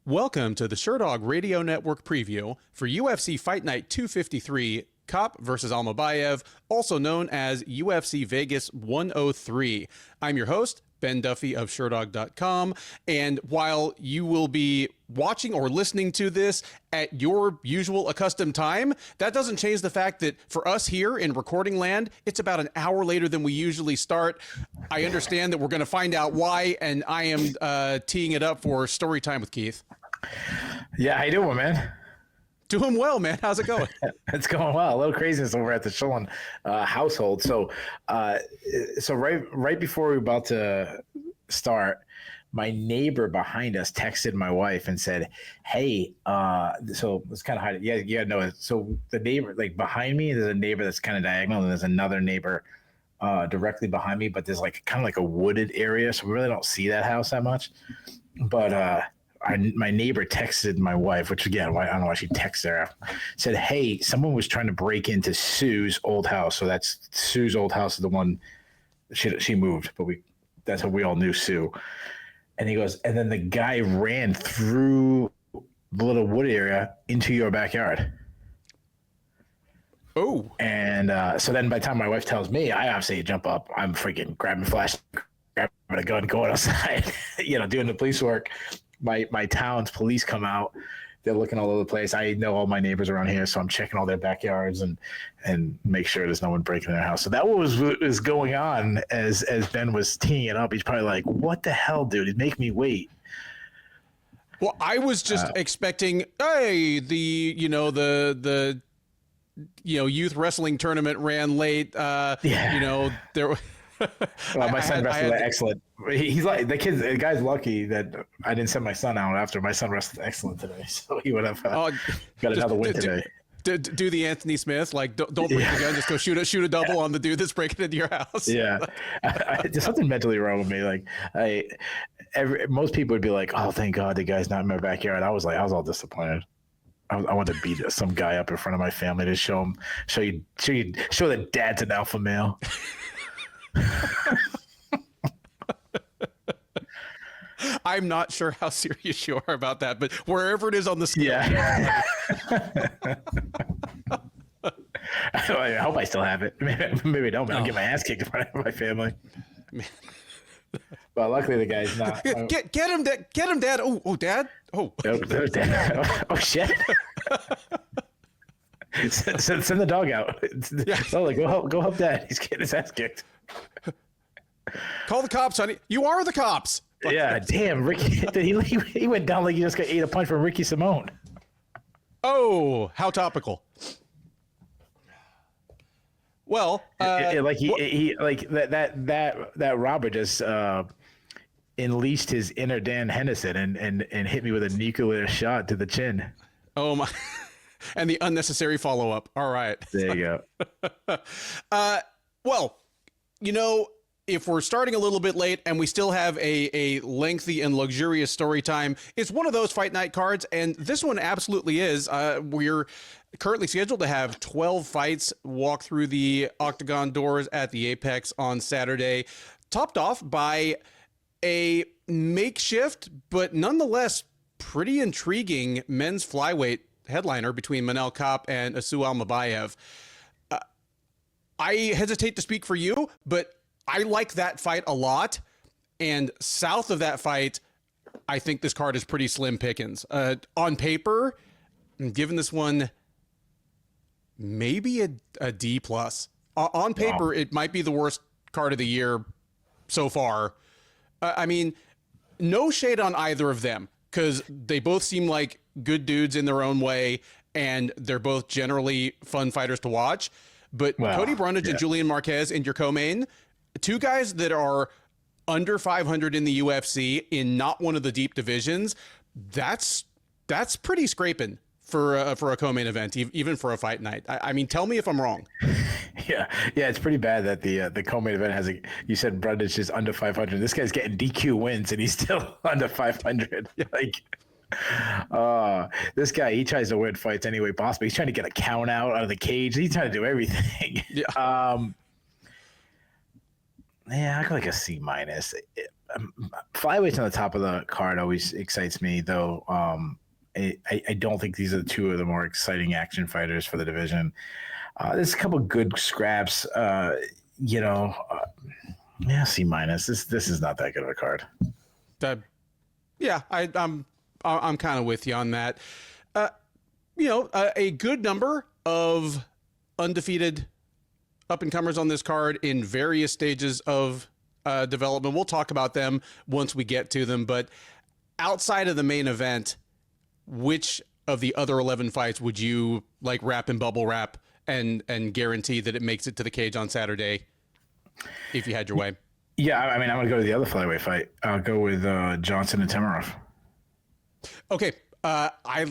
Welcome to the Sherdog Radio Network preview for UFC Fight Night 253, Kape versus Almabayev, also known as UFC Vegas 103. I'm your host, Ben Duffy of Sherdog.com, and while you will be watching or listening to this at your usual accustomed time, that doesn't change the fact that for us here in recording land, it's about an hour later than we usually start. I understand that we're going to find out why, and I am teeing it up for story time with Keith. Yeah, how you doing, man? Doing well, man. How's it going? It's going well. A little craziness over at the Shillan household. So right before we were about to start, my neighbor behind us texted my wife and said, "Hey, so it's kind of hard. Yeah, no. So the neighbor, like behind me, there's a neighbor that's kind of diagonal, and there's another neighbor directly behind me, but there's like kind of like a wooded area, so we really don't see that house that much. But my neighbor texted my wife, which again, I don't know why she texted her, said, "Hey, someone was trying to break into Sue's old house." So that's Sue's old house is the one she moved, but that's how we all knew Sue. And he goes, and then the guy ran through the little wood area into your backyard. Oh. And so then by the time my wife tells me, I obviously jump up. I'm freaking grabbing flash, grabbing a gun, going outside, doing the police work. My town's police come out. They're looking all over the place. I know all my neighbors around here, so I'm checking all their backyards and make sure there's no one breaking in their house. So that was going on as Ben was teeing it up. He's probably like, "What the hell, dude? It'd make me wait." Well, I was just expecting, hey, the youth wrestling tournament ran late. There. Well, my son wrestled excellent. He's like the guy's lucky that I didn't send my son out after. My son wrestled excellent today, so he would have got another win today. Do the Anthony Smith, like don't break the gun, just go shoot a double on the dude that's breaking into your house. Yeah, there's something mentally wrong with me. Like most people would be like, "Oh, thank God the guy's not in my backyard." I was all disappointed. I wanted to beat some guy up in front of my family to show that dad's an alpha male. I'm not sure how serious you are about that, but wherever it is on the scale. Yeah. I hope I still have it. Maybe I don't, but I'll get my ass kicked in front of my family. But luckily the guy's not. Get him, Dad. Get him, Dad. Oh, Dad. Oh. Oh, shit. Send the dog out. Go help Dad. He's getting his ass kicked. Call the cops, honey. You are the cops. Yeah, damn, Ricky. He went down like he just got ate a punch from Ricky Simone. Oh, how topical. Well, that robber just unleashed his inner Dan Henderson and hit me with a nuclear shot to the chin. Oh my. And the unnecessary follow-up. All right. There you go. Well, if we're starting a little bit late and we still have a lengthy and luxurious story time, it's one of those fight night cards, and this one absolutely is. We're currently scheduled to have 12 fights walk through the octagon doors at the Apex on Saturday, topped off by a makeshift but nonetheless pretty intriguing men's flyweight headliner between Manel Kape and Asu Almabayev. I hesitate to speak for you, but I like that fight a lot. And south of that fight, I think this card is pretty slim pickings. On paper, I'm giving this one maybe a D+. On paper, wow. It might be the worst card of the year so far. I mean, no shade on either of them, because they both seem like good dudes in their own way, and they're both generally fun fighters to watch. But Cody Brundage and Julian Marquez in your co-main, two guys that are under 500 in the UFC in not one of the deep divisions, that's pretty scraping for a co-main event, even for a fight night. I mean, tell me if I'm wrong. Yeah, it's pretty bad that the co-main event has you said Brundage is under 500. This guy's getting DQ wins and he's still under 500. Yeah. This guy, he tries to win fights any way possible. He's trying to get a count out of the cage. He's trying to do everything. Yeah. I got like a C-. Flyweights on the top of the card always excites me, though. I don't think these are two of the more exciting action fighters for the division. There's a couple good scraps. Yeah, C minus. This is not that good of a card. Yeah, I'm kind of with you on that. A good number of undefeated up and comers on this card in various stages of development. We'll talk about them once we get to them. But outside of the main event, which of the other 11 fights would you like wrap in bubble wrap and guarantee that it makes it to the cage on Saturday if you had your way? Yeah, I mean, I'm going to go to the other flyweight fight. I'll go with Johnson and Temirov. Okay, I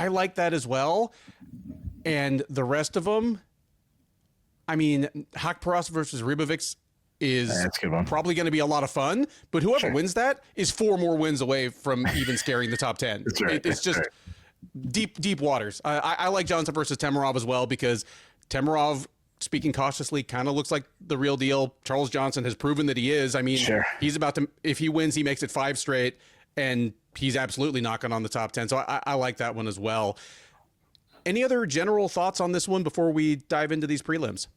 like that as well. And the rest of them, I mean, Haqparast versus Ribovics is probably going to be a lot of fun, but whoever wins that is 4 more wins away from even scaring the top 10. That's right. It's just deep waters. I like Johnson versus Temirov as well because Temirov, speaking cautiously, kind of looks like the real deal. Charles Johnson has proven that he is. I mean, he's about to, if he wins, he makes it 5 straight, and he's absolutely knocking on the top 10. So I like that one as well. Any other general thoughts on this one before we dive into these prelims?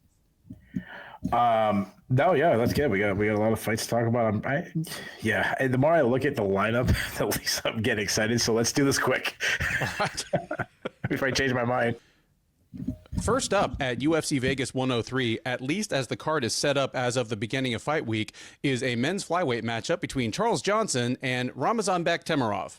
No, yeah, that's good. We got a lot of fights to talk about. The more I look at the lineup, the least I'm getting excited. So let's do this quick before I change my mind. First up at UFC Vegas 103, at least as the card is set up as of the beginning of fight week, is a men's flyweight matchup between Charles Johnson and Ramazanbek Temirov.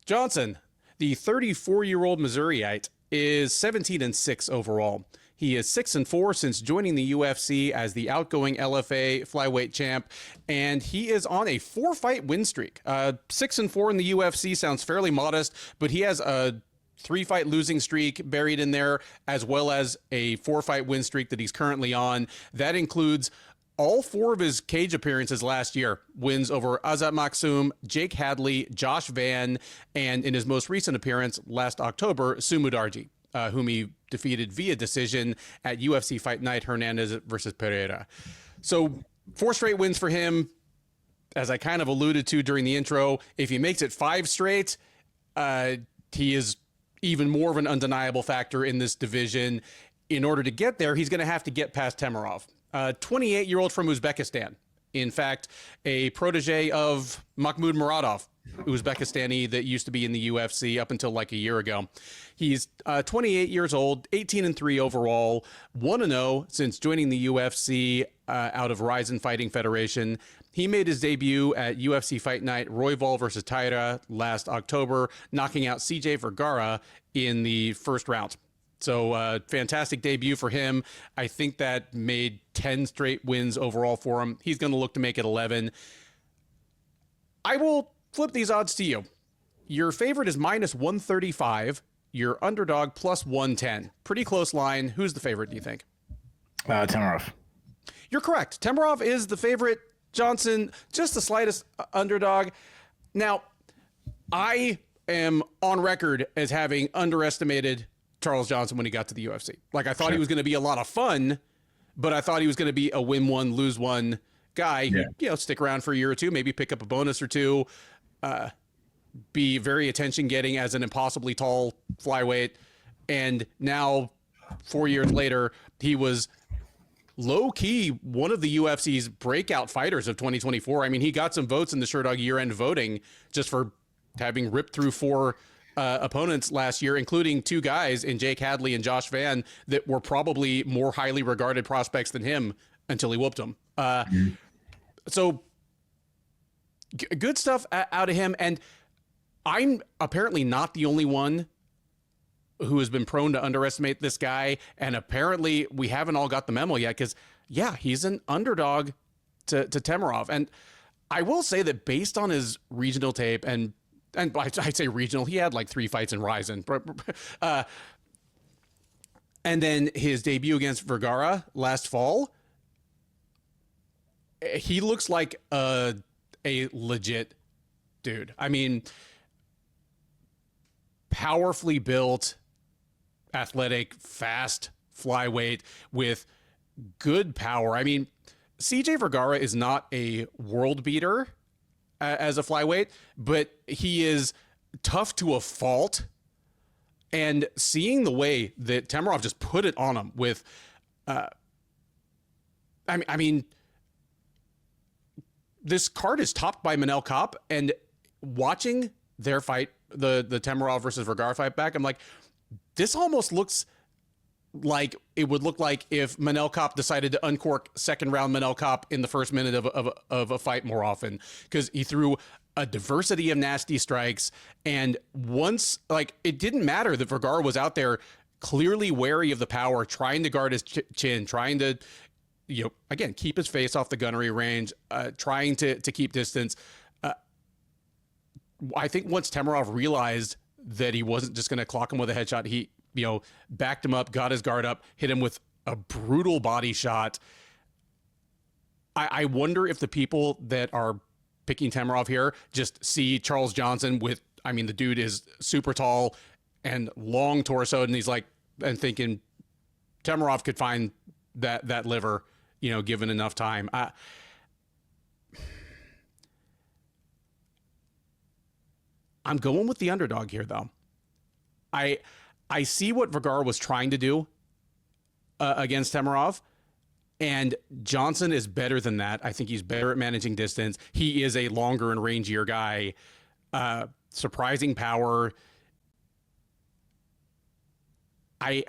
Johnson, the 34-year-old Missouriite, is 17-6 overall. He is 6-4 since joining the UFC as the outgoing LFA flyweight champ, and he is on a 4-fight win streak. 6-4 in the UFC sounds fairly modest, but he has a 3-fight losing streak buried in there, as well as a 4-fight win streak that he's currently on. That includes all 4 of his cage appearances last year. Wins over Azat Maksum, Jake Hadley, Josh Van, and in his most recent appearance last October, Sumudarji, whom he defeated via decision at UFC Fight Night, Hernandez versus Pereira. So 4 straight wins for him. As I kind of alluded to during the intro, if he makes it 5 straight, he is even more of an undeniable factor in this division. In order to get there, he's going to have to get past Temirov, 28-year-old from Uzbekistan. In fact, a protege of Mahmoud Muradov, Uzbekistani that used to be in the UFC up until like a year ago. He's 28 years old, 18-3 overall, 1-0 since joining the UFC out of Ryzen Fighting Federation. He made his debut at UFC Fight Night Royval versus Taira last October, knocking out CJ Vergara in the first round. So fantastic debut for him. I think that made 10 straight wins overall for him. He's going to look to make it 11. I will flip these odds to you. Your favorite is minus 135. Your underdog plus 110. Pretty close line. Who's the favorite, do you think? Temirov. You're correct. Temirov is the favorite. Johnson, just the slightest underdog. Now, I am on record as having underestimated Charles Johnson when he got to the UFC. Like, I thought he was going to be a lot of fun, but I thought he was going to be a win one, lose one guy who, stick around for a year or two, maybe pick up a bonus or two, be very attention getting as an impossibly tall flyweight. And now 4 years later, he was low key one of the UFC's breakout fighters of 2024. I mean, he got some votes in the Sherdog year-end voting just for having ripped through 4 opponents last year, including 2 guys in Jake Hadley and Josh Van that were probably more highly regarded prospects than him until he whooped them. So good stuff out of him. And I'm apparently not the only one who has been prone to underestimate this guy. And apparently we haven't all got the memo yet because, he's an underdog to Temirov. And I will say that based on his regional tape, and I'd say regional, he had like 3 fights in Ryzen. And then his debut against Vergara last fall, he looks like a legit dude. I mean, powerfully built, athletic, fast flyweight with good power. I mean, CJ Vergara is not a world beater as a flyweight, but he is tough to a fault. And seeing the way that Temirov just put it on him with, I mean, this card is topped by Manel Kape, and watching their fight, the Temirov versus Vergara fight back, I'm like, this almost looks like it would look like if Manel Kape decided to uncork second round Manel Kape in the first minute of a fight more often, because he threw a diversity of nasty strikes. And once, like, it didn't matter that Vergara was out there clearly wary of the power, trying to guard his chin, trying to, again, keep his face off the gunnery range, trying to keep distance. I think once Temirov realized that he wasn't just going to clock him with a headshot, he, backed him up, got his guard up, hit him with a brutal body shot. I wonder if the people that are picking Temirov here just see Charles Johnson with, the dude is super tall and long torso, and he's like, and thinking Temirov could find that liver, given enough time. I'm going with the underdog here, though. I see what Vergara was trying to do against Temirov, and Johnson is better than that. I think he's better at managing distance. He is a longer and rangier guy. Surprising power. I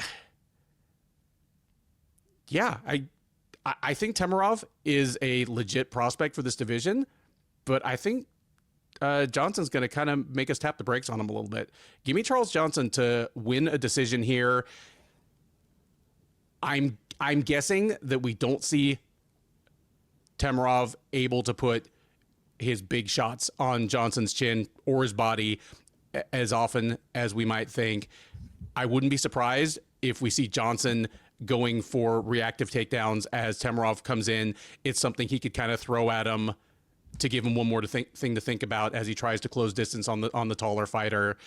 think Temirov is a legit prospect for this division, but I think Johnson's going to kind of make us tap the brakes on him a little bit. Give me Charles Johnson to win a decision here. I'm guessing that we don't see Temirov able to put his big shots on Johnson's chin or his body as often as we might think. I wouldn't be surprised if we see Johnson going for reactive takedowns as Temirov comes in. It's something he could kind of throw at him to give him one more thing to think about as he tries to close distance on the taller fighter.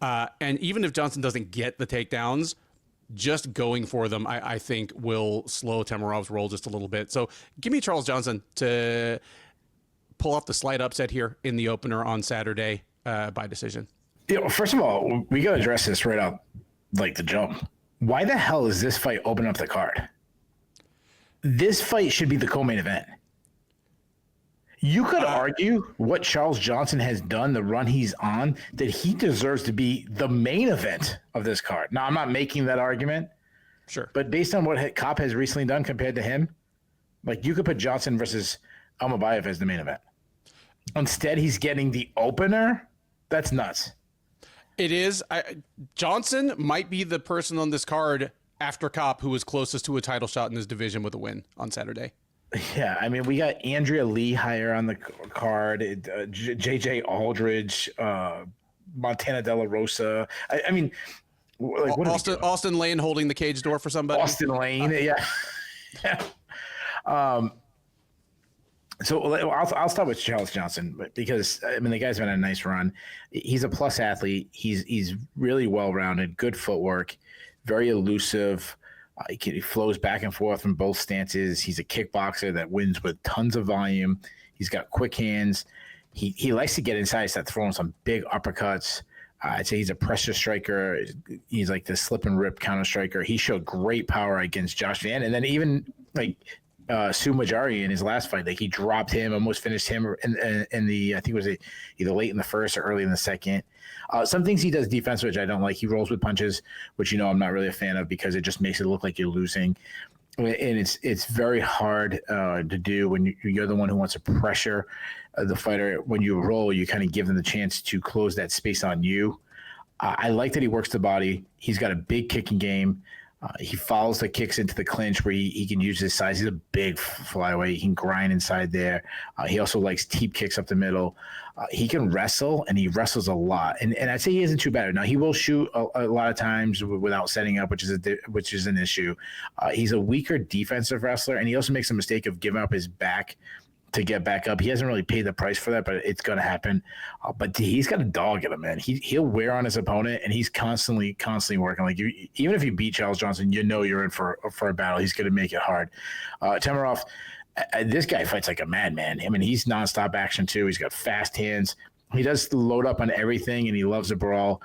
And even if Johnson doesn't get the takedowns, just going for them, I think, will slow Temirov's roll just a little bit. So give me Charles Johnson to pull off the slight upset here in the opener on Saturday by decision. First of all, we got to address this right out, like the jump. Why the hell is this fight open up the card? This fight should be the co-main event. You could argue what Charles Johnson has done, the run he's on, that he deserves to be the main event of this card. Now, I'm not making that argument. Sure. But based on what Kape has recently done compared to him, like, you could put Johnson versus Almabayev as the main event. Instead, he's getting the opener. That's nuts. It is. Johnson might be the person on this card after Kape who was closest to a title shot in his division with a win on Saturday. Yeah, I mean, we got Andrea Lee higher on the card, JJ Aldrich, Montana De La Rosa. I mean, like, what Austen Lane holding the cage door for somebody. Austen Lane, yeah. So I'll start with Charles Johnson because, I mean, the guy's been a nice run. He's a plus athlete. He's really well-rounded, good footwork, very elusive. He flows back and forth from both stances. He's a kickboxer that wins with tons of volume. He's got quick hands. He likes to get inside, start throwing some big uppercuts. I'd say he's a pressure striker. He's like the slip and rip counter striker. He showed great power against Josh Van. And then even like Su Majari in his last fight, like, he dropped him, almost finished him in the, I think it was either late in the first or early in the second. Some things he does defense, which I don't like. He rolls with punches, which, I'm not really a fan of because it just makes it look like you're losing. And it's very hard to do when you're the one who wants to pressure the fighter. When you roll, you kind of give them the chance to close that space on you. I like that he works the body. He's got a big kicking game. He follows the kicks into the clinch where he can use his size. He's a big flyweight. He can grind inside there. He also likes teep kicks up the middle. He can wrestle, and he wrestles a lot. And I'd say he isn't too bad. Now, he will shoot a lot of times without setting up, which is an issue. He's a weaker defensive wrestler, and he also makes a mistake of giving up his back to get back up. He hasn't really paid the price for that, but it's going to happen. But he's got a dog in him, man. He'll wear on his opponent, and he's constantly working. Like, even if you beat Charles Johnson, you're in for a battle. He's going to make it hard. Temirov, This guy fights like a madman. I mean, he's nonstop action too. He's got fast hands. He does load up on everything, and he loves a brawl.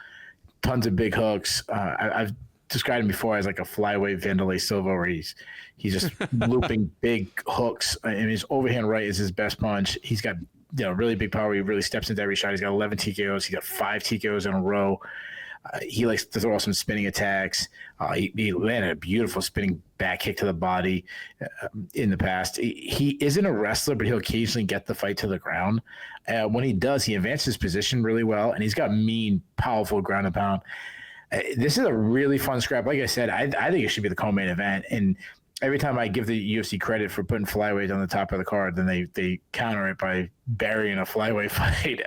Tons of big hooks. I've described him before as like a flyweight Vanderlei Silva, where he's just looping big hooks, and his overhand right is his best punch. He's got really big power. He really steps into every shot. He's got 11 TKOs. He's got 5 TKOs in a row. He likes to throw some spinning attacks. He landed a beautiful spinning back kick to the body in the past. He isn't a wrestler, but he'll occasionally get the fight to the ground. When he does, he advances position really well, and he's got mean, powerful ground and pound. This is a really fun scrap. Like I said, I think it should be the co-main event. And every time I give the UFC credit for putting flyweight on the top of the card, then they counter it by burying a flyweight fight.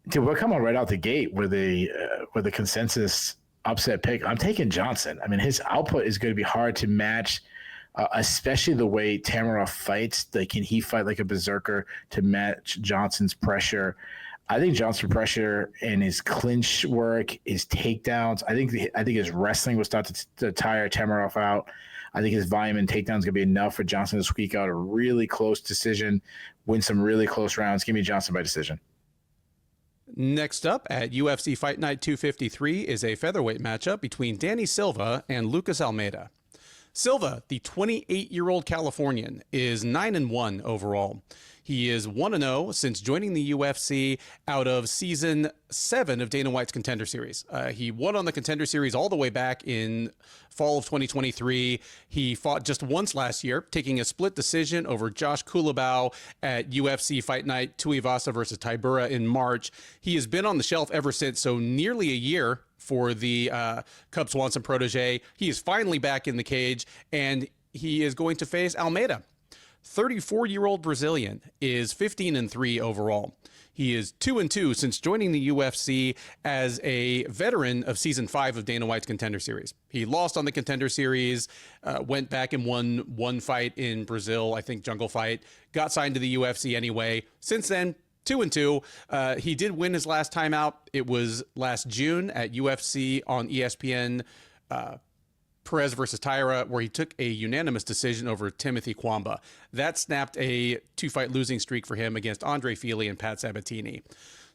Dude, we're coming right out the gate with the consensus upset pick. I'm taking Johnson. I mean, his output is going to be hard to match, especially the way Temirov fights. Can he fight like a berserker to match Johnson's pressure? I think Johnson's pressure and his clinch work, his takedowns. I think his wrestling will start to tire Temirov out. I think his volume and takedowns is going to be enough for Johnson to squeak out a really close decision, win some really close rounds. Give me Johnson by decision. Next up at UFC Fight Night 253 is a featherweight matchup between Danny Silva and Lucas Almeida. Silva, the 28-year-old Californian, is 9-1 overall. He is 1-0 since joining the UFC out of Season 7 of Dana White's Contender Series. He won on the Contender Series all the way back in fall of 2023. He fought just once last year, taking a split decision over Josh Kulabau at UFC Fight Night Tuivasa versus Tybura in March. He has been on the shelf ever since, so nearly a year for the Cub Swanson protege. He is finally back in the cage, and he is going to face Almeida. 34-year-old Brazilian is 15-3 overall. He is 2-2 since joining the UFC as a veteran of Season 5 of Dana White's Contender Series. He lost on the Contender Series, went back and won one fight in Brazil, I think Jungle Fight, got signed to the UFC anyway. Since then, 2-2. He did win his last time out. It was last June at UFC on ESPN, Perez versus Tyra, where he took a unanimous decision over Timothy Kwamba. That snapped a 2-fight losing streak for him against Andre Fili and Pat Sabatini.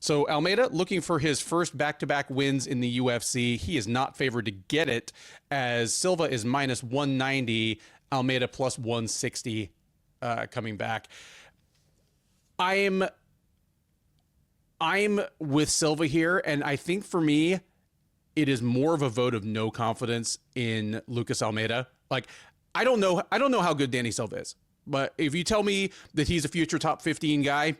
So Almeida looking for his first back-to-back wins in the UFC. He is not favored to get it, as Silva is minus 190, Almeida plus 160 coming back. I'm with Silva here, and I think for me, it is more of a vote of no confidence in Lucas Almeida. Like, I don't know how good Danny Silva is, but if you tell me that he's a future top 15 guy,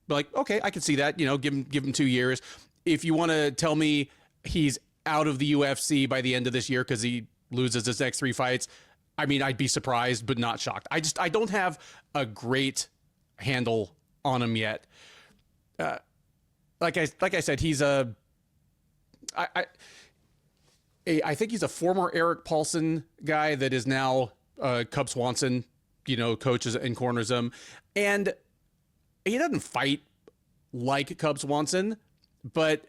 like, okay, I can see that, give him 2 years. If you want to tell me he's out of the UFC by the end of this year because he loses his next 3 fights, I mean, I'd be surprised, but not shocked. I don't have a great handle on him yet. Like I said, he's I think he's a former Eric Paulson guy that is now Cub Swanson, coaches and corners him. And he doesn't fight like Cub Swanson, but,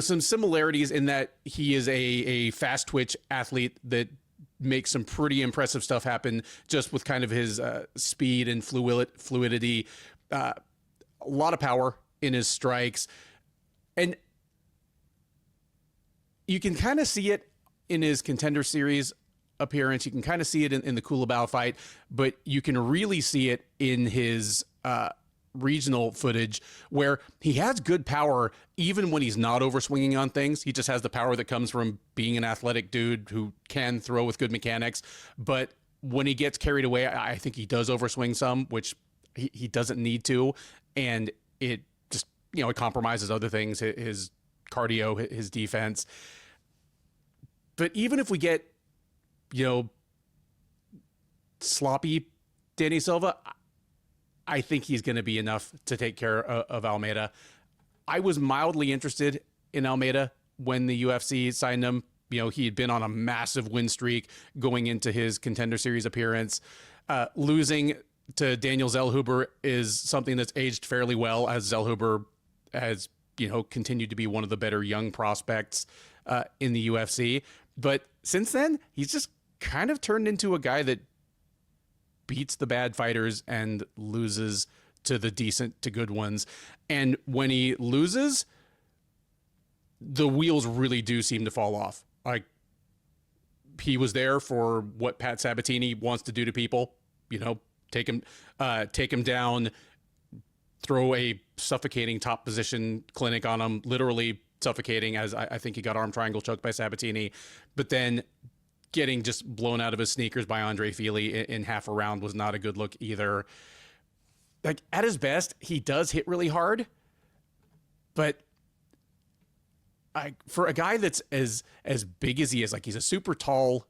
some similarities in that he is a fast twitch athlete that makes some pretty impressive stuff happen just with kind of his speed and fluidity, a lot of power in his strikes. And you can kind of see it in his Contender Series appearance. You can kind of see it in the Kulabau fight, but you can really see it in his regional footage where he has good power even when he's not overswinging on things. He just has the power that comes from being an athletic dude who can throw with good mechanics. But when he gets carried away, I think he does overswing some, which he doesn't need to. And it just, it compromises other things, his cardio, his defense. But even if we get, sloppy Danny Silva, I think he's going to be enough to take care of Almeida. I was mildly interested in Almeida when the UFC signed him. He had been on a massive win streak going into his Contender Series appearance. Losing to Daniel Zellhuber is something that's aged fairly well, as Zellhuber has, continued to be one of the better young prospects in the UFC. But since then, he's just kind of turned into a guy that beats the bad fighters and loses to the decent to good ones. And when he loses, the wheels really do seem to fall off. Like, he was there for what Pat Sabatini wants to do to people, take him down, throw a suffocating top position clinic on him, literally suffocating, as I think he got arm triangle choked by Sabatini, but then getting just blown out of his sneakers by Andre Fili in half a round was not a good look either. Like, at his best, he does hit really hard, but for a guy that's as big as he is, like, he's a super tall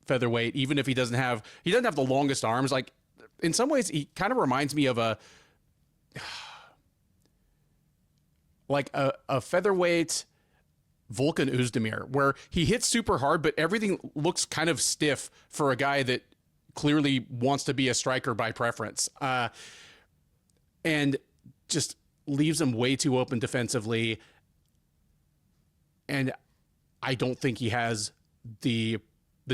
featherweight, even if he doesn't have the longest arms. Like, in some ways, he kind of reminds me of a featherweight Volkan Oezdemir, where he hits super hard, but everything looks kind of stiff for a guy that clearly wants to be a striker by preference, and just leaves him way too open defensively. And I don't think he has the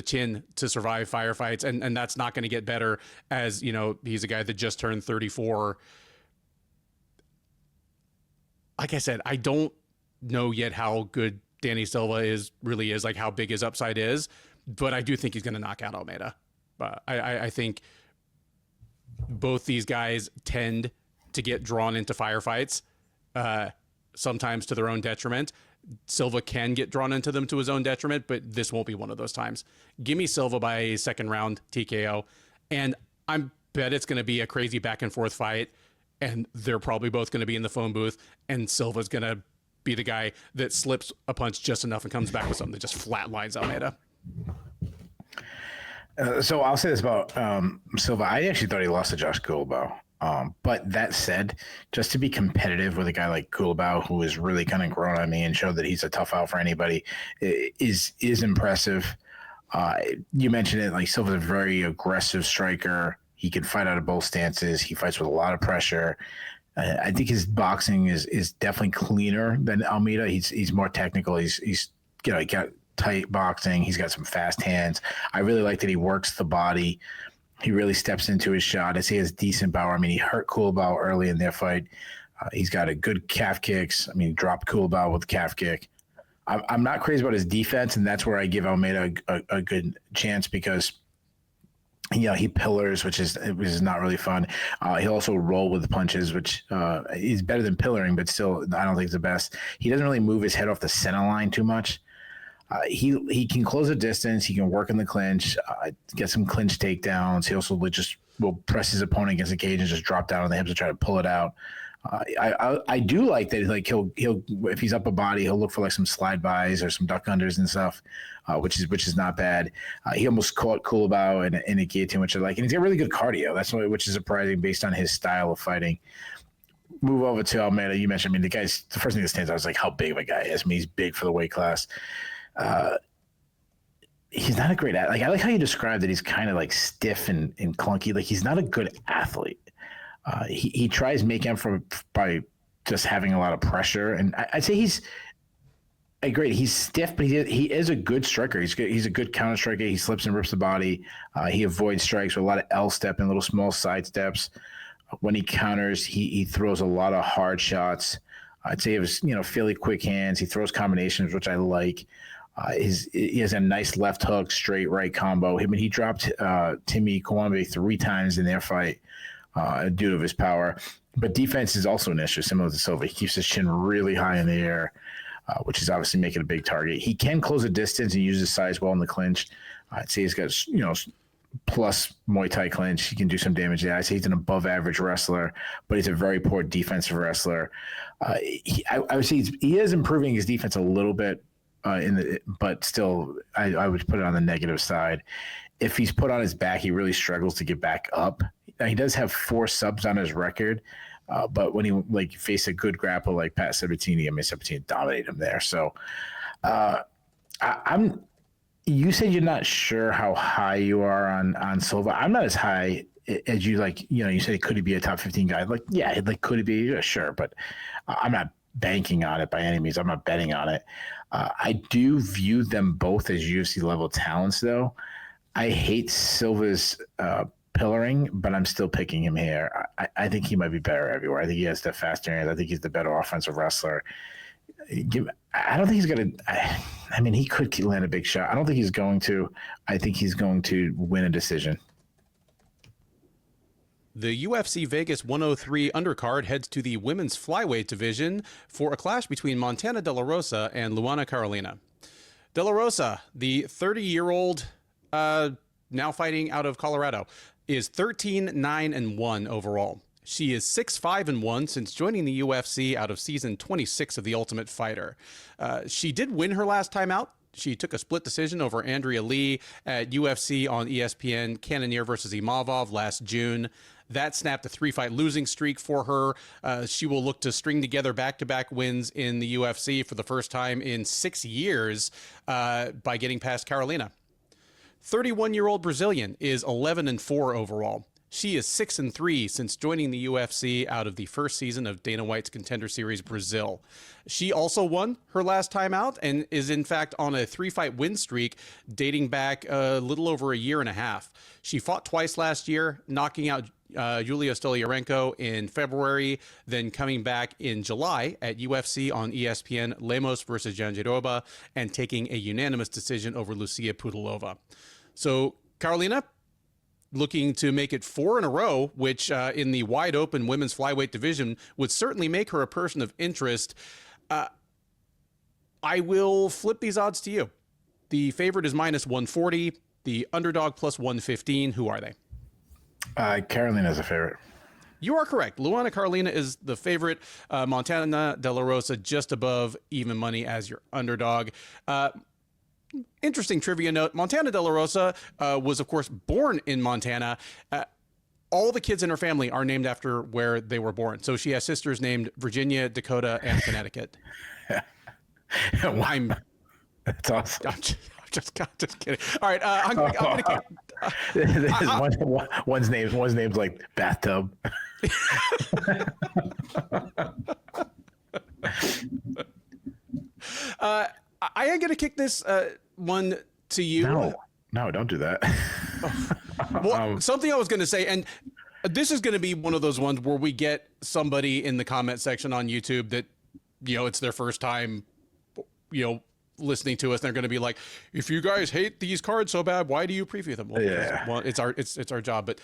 chin to survive firefights, and that's not going to get better, as he's a guy that just turned 34. Like I said, I don't know yet how good Danny Silva really is, like how big his upside is, but I do think he's going to knock out Almeida. But I think both these guys tend to get drawn into firefights, sometimes to their own detriment. Silva can get drawn into them to his own detriment, but this won't be one of those times. Give me Silva by a second round TKO, and I bet it's going to be a crazy back and forth fight, and they're probably both going to be in the phone booth, and Silva's going to be the guy that slips a punch just enough and comes back with something that just flatlines Almeida. So I'll say this about Silva. I actually thought he lost to Josh Culibao. But that said, just to be competitive with a guy like Culibao, who has really kind of grown on me and showed that he's a tough out for anybody, is impressive. You mentioned it, like, Silva's a very aggressive striker. He can fight out of both stances. He fights with a lot of pressure. I think his boxing is definitely cleaner than Almeida. He's more technical. He got tight boxing. He's got some fast hands. I really like that he works the body. He really steps into his shot. He has decent power. I mean, he hurt Culibao early in their fight. He's got a good calf kicks. I mean, he dropped Culibao with the calf kick. I'm not crazy about his defense, and that's where I give Almeida a good chance, because he pillars, which is not really fun. He'll also roll with the punches, which is better than pillaring, but still, I don't think it's the best. He doesn't really move his head off the center line too much. He can close the distance. He can work in the clinch, get some clinch takedowns. He also will press his opponent against the cage and just drop down on the hips and try to pull it out. I do like that. Like, he'll if he's up a body, he'll look for like some slide bys or some duck unders and stuff, which is not bad. He almost caught Culibao in a guillotine, which I like, and he's got really good cardio. That's which is surprising based on his style of fighting. Move over to Almeida. You mentioned, I mean, the first thing that stands out is like how big of a guy he is. I mean, he's big for the weight class. He's not a great athlete. Like, I like how you described that he's kind of like stiff and clunky. Like, he's not a good athlete. He tries making up for by just having a lot of pressure. And I'd say he's stiff, but he is a good striker. He's a good counter striker. He slips and rips the body. He avoids strikes with a lot of L-step and little small side steps. When he counters, he throws a lot of hard shots. I'd say it was, fairly quick hands. He throws combinations, which I like. He has a nice left hook, straight right combo. He dropped Timmy Kwambe 3 times in their fight due to his power. But defense is also an issue, similar to Silva. He keeps his chin really high in the air, which is obviously making a big target. He can close the distance and use his size well in the clinch. I'd say he's got, plus Muay Thai clinch. He can do some damage there. I'd say he's an above average wrestler, but he's a very poor defensive wrestler. I would say he is improving his defense a little bit, but still, I would put it on the negative side. If he's put on his back, he really struggles to get back up. Now, he does have 4 subs on his record, but when he faced a good grappler like Pat Sabatini, Sabatini dominated him there. So, you said you're not sure how high you are on Silva. I'm not as high as you you said, could he be a top 15 guy? Could he be? Yeah, sure, but I'm not banking on it by any means. I'm not betting on it. I do view them both as UFC level talents, though. I hate Silva's pillaring, but I'm still picking him here. I think he might be better everywhere. I think he has the faster hands. I think he's the better offensive wrestler. I don't think he's going to. I mean, he could land a big shot. I don't think he's going to. I think he's going to win a decision. The UFC Vegas 103 undercard heads to the women's flyweight division for a clash between Montana De La Rosa and Luana Carolina. De La Rosa, the 30-year-old now fighting out of Colorado, is 13-9-1 overall. She is 6-5-1 since joining the UFC out of season 26 of The Ultimate Fighter. She did win her last time out. She took a split decision over Andrea Lee at UFC on ESPN Cannonier versus Imavov last June. That snapped a 3-fight losing streak for her. She will look to string together back-to-back wins in the UFC for the first time in 6 years by getting past Carolina. 31-year-old Brazilian is 11-4 overall. She is 6-3 since joining the UFC out of the first season of Dana White's Contender Series Brazil. She also won her last time out and is in fact on a 3-fight win streak dating back a little over a year and a half. She fought twice last year, knocking out Yulia Stoliarenko in February, then coming back in July at UFC on ESPN Lemos versus Jandiroba and taking a unanimous decision over Lucia Pudilova. So Carolina looking to make it 4 in a row, which in the wide open women's flyweight division would certainly make her a person of interest. I will flip these odds to you. The favorite is -140, the underdog +115. Who are they? Carolina's a favorite. You are correct. Luana Carolina is the favorite. Montana De La Rosa just above even money as your underdog. Interesting trivia note. Montana De La Rosa was, of course, born in Montana. All the kids in her family are named after where they were born. So she has sisters named Virginia, Dakota, and Connecticut. That's awesome. I'm just kidding. All right. I'm gonna one's name's like bathtub. I am going to kick this one to you. No, don't do that. Well, something I was going to say, and this is going to be one of those ones where we get somebody in the comment section on YouTube that, it's their first time, listening to us. And they're going to be like, if you guys hate these cards so bad, why do you preview them? Well, yeah. Well, it's our job. But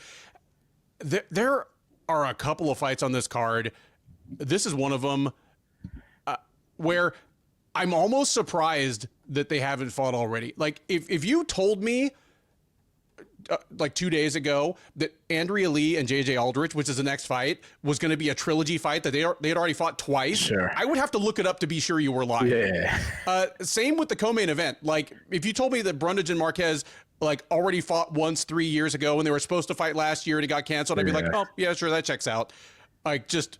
there are a couple of fights on this card. This is one of them where I'm almost surprised that they haven't fought already. Like if you told me like 2 days ago that Andrea Lee and JJ Aldrich, which is the next fight, was going to be a trilogy fight that they had already fought twice, sure, I would have to look it up to be sure you were lying. Yeah. Same with the co-main event. Like if you told me that Brundage and Marquez like already fought once 3 years ago and they were supposed to fight last year and it got canceled, I'd be like, oh yeah, sure, that checks out. Like just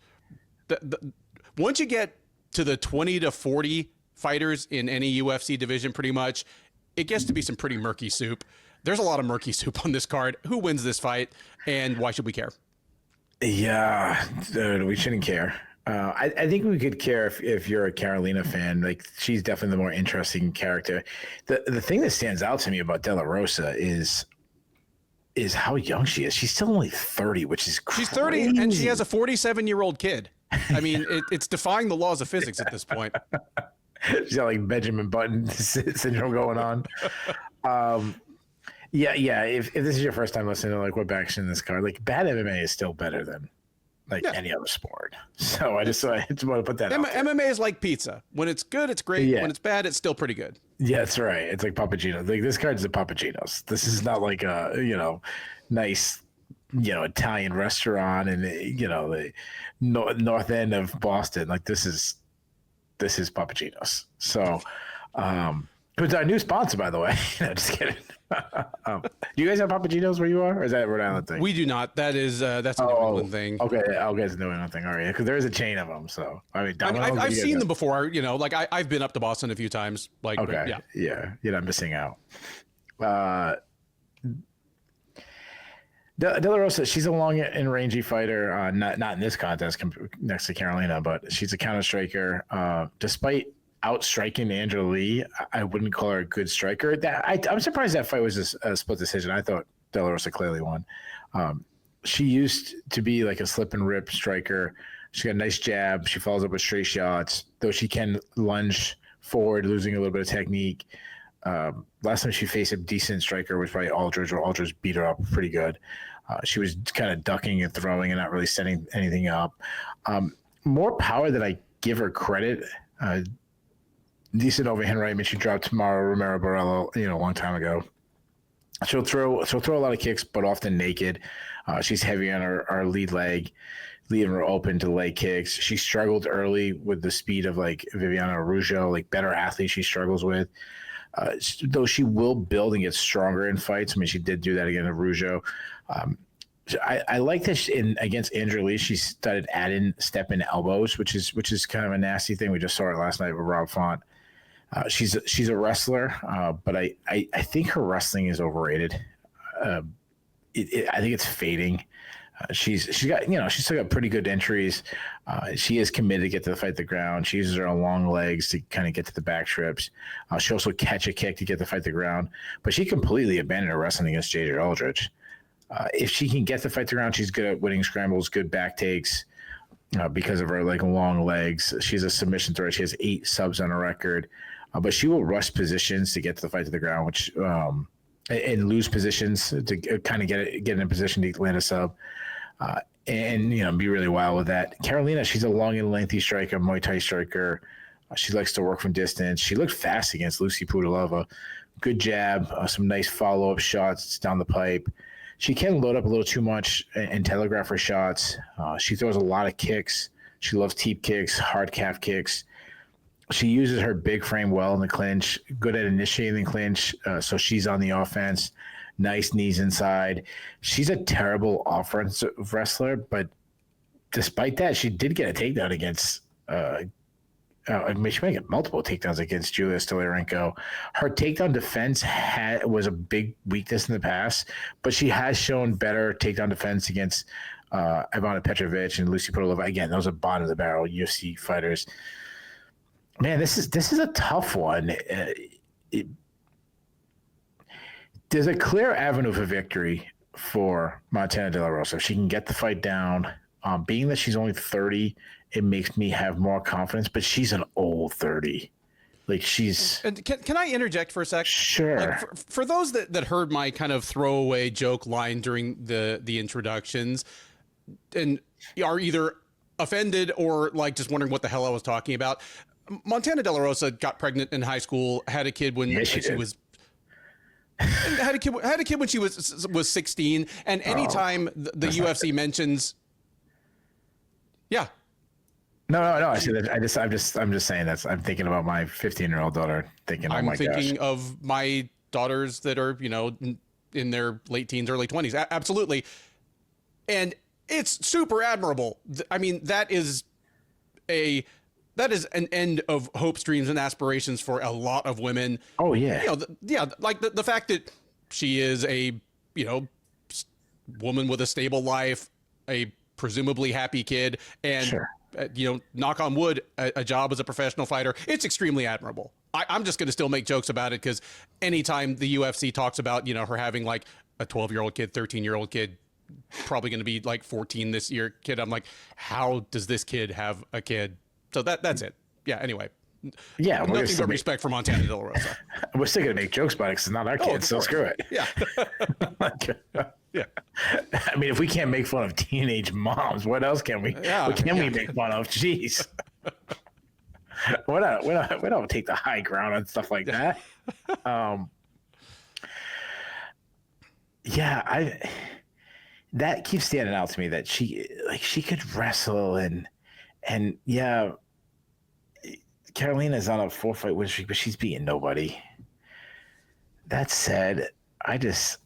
once you get to the 20 to 40 fighters in any UFC division, pretty much, it gets to be some pretty murky soup. There's a lot of murky soup on this card. Who wins this fight, and why should we care? Yeah, dude, we shouldn't care. I think we could care if you're a Carolina fan. Like, she's definitely the more interesting character. The thing that stands out to me about De La Rosa is how young she is. She's still only 30, which is crazy. She's 30, and she has a 47-year-old kid. I mean, it's defying the laws of physics at this point. She's got like Benjamin Button syndrome going on. Yeah. If this is your first time listening to like what backs in this card, like bad MMA is still better than any other sport. So I just want to put that out there. MMA is like pizza. When it's good, it's great. Yeah. When it's bad, it's still pretty good. Yeah, that's right. It's like Papagino's. Like this card's the Papagino's. This is not like a nice Italian restaurant in the north end of Boston. Like this is Papagino's. So, it's our new sponsor, by the way. No, just kidding. Do you guys have Papagino's where you are, or is that a Rhode Island thing? We do not. That's a New England thing. Okay, it's a New England thing. All right, because there is a chain of them. So I mean, I've seen them before. Like I've been up to Boston a few times. Like, okay, yeah, you're not missing out. De La Rosa, she's a long and rangy fighter. Not in this contest next to Carolina, but she's a counter striker. Despite outstriking Andrea Lee. I wouldn't call her a good striker. I'm surprised that fight was a split decision. I thought De La Rosa clearly won. She used to be like a slip and rip striker. She got a nice jab. She follows up with straight shots, though she can lunge forward, losing a little bit of technique. Last time she faced a decent striker was probably Aldrich, or Aldrich beat her up pretty good. She was kind of ducking and throwing and not really setting anything up. More power than I give her credit. Decent overhand right. I mean, she dropped Romero Barlow, a long time ago. She'll throw a lot of kicks, but often naked. She's heavy on her lead leg, leaving her open to leg kicks. She struggled early with the speed of like Viviana Araujo, like better athletes she struggles with. Though she will build and get stronger in fights. I mean, she did do that against Araujo. I like this against Andrea Lee. She started adding step in elbows, which is kind of a nasty thing. We just saw it last night with Rob Font. She's a wrestler, but I think her wrestling is overrated. I think it's fading. She's still got pretty good entries. She is committed to get to the fight the ground. She uses her long legs to kind of get to the back trips. She also catch a kick to get the fight the ground, but she completely abandoned her wrestling against JJ Aldrich. If she can get the fight to ground, she's good at winning scrambles, good back takes because of her like long legs. She's a submission threat. She has 8 subs on her record, but she will rush positions to get to the fight to the ground, which and lose positions to kind of get in a position to land a sub. And be really wild with that. Carolina, she's a long and lengthy striker, Muay Thai striker. She likes to work from distance. She looked fast against Lucy Pudilova. Good jab, some nice follow-up shots down the pipe. She can load up a little too much and telegraph her shots. She throws a lot of kicks. She loves teep kicks, hard calf kicks. She uses her big frame well in the clinch, good at initiating the clinch, so she's on the offense. Nice knees inside. She's a terrible offensive wrestler, but despite that, she did get a takedown against she might get multiple takedowns against Julia Stoliarenko. Her takedown defense was a big weakness in the past, but she has shown better takedown defense against Ivana Petrovic and Lucy Pudilova. Again, those are bottom of the barrel UFC fighters. Man, this is a tough one. There's a clear avenue for victory for Montana De La Rosa. If she can get the fight down, being that she's only 30, it makes me have more confidence, but she's an old 30. Like she's. And can I interject for a sec? Sure. Like for those that heard my kind of throwaway joke line during the introductions and are either offended or like just wondering what the hell I was talking about, Montana De La Rosa got pregnant in high school, had a kid when she was. Had a kid when she was 16, and anytime the UFC mentions, yeah. No. I see that. I'm just saying that's. I'm thinking about my 15-year-old daughter. I'm thinking of my daughters that are in their late teens, early 20s. Absolutely, and it's super admirable. I mean, that is an end of hopes, dreams, and aspirations for a lot of women. Oh yeah, like the fact that she is a woman with a stable life, a presumably happy kid, and sure. Knock on wood, a job as a professional fighter. It's extremely admirable. I'm just going to still make jokes about it because anytime the UFC talks about her having like a 12-year-old kid, 13-year-old kid, probably going to be like 14 this year kid, I'm like, how does this kid have a kid? So that's it. Yeah. Anyway. Yeah. Nothing but respect for Montana De La Rosa. We're still gonna make jokes about it because it's not our kids, so screw it. Yeah. Yeah. I mean, if we can't make fun of teenage moms, what else can we? Yeah, what can we make fun of? Jeez. We don't take the high ground on stuff like that. That keeps standing out to me that she could wrestle and yeah, Carolina's on a 4-fight win streak, but she's beating nobody. That said, I don't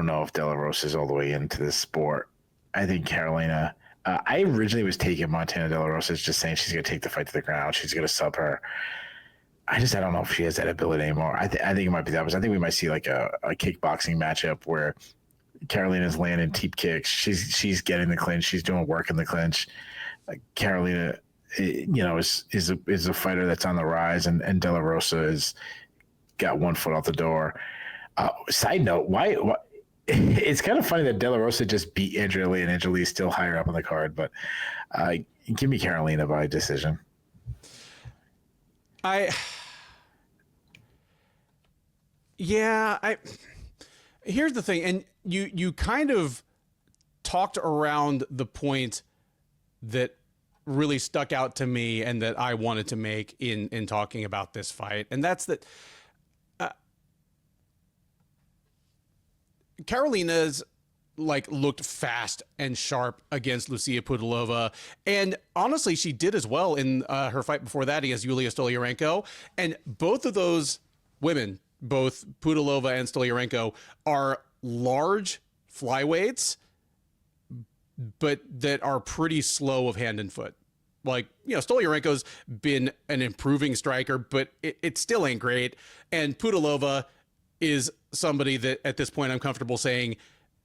know if De La Rosa is all the way into this sport. I think Carolina. I originally was taking Montana De La Rosa as just saying she's going to take the fight to the ground. She's going to sub her. I don't know if she has that ability anymore. I think it might be that. I think we might see like a kickboxing matchup where Carolina's landing teep kicks. She's getting the clinch. She's doing work in the clinch. Carolina is a fighter that's on the rise, and De La Rosa has got one foot out the door. Side note, why it's kind of funny that De La Rosa just beat Andrea Lee, and Andrea Lee is still higher up on the card, but give me Carolina by decision. Here's the thing, and you kind of talked around the point that really stuck out to me and that I wanted to make in talking about this fight, and that's that Carolina's looked fast and sharp against Lucia Pudilova, and honestly she did as well in her fight before that against Yulia Stoliarenko, and both of those women, both Pudilova and Stoliarenko, are large flyweights but that are pretty slow of hand and foot. Stoliarenko's been an improving striker, but it still ain't great, and Pudilova is somebody that at this point I'm comfortable saying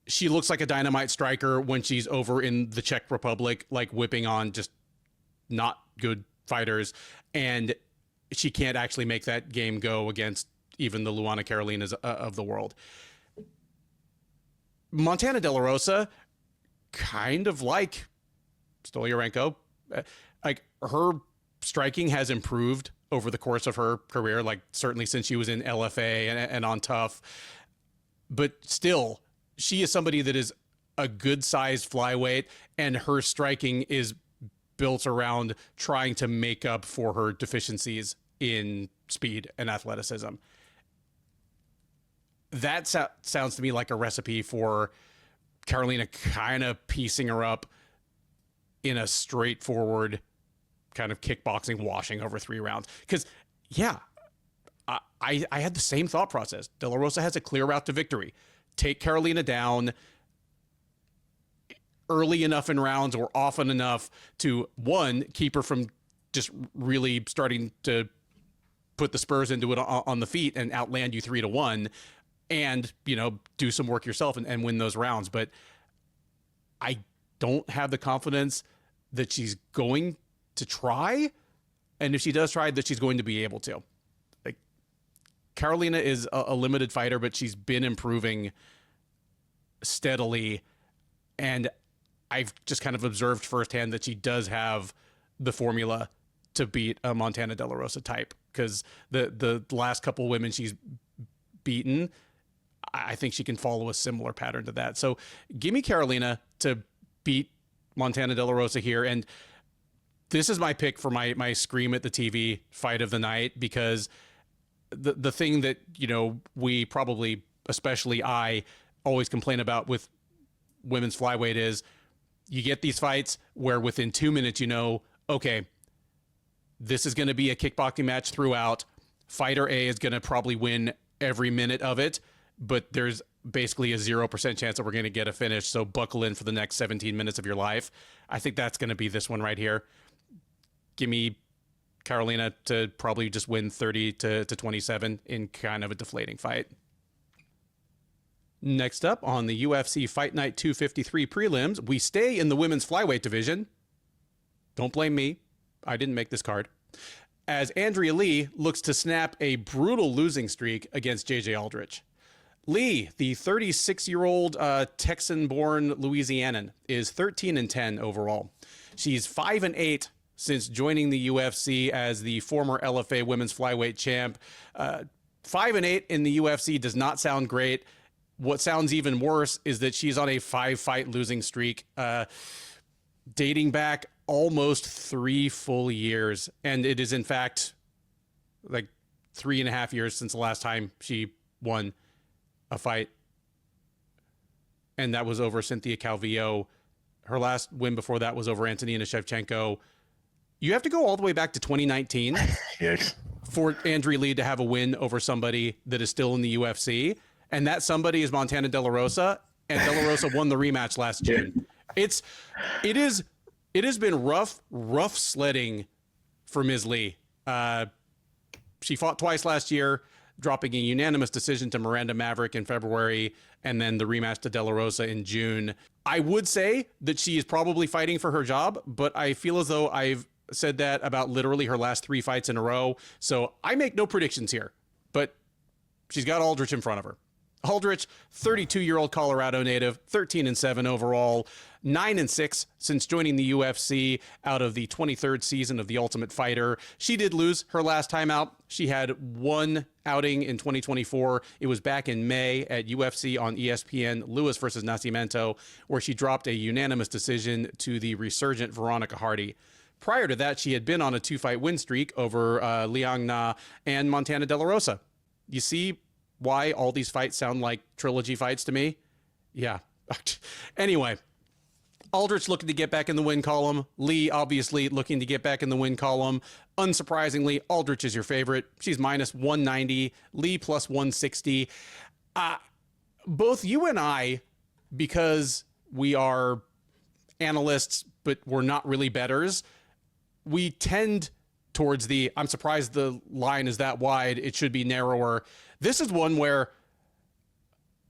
she looks like a dynamite striker when she's over in the Czech Republic, whipping on just not good fighters. And she can't actually make that game go against even the Luana Carolinas of the world. Montana De La Rosa, kind of like Stoliarenko, her striking has improved over the course of her career, certainly since she was in LFA and on Tough. But still, she is somebody that is a good-sized flyweight, and her striking is built around trying to make up for her deficiencies in speed and athleticism. That sounds to me like a recipe for Carolina kind of piecing her up in a straightforward kind of kickboxing washing over 3 rounds. Because, I had the same thought process. De La Rosa has a clear route to victory. Take Carolina down early enough in rounds or often enough to, one, keep her from just really starting to put the spurs into it on the feet and outland you 3-1, and, do some work yourself and win those rounds. But I don't have the confidence that she's going to try, and if she does try, that she's going to be able to. Carolina is a limited fighter, but she's been improving steadily, and I've just kind of observed firsthand that she does have the formula to beat a Montana De La Rosa type, because the last couple women she's beaten, I think she can follow a similar pattern to that. So give me Carolina to beat Montana De La Rosa here, and this is my pick for my scream at the TV fight of the night, because the thing that, we probably, especially I, always complain about with women's flyweight is you get these fights where within 2 minutes, okay, this is going to be a kickboxing match throughout. Fighter A is going to probably win every minute of it, but there's basically a 0% chance that we're going to get a finish. So buckle in for the next 17 minutes of your life. I think that's going to be this one right here. Give me Carolina to probably just win 30-27 in kind of a deflating fight. Next up on the UFC Fight Night 253 prelims, we stay in the women's flyweight division. Don't blame me. I didn't make this card. As Andrea Lee looks to snap a brutal losing streak against JJ Aldrich. Lee, the 36-year-old Texan-born Louisianan, is 13-10 overall. She's 5-8 since joining the UFC as the former LFA women's flyweight champ. 5-8 in the UFC does not sound great. What sounds even worse is that she's on a 5-fight losing streak, dating back almost 3 full years. And it is, in fact, 3.5 years since the last time she won a fight. And that was over Cynthia Calvillo. Her last win before that was over Antonina Shevchenko. You have to go all the way back to 2019 yes, for Andrea Lee to have a win over somebody that is still in the UFC. And that somebody is Montana De La Rosa. And De La Rosa won the rematch last June. It has been rough sledding for Ms. Lee. She fought twice last year, dropping a unanimous decision to Miranda Maverick in February, and then the rematch to De La Rosa in June. I would say that she is probably fighting for her job, but I feel as though I've said that about literally her last 3 fights in a row. So I make no predictions here, but she's got Aldrich in front of her. Aldrich, 32-year-old Colorado native, 13-7 overall, 9-6 since joining the UFC out of the 23rd season of The Ultimate Fighter. She did lose her last time out. She had one outing in 2024. It was back in May at UFC on ESPN, Lewis versus Nascimento, where she dropped a unanimous decision to the resurgent Veronica Hardy. Prior to that, she had been on a 2-fight win streak over Liang Na and Montana De La Rosa. You see why all these fights sound like trilogy fights to me? Yeah. Anyway, Aldrich looking to get back in the win column. Lee obviously looking to get back in the win column. Unsurprisingly, Aldrich is your favorite. She's minus 190, Lee plus 160. Both you and I, because we are analysts, but we're not really bettors, we tend towards the, I'm surprised the line is that wide, it should be narrower. This is one where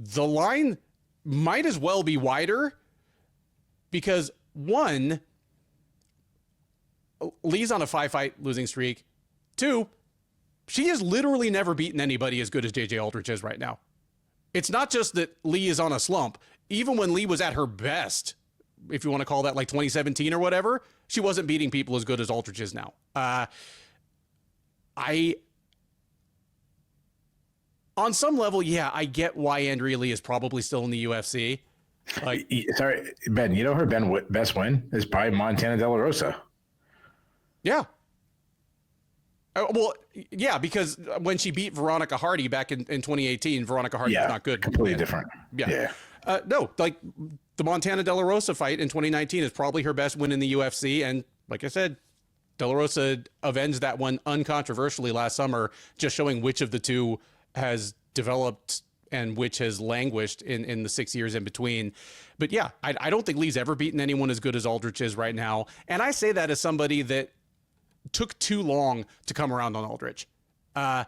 the line might as well be wider because, one, Lee's on a 5-fight losing streak. 2, she has literally never beaten anybody as good as JJ Aldrich is right now. It's not just that Lee is on a slump. Even when Lee was at her best, if you want to call that like 2017 or whatever, she wasn't beating people as good as Aldrich is now. On some level, yeah, I get why Andrea Lee is probably still in the UFC. Like, sorry, Ben, you know her best win is probably Montana De La Rosa. Yeah. Well, yeah, because when she beat Veronica Hardy back in 2018, Veronica Hardy was not good. Completely different. Yeah. No, like the Montana De La Rosa fight in 2019 is probably her best win in the UFC. And like I said, De La Rosa avenged that one uncontroversially last summer, just showing which of the two has developed and which has languished in the 6 years in between. But yeah, I don't think Lee's ever beaten anyone as good as Aldrich is right now. And I say that as somebody that took too long to come around on Aldrich. When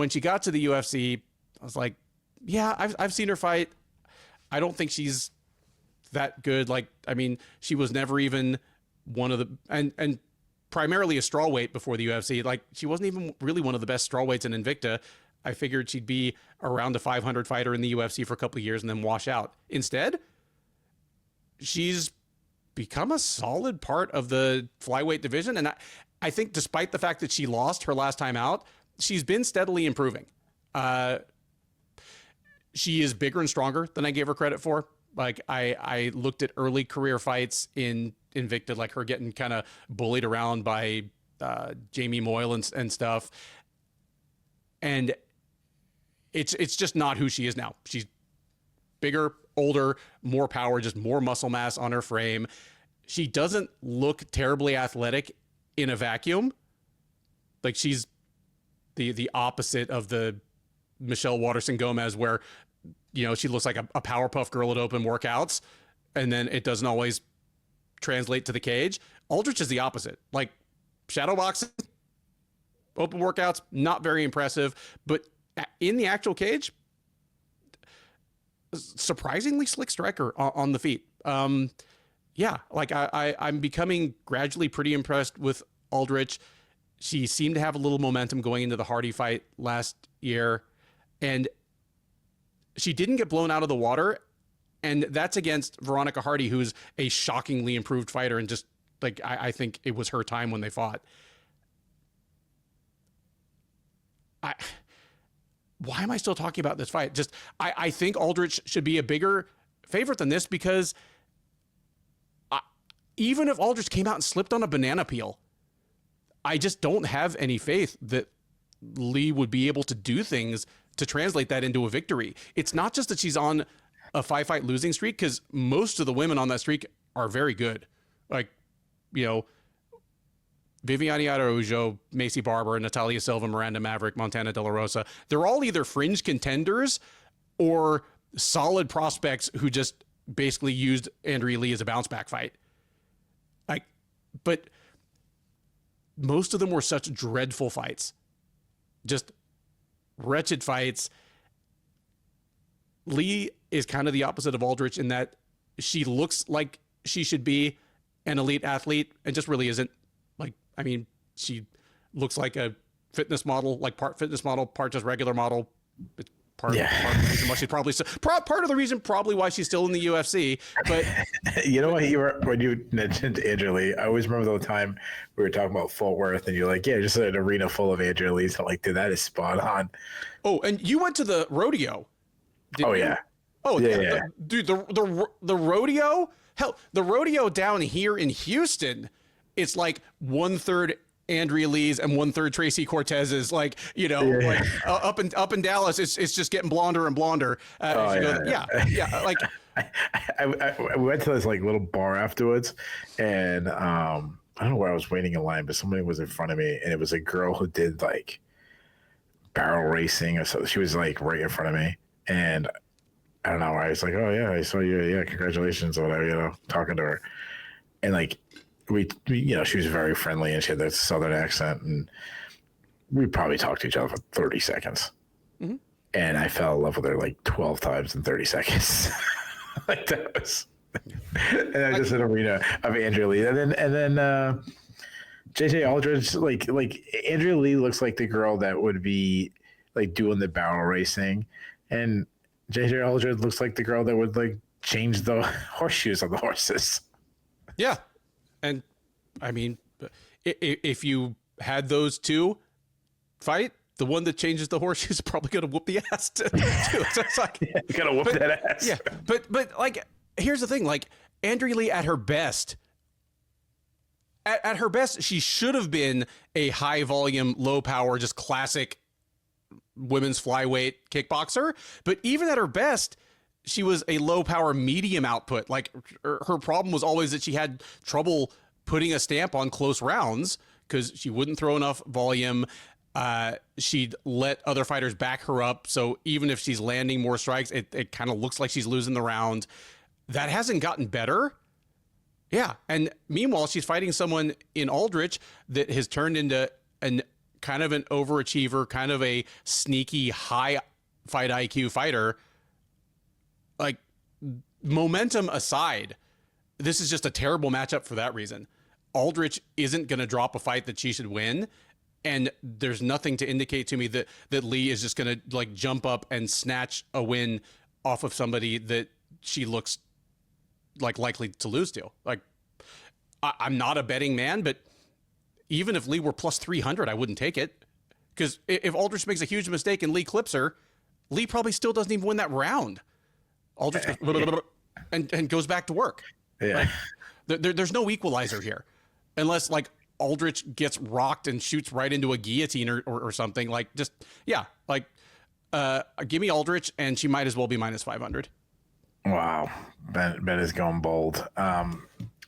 she got to the UFC, I was like, yeah, I've seen her fight. I don't think she's that good. Like, I mean, she was never even one of the, and primarily a strawweight before the UFC. Like, she wasn't even really one of the best strawweights in Invicta. I figured she'd be around a 500 fighter in the UFC for a couple of years and then wash out. Instead, she's become a solid part of the flyweight division. And I think despite the fact that she lost her last time out, she's been steadily improving. She is bigger and stronger than I gave her credit for. Like, I looked at early career fights in Invicta, like her getting kind of bullied around by Jamie Moyle and stuff. And it's just not who she is now. She's bigger, older, more power, just more muscle mass on her frame. She doesn't look terribly athletic in a vacuum. Like, she's the opposite of the Michelle Waterson Gomez, where, you know, she looks like a Powerpuff Girl at open workouts, and then it doesn't always translate to the cage. Aldrich is the opposite. Like, shadow boxing, open workouts, not very impressive, but in the actual cage, surprisingly slick striker on the feet. Yeah, like I'm becoming gradually pretty impressed with Aldrich. She seemed to have a little momentum going into the Hardy fight last year, and she didn't get blown out of the water. And that's against Veronica Hardy, who's a shockingly improved fighter. And just like, I think it was her time when they fought. Why am I still talking about this fight? Just, I think Aldrich should be a bigger favorite than this, because even if Aldrich came out and slipped on a banana peel, I just don't have any faith that Lee would be able to do things to translate that into a victory. It's not just that she's on a 5-fight losing streak, because most of the women on that streak are very good. Like, you know, Viviane Araújo, Macy Barber, Natalia Silva, Miranda Maverick, Montana De La Rosa. They're all either fringe contenders or solid prospects who just basically used Andrea Lee as a bounce back fight. Like, but most of them were such dreadful fights. Just wretched fights. Lee is kind of the opposite of Aldrich in that she looks like she should be an elite athlete and just really isn't. Like, I mean, she looks like a fitness model, like part fitness model, part just regular model. It's part of the reason why she's probably part of the reason probably why she's still in the UFC. But you know what, when you mentioned Andrea Lee, I always remember the time we were talking about Fort Worth, and you're like, yeah, just an arena full of Andrea Lees. I'm like, dude, that is spot on. Oh, and you went to the rodeo. Oh yeah. Oh yeah. Dude, the rodeo. Hell, the rodeo down here in Houston, it's like 1/3 Andrea Lee's and 1/3 Tracy Cortez's. Like, you know, like up in Dallas, it's just getting blonder and blonder. Like I went to this like little bar afterwards, and I don't know where I was waiting in line, but somebody was in front of me, and it was a girl who did like barrel racing or so. She was like right in front of me, and I don't know. I was like, oh yeah, I saw you. Yeah, congratulations or whatever. You know, talking to her, and like we you know, she was very friendly and she had that southern accent, and we probably talked to each other for 30 seconds, and I fell in love with her like 12 times in 30 seconds. Like that was, and I just an arena of Andrea Lee, and then JJ Aldrich, like Andrea Lee looks like the girl that would be like doing the barrel racing, and JJ Aldrich looks like the girl that would like change the horseshoes on the horses. Yeah. And I mean, if you had those two fight, the one that changes the horseshoes is probably going to whoop the ass too. So it's like, you got to whoop that ass. Yeah. But like, here's the thing, like Andrea Lee at her best, at her best, she should have been a high volume, low power, just classic women's flyweight kickboxer. But even at her best, she was a low power, medium output. Like her problem was always that she had trouble putting a stamp on close rounds because she wouldn't throw enough volume. She'd let other fighters back her up. So even if she's landing more strikes, it kind of looks like she's losing the round. That hasn't gotten better. Yeah. And meanwhile, she's fighting someone in Aldrich that has turned into an kind of an overachiever, kind of a sneaky high fight IQ fighter. Like, momentum aside, this is just a terrible matchup for that reason. Aldrich isn't going to drop a fight that she should win, and there's nothing to indicate to me that Lee is just going to like jump up and snatch a win off of somebody that she looks like likely to lose to. Like, I'm not a betting man, but even if Lee were plus 300, I wouldn't take it, because if Aldrich makes a huge mistake and Lee clips her, Lee probably still doesn't even win that round. Aldrich goes, and goes back to work. Yeah. Like, there's no equalizer here, unless like Aldrich gets rocked and shoots right into a guillotine or something. Like, just, yeah, like give me Aldrich, and she might as well be minus 500. Wow. Ben is going bold.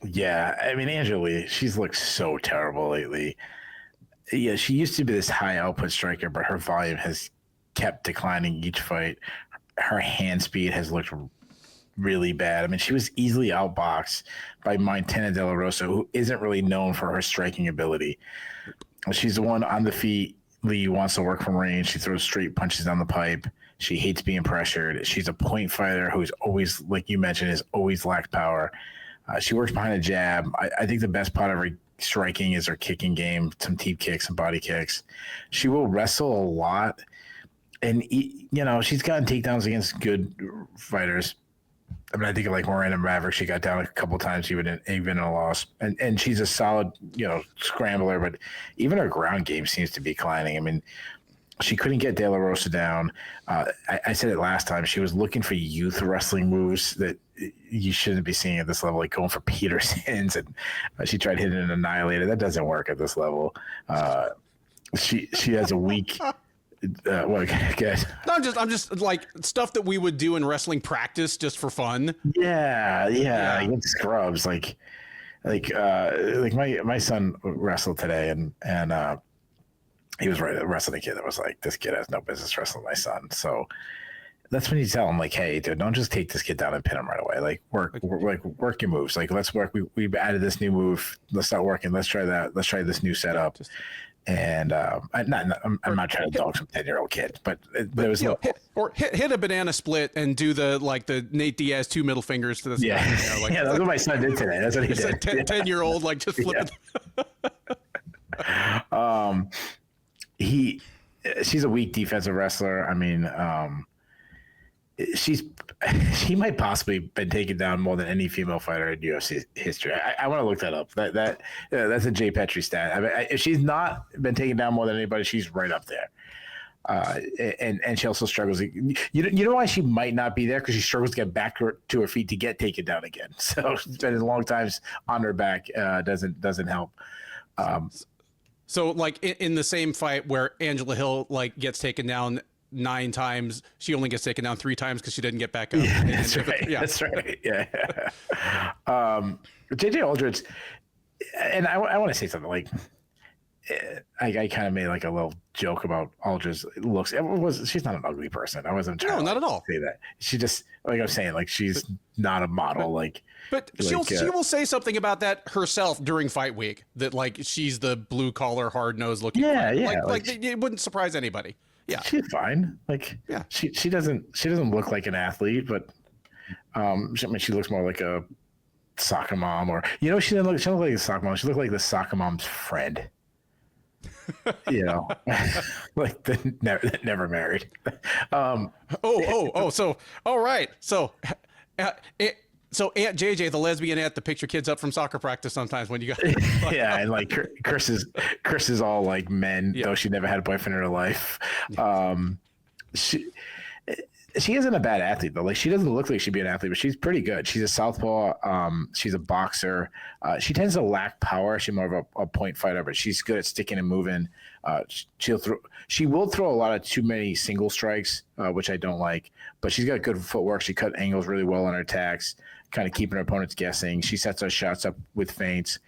Yeah, I mean, Andrea Lee, she's looked so terrible lately. Yeah, she used to be this high output striker, but her volume has kept declining each fight. Her hand speed has looked really bad. I mean, she was easily outboxed by Montana De La Rosa, who isn't really known for her striking ability. She's the one on the feet. Lee wants to work from range. She throws straight punches down the pipe. She hates being pressured. She's a point fighter who's always, like you mentioned, has always lacked power. She works behind a jab. I think the best part of her striking is her kicking game, some deep kicks and body kicks. She will wrestle a lot. And, you know, she's gotten takedowns against good fighters. I mean, I think like Miranda Maverick, she got down a couple times, even in a loss. And she's a solid, you know, scrambler, but even her ground game seems to be declining. I mean, she couldn't get De La Rosa down. I said it last time. She was looking for youth wrestling moves that you shouldn't be seeing at this level, like going for Petersons, and she tried hitting an annihilator. That doesn't work at this level. She has a weak. What, guys? No, I'm just like stuff that we would do in wrestling practice just for fun. Yeah. Against scrubs, like my son wrestled today, and he was wrestling a kid that was like, this kid has no business wrestling my son. So that's when you tell him, like, hey, dude, don't just take this kid down and pin him right away. Like, work your moves. Like, let's work. We've added this new move. Let's start working. Let's try that. Let's try this new setup. And I'm not trying to dog some 10-year-old kid, but there was hit a banana split and do the Nate Diaz 2 middle fingers to this guy. Yeah, that's what my son did today. That's what he did. 10-year-old like just flipping. She's a weak defensive wrestler. I mean, she might possibly been taken down more than any female fighter in UFC history. I want to look that up. That's a Jay Petrie stat. I mean, if she's not been taken down more than anybody, she's right up there. And she also struggles. You know why she might not be there? Because she struggles to get back to her feet to get taken down again. So spending long times on her back doesn't help. So like in the same fight where Angela Hill like gets taken down 9 times, she only gets taken down 3 times because she didn't get back up. Yeah, that's right. That's right. Yeah. JJ Aldrich, and I want to say something like, I kind of made like a little joke about Aldrich's looks. She's not an ugly person. I wasn't trying not at all. say that. She just, like I was saying, like she's not a model. But she will say something about that herself during fight week, that like she's the blue collar, hard nosed looking. Yeah, fighter. yeah. Like it wouldn't surprise anybody. Yeah, she's fine. Like, yeah, she doesn't look like an athlete, but she looks more like a soccer mom, or she didn't look like a soccer mom. She looked like the soccer mom's friend. Like never married. So all right, so. So Aunt JJ, the lesbian aunt, that picks your kids up from soccer practice sometimes when you go. Yeah, and like curses all like men, though she never had a boyfriend in her life. She isn't a bad athlete though. Like she doesn't look like she'd be an athlete, but she's pretty good. She's a southpaw. She's a boxer. She tends to lack power. She's more of a point fighter, but she's good at sticking and moving. She will throw a lot of too many single strikes, which I don't like. But she's got good footwork. She cut angles really well on her attacks, kind of keeping her opponents guessing. She sets her shots up with feints,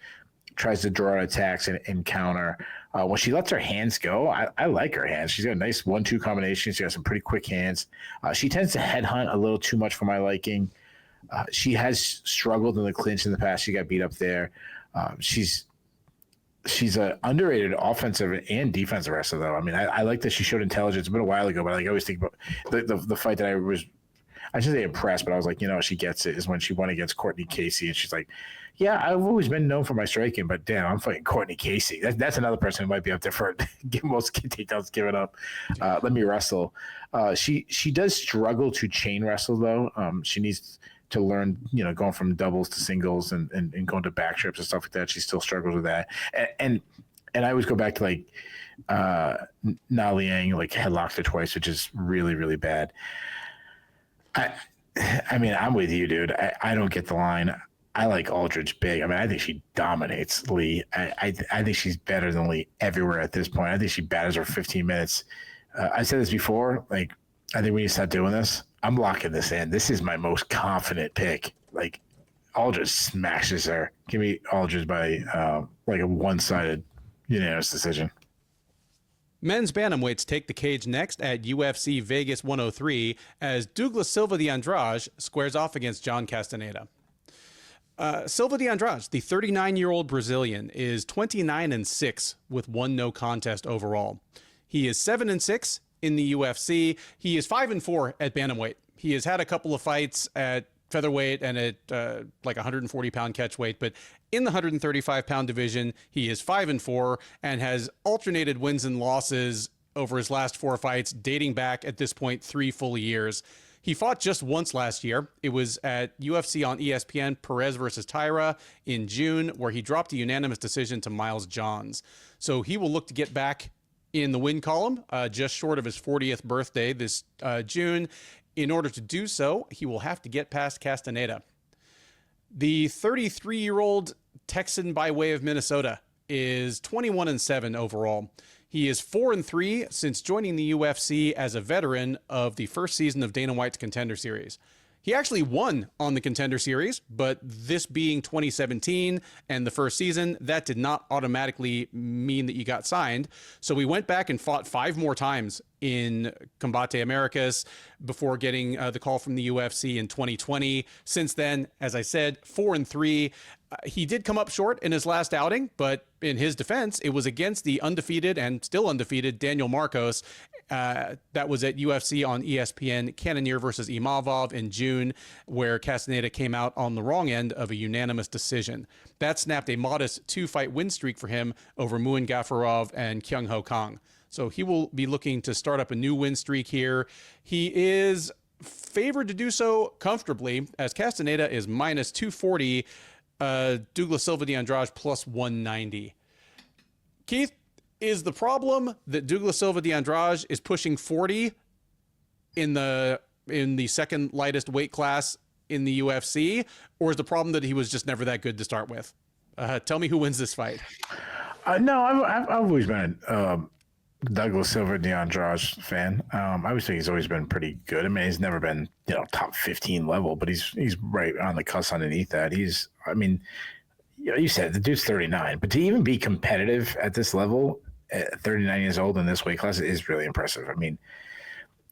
tries to draw out attacks and counter. When she lets her hands go, I like her hands. She's got a nice 1-2 combination. She's got some pretty quick hands. She tends to headhunt a little too much for my liking. She has struggled in the clinch in the past. She got beat up there. She's an underrated offensive and defensive wrestler, though. I mean, I like that she showed intelligence. It's been a while ago, but I always think about the fight that I shouldn't say impressed, but I was like, she gets it, is when she won against Courtney Casey, and she's like, yeah, I've always been known for my striking, but damn, I'm fighting Courtney Casey. That's another person who might be up there for most takedowns given up. Let me wrestle. She does struggle to chain wrestle, though. She needs to learn, going from doubles to singles and going to back strips and stuff like that. She still struggles with that. And I always go back to like Na Liang, like headlocked her twice, which is really, really bad. I mean, I'm with you, dude. I don't get the line. I like Aldrich big. I mean, I think she dominates Lee. I think she's better than Lee everywhere at this point. I think she batters her 15 minutes. I said this before. Like, I think we need to start doing this. I'm locking this in. This is my most confident pick. Like, Aldrich smashes her. Give me Aldrich by like a one-sided unanimous decision. Men's bantamweights take the cage next at UFC Vegas 103 as Douglas Silva de Andrade squares off against John Castaneda. Silva de Andrade, the 39-year-old Brazilian, is 29-6 with 1 no contest overall. He is 7-6 in the UFC. He is 5-4 at bantamweight. He has had a couple of fights at featherweight and at like 140-pound catchweight, but in the 135-pound division, he is 5-4 and has alternated wins and losses over his last 4 fights, dating back at this point 3 full years. He fought just once last year. It was at UFC on ESPN, Perez versus Tyra in June, where he dropped a unanimous decision to Miles Johns. So he will look to get back in the win column, just short of his 40th birthday this June. In order to do so, he will have to get past Castaneda. The 33-year-old Texan by way of Minnesota is 21-7 overall. He is 4-3 since joining the UFC as a veteran of the first season of Dana White's Contender Series. He actually won on the Contender Series, but this being 2017 and the first season, that did not automatically mean that you got signed. So we went back and fought 5 more times in Combate Americas before getting the call from the UFC in 2020. Since then, as I said, 4-3. He did come up short in his last outing, but in his defense, it was against the undefeated and still undefeated Daniel Marcos. That was at UFC on ESPN, Cannonier versus Imavov in June, where Castaneda came out on the wrong end of a unanimous decision. That snapped a modest 2-fight win streak for him over Muin Gafarov and Kyung Ho Kang. So he will be looking to start up a new win streak here. He is favored to do so comfortably, as Castaneda is minus 240, Douglas Silva de Andrade plus 190. Keith, is the problem that Douglas Silva de Andrade is pushing 40 in the second lightest weight class in the UFC, or is the problem that he was just never that good to start with? Tell me who wins this fight. No, I've always been a Douglas Silva de Andrade fan. I would say he's always been pretty good. I mean, he's never been top 15 level, but he's right on the cusp underneath that. You said the dude's 39, but to even be competitive at this level at 39 years old in this weight class is really impressive. I mean,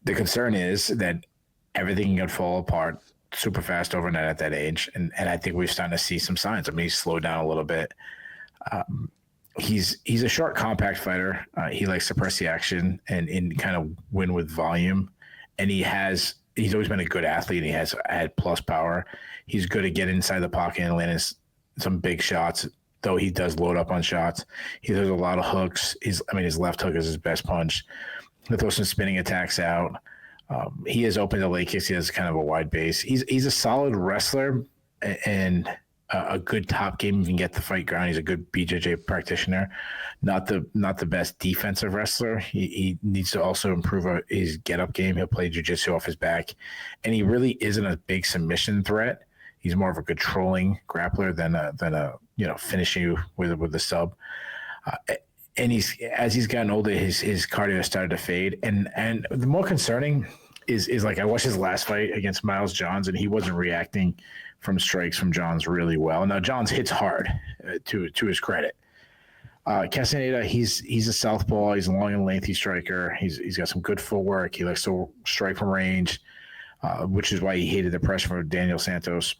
the concern is that everything can fall apart super fast overnight at that age, and I think we're starting to see some signs. I mean, he's slowed down a little bit. He's a short, compact fighter. He likes to press the action and kind of win with volume, and he's always been a good athlete, and he has had plus power. He's good at getting inside the pocket and landing some big shots, though he does load up on shots. He throws a lot of hooks. His left hook is his best punch. He'll throw some spinning attacks out. He is open to leg kicks. He has kind of a wide base. He's a solid wrestler and a good top game. You can get the fight ground. He's a good BJJ practitioner. Not the best defensive wrestler. He needs to also improve his get-up game. He'll play jiu-jitsu off his back. And he really isn't a big submission threat. He's more of a controlling grappler than a finishing you with the sub. And as he's gotten older, his cardio has started to fade. And the more concerning is like I watched his last fight against Miles Johns, and he wasn't reacting from strikes from Johns really well. Now Johns hits hard, to his credit. Castaneda, he's a southpaw. He's a long and lengthy striker. He's got some good footwork. He likes to strike from range, which is why he hated the pressure from Daniel Santos.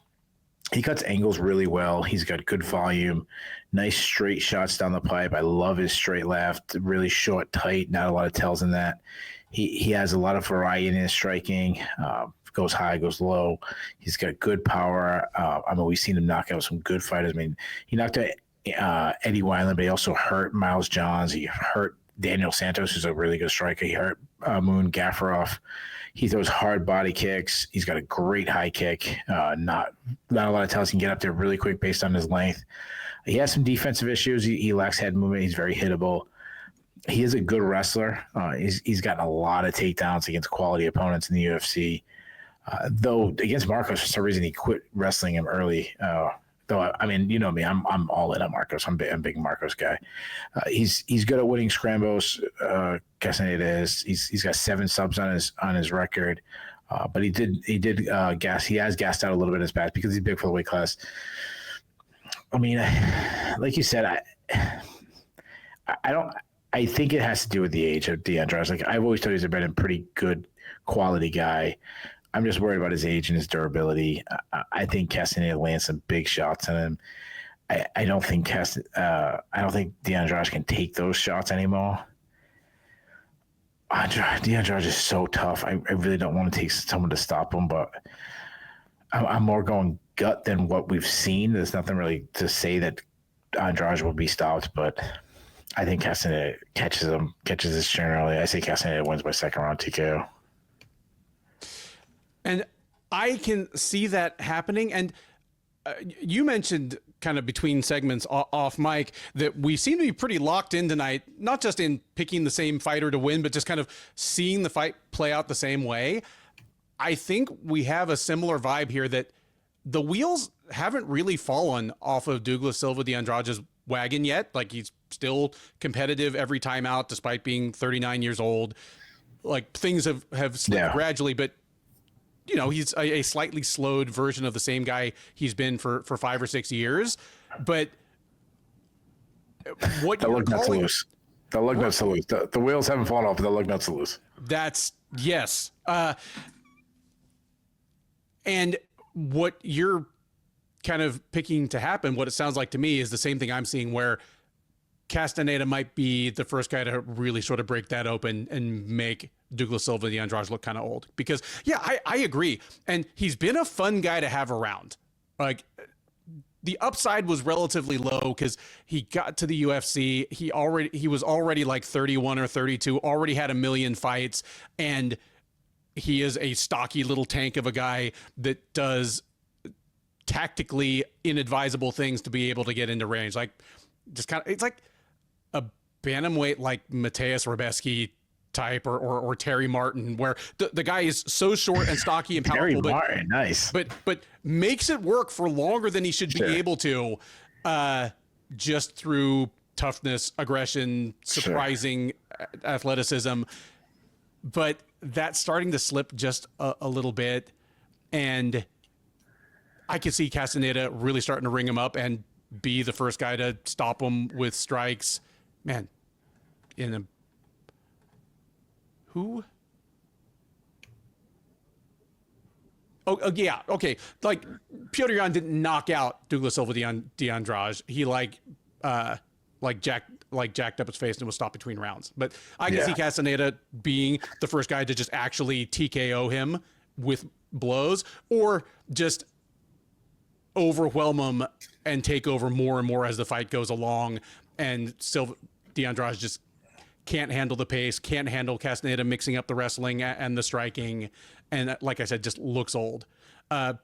He cuts angles really well. He's got good volume, nice straight shots down the pipe. I love his straight left, really short, tight, not a lot of tells in that. He has a lot of variety in his striking, goes high, goes low. He's got good power. We've seen him knock out some good fighters. I mean, he knocked out Eddie Wineland, but he also hurt Miles Johns. He hurt Daniel Santos, who's a really good striker. He hurt Muin Gafarov. He throws hard body kicks. He's got a great high kick. Not a lot of tells. He can get up there really quick based on his length. He has some defensive issues. He lacks head movement. He's very hittable. He is a good wrestler. He's gotten a lot of takedowns against quality opponents in the UFC. Though against Marcos, for some reason, he quit wrestling him early. Though, I mean, you know me, I'm all in on Marcos. I'm a big Marcos guy. He's good at winning scrambles. Castaneda is. He's got 7 subs on his record. But he did gas. He has gassed out a little bit in his past because he's big for the weight class. I mean, like you said, I think it has to do with the age of de Andrade. Like I've always thought he's been a pretty good quality guy. I'm just worried about his age and his durability. I think Castaneda lands some big shots on him. I don't think de Andrade can take those shots anymore. De Andrade is so tough. I really don't want to take someone to stop him, but I'm more going gut than what we've seen. There's nothing really to say that Andrade will be stopped, but I think Castaneda catches his turn early. I say Castaneda wins by second round TKO. And I can see that happening. And you mentioned kind of between segments off mic that we seem to be pretty locked in tonight, not just in picking the same fighter to win, but just kind of seeing the fight play out the same way. I think we have a similar vibe here that the wheels haven't really fallen off of Douglas Silva de Andrade's wagon yet. Like he's still competitive every time out, despite being 39 years old. Like things have slipped gradually, but you know, he's a slightly slowed version of the same guy he's been for 5 or 6 years. But what the you're lug nuts calling, loose. The lug nuts to loose. The wheels haven't fallen off, but the lug nuts to loose. that's yes. And what you're kind of picking to happen, what it sounds like to me, is the same thing I'm seeing, where Castaneda might be the first guy to really sort of break that open and make Douglas Silva the Andrade look kind of old. Because yeah, I agree. And he's been a fun guy to have around. Like, the upside was relatively low because he got to the UFC. He was already like 31 or 32, already had 1 million fights, and he is a stocky little tank of a guy that does tactically inadvisable things to be able to get into range. Like, just kind of, it's like a bantamweight like Mateus Rebeski type or Terry Martin, where the guy is so short and stocky and powerful, Terry Martin, nice, but makes it work for longer than he should be able to, just through toughness, aggression, surprising athleticism. But that's starting to slip just a little bit, and I could see Castaneda really starting to ring him up and be the first guy to stop him with strikes. Man, who? Oh, yeah, okay. Like, Petr Yan didn't knock out Douglas Silva de Andrade. He jacked up his face and was stopped between rounds. But I can see Castaneda being the first guy to just actually TKO him with blows, or just overwhelm him and take over more and more as the fight goes along. And Silva de Andrade just can't handle the pace, can't handle Castaneda mixing up the wrestling and the striking. And like I said, just looks old. I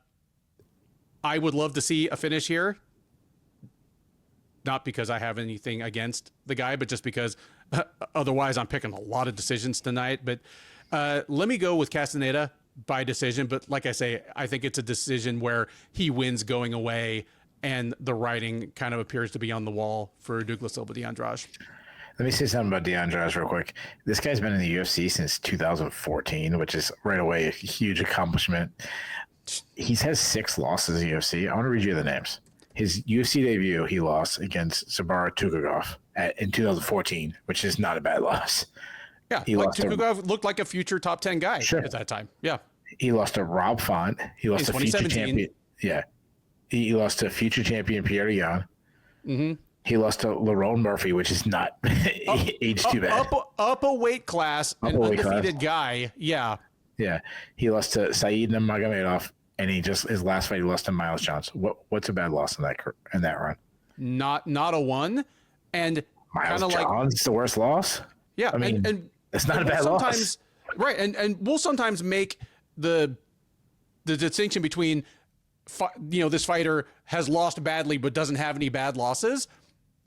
would love to see a finish here. Not because I have anything against the guy, but just because otherwise I'm picking a lot of decisions tonight. But let me go with Castaneda by decision. But like I say, I think it's a decision where he wins going away, and the writing kind of appears to be on the wall for Douglas Silva de Andrade. Let me say something about de Andrade real quick. This guy's been in the UFC since 2014, which is right away a huge accomplishment. He's has 6 losses in the UFC. I want to read you the names. His UFC debut, he lost against Sabara Tukagov in 2014, which is not a bad loss. Yeah, Tukagov looked like a future top 10 guy at that time. Yeah. He lost to Rob Font. He lost to future champion. Yeah. He lost to future champion Petr Yan. Mm-hmm. He lost to Lerone Murphy, which is not age too bad. Up a weight class, an undefeated guy. Yeah. Yeah. He lost to Saeed Nurmagomedov, and his last fight he lost to Miles Johnson. What's a bad loss in that run? Not a one. And Miles Johnson's the worst loss? Yeah. I mean, and it's not a bad loss. Right. And we'll sometimes make the distinction between, this fighter has lost badly but doesn't have any bad losses.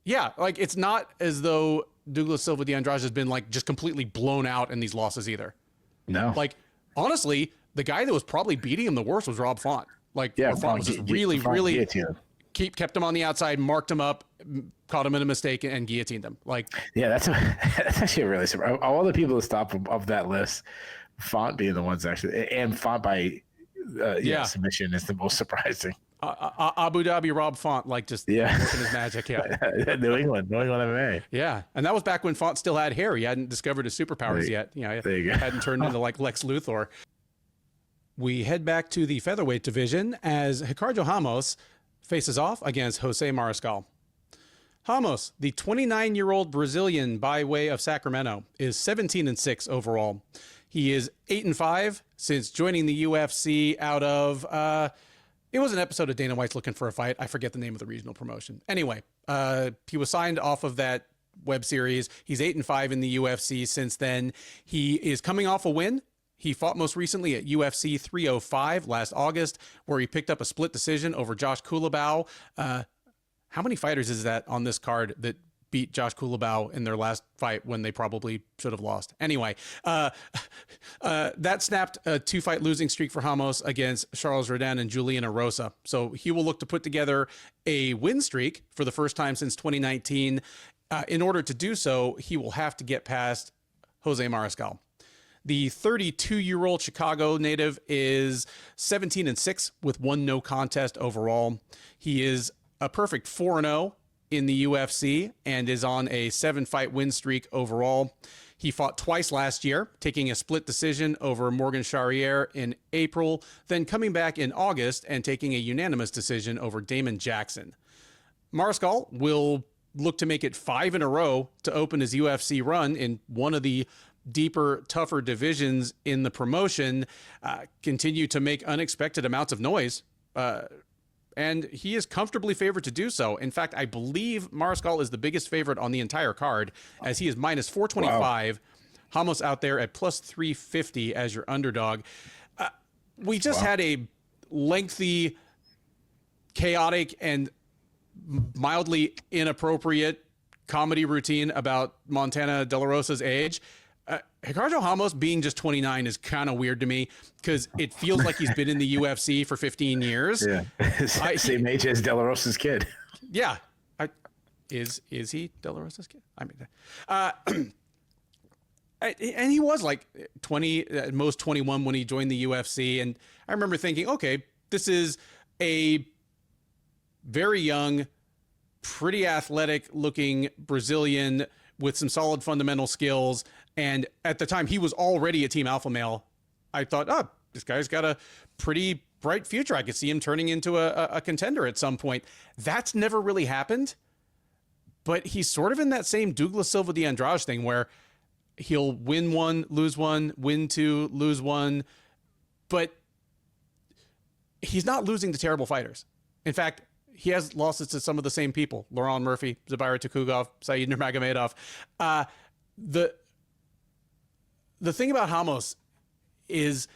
Yeah, like, it's not as though Douglas Silva de Andrade has been like just completely blown out in these losses either. No. Like, honestly, the guy that was probably beating him the worst was Rob Font. Like, Font was just really kept him on the outside, marked him up, caught him in a mistake, and guillotined him. Like, yeah, that's actually a really surprise. All the people that stop of that list, Font being the ones actually, and Font by submission is the most surprising. Abu Dhabi Rob Font, like, just working his magic. Yeah. New England MMA. Yeah. And that was back when Font still had hair. He hadn't discovered his superpowers yet. There you go. Hadn't turned into like Lex Luthor. We head back to the featherweight division as Ricardo Ramos faces off against Jose Mariscal. Ramos, the 29-year-old Brazilian by way of Sacramento, is 17-6 overall. He is 8-5 since joining the UFC out of it was an episode of Dana White's Looking for a Fight. I forget the name of the regional promotion. Anyway, he was signed off of that web series. He's 8-5 in the UFC since then. He is coming off a win. He fought most recently at UFC 305 last August, where he picked up a split decision over Josh Kulabau. How many fighters is that on this card that beat Josh Kulabau in their last fight when they probably should have lost? Anyway, that snapped a 2-fight losing streak for Ramos against Charles Rodin and Juliana Rosa. So he will look to put together a win streak for the first time since 2019. In order to do so, he will have to get past Jose Mariscal. The 32-year-old Chicago native is 17-6 with 1 no contest overall. He is a perfect 4-0 in the UFC and is on a 7-fight win streak overall. He fought twice last year, taking a split decision over Morgan Charrier in April, then coming back in August and taking a unanimous decision over Damon Jackson. Mariscal will look to make it 5 in a row to open his UFC run in one of the deeper, tougher divisions in the promotion, continue to make unexpected amounts of noise, and he is comfortably favored to do so. In fact, I believe Mariscal is the biggest favorite on the entire card, as he is minus 425. Wow. Ramos out there at plus 350 as your underdog. We just had a lengthy, chaotic, and mildly inappropriate comedy routine about Montana De La Rosa's age. Ricardo Ramos being just 29 is kind of weird to me because it feels like he's been in the UFC for 15 years. Yeah, same age as De La Rosa's kid. Yeah, is he De La Rosa's kid? I mean, and he was like 20, at most 21 when he joined the UFC, and I remember thinking, okay, this is a very young, pretty athletic-looking Brazilian with some solid fundamental skills. And at the time, he was already a team alpha male. I thought, oh, this guy's got a pretty bright future. I could see him turning into a contender at some point. That's never really happened. But he's sort of in that same Douglas Silva de Andrade thing where he'll win 1, lose 1, win 2, lose 1. But he's not losing to terrible fighters. In fact, he has losses to some of the same people: Laurent Murphy, Zubair Tukhugov, Said Nurmagomedov. The thing about Ramos is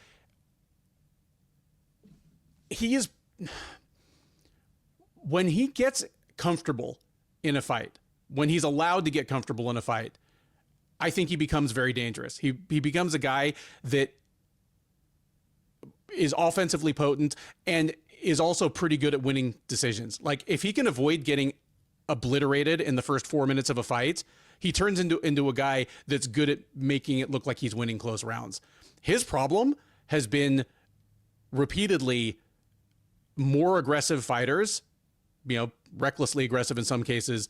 when he gets comfortable in a fight, when he's allowed to get comfortable in a fight, I think he becomes very dangerous. He becomes a guy that is offensively potent and is also pretty good at winning decisions. Like, if he can avoid getting obliterated in the first 4 minutes of a fight, he turns into a guy that's good at making it look like he's winning close rounds. His problem has been repeatedly more aggressive fighters, recklessly aggressive in some cases,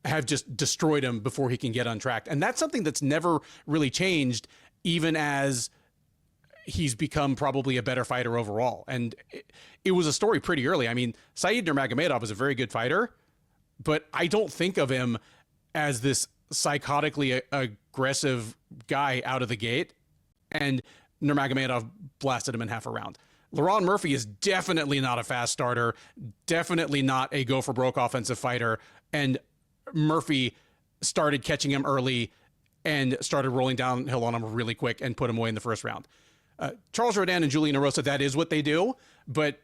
have just destroyed him before he can get untracked. And that's something that's never really changed, even as he's become probably a better fighter overall. And it was a story pretty early. I mean, Said Nurmagomedov is a very good fighter, but I don't think of him as this psychotically aggressive guy out of the gate. And Nurmagomedov blasted him in half a round. Laurent Murphy is definitely not a fast starter, definitely not a go for broke offensive fighter. And Murphy started catching him early and started rolling downhill on him really quick and put him away in the first round. Charles Rodin and Julian Rosa, that is what they do, but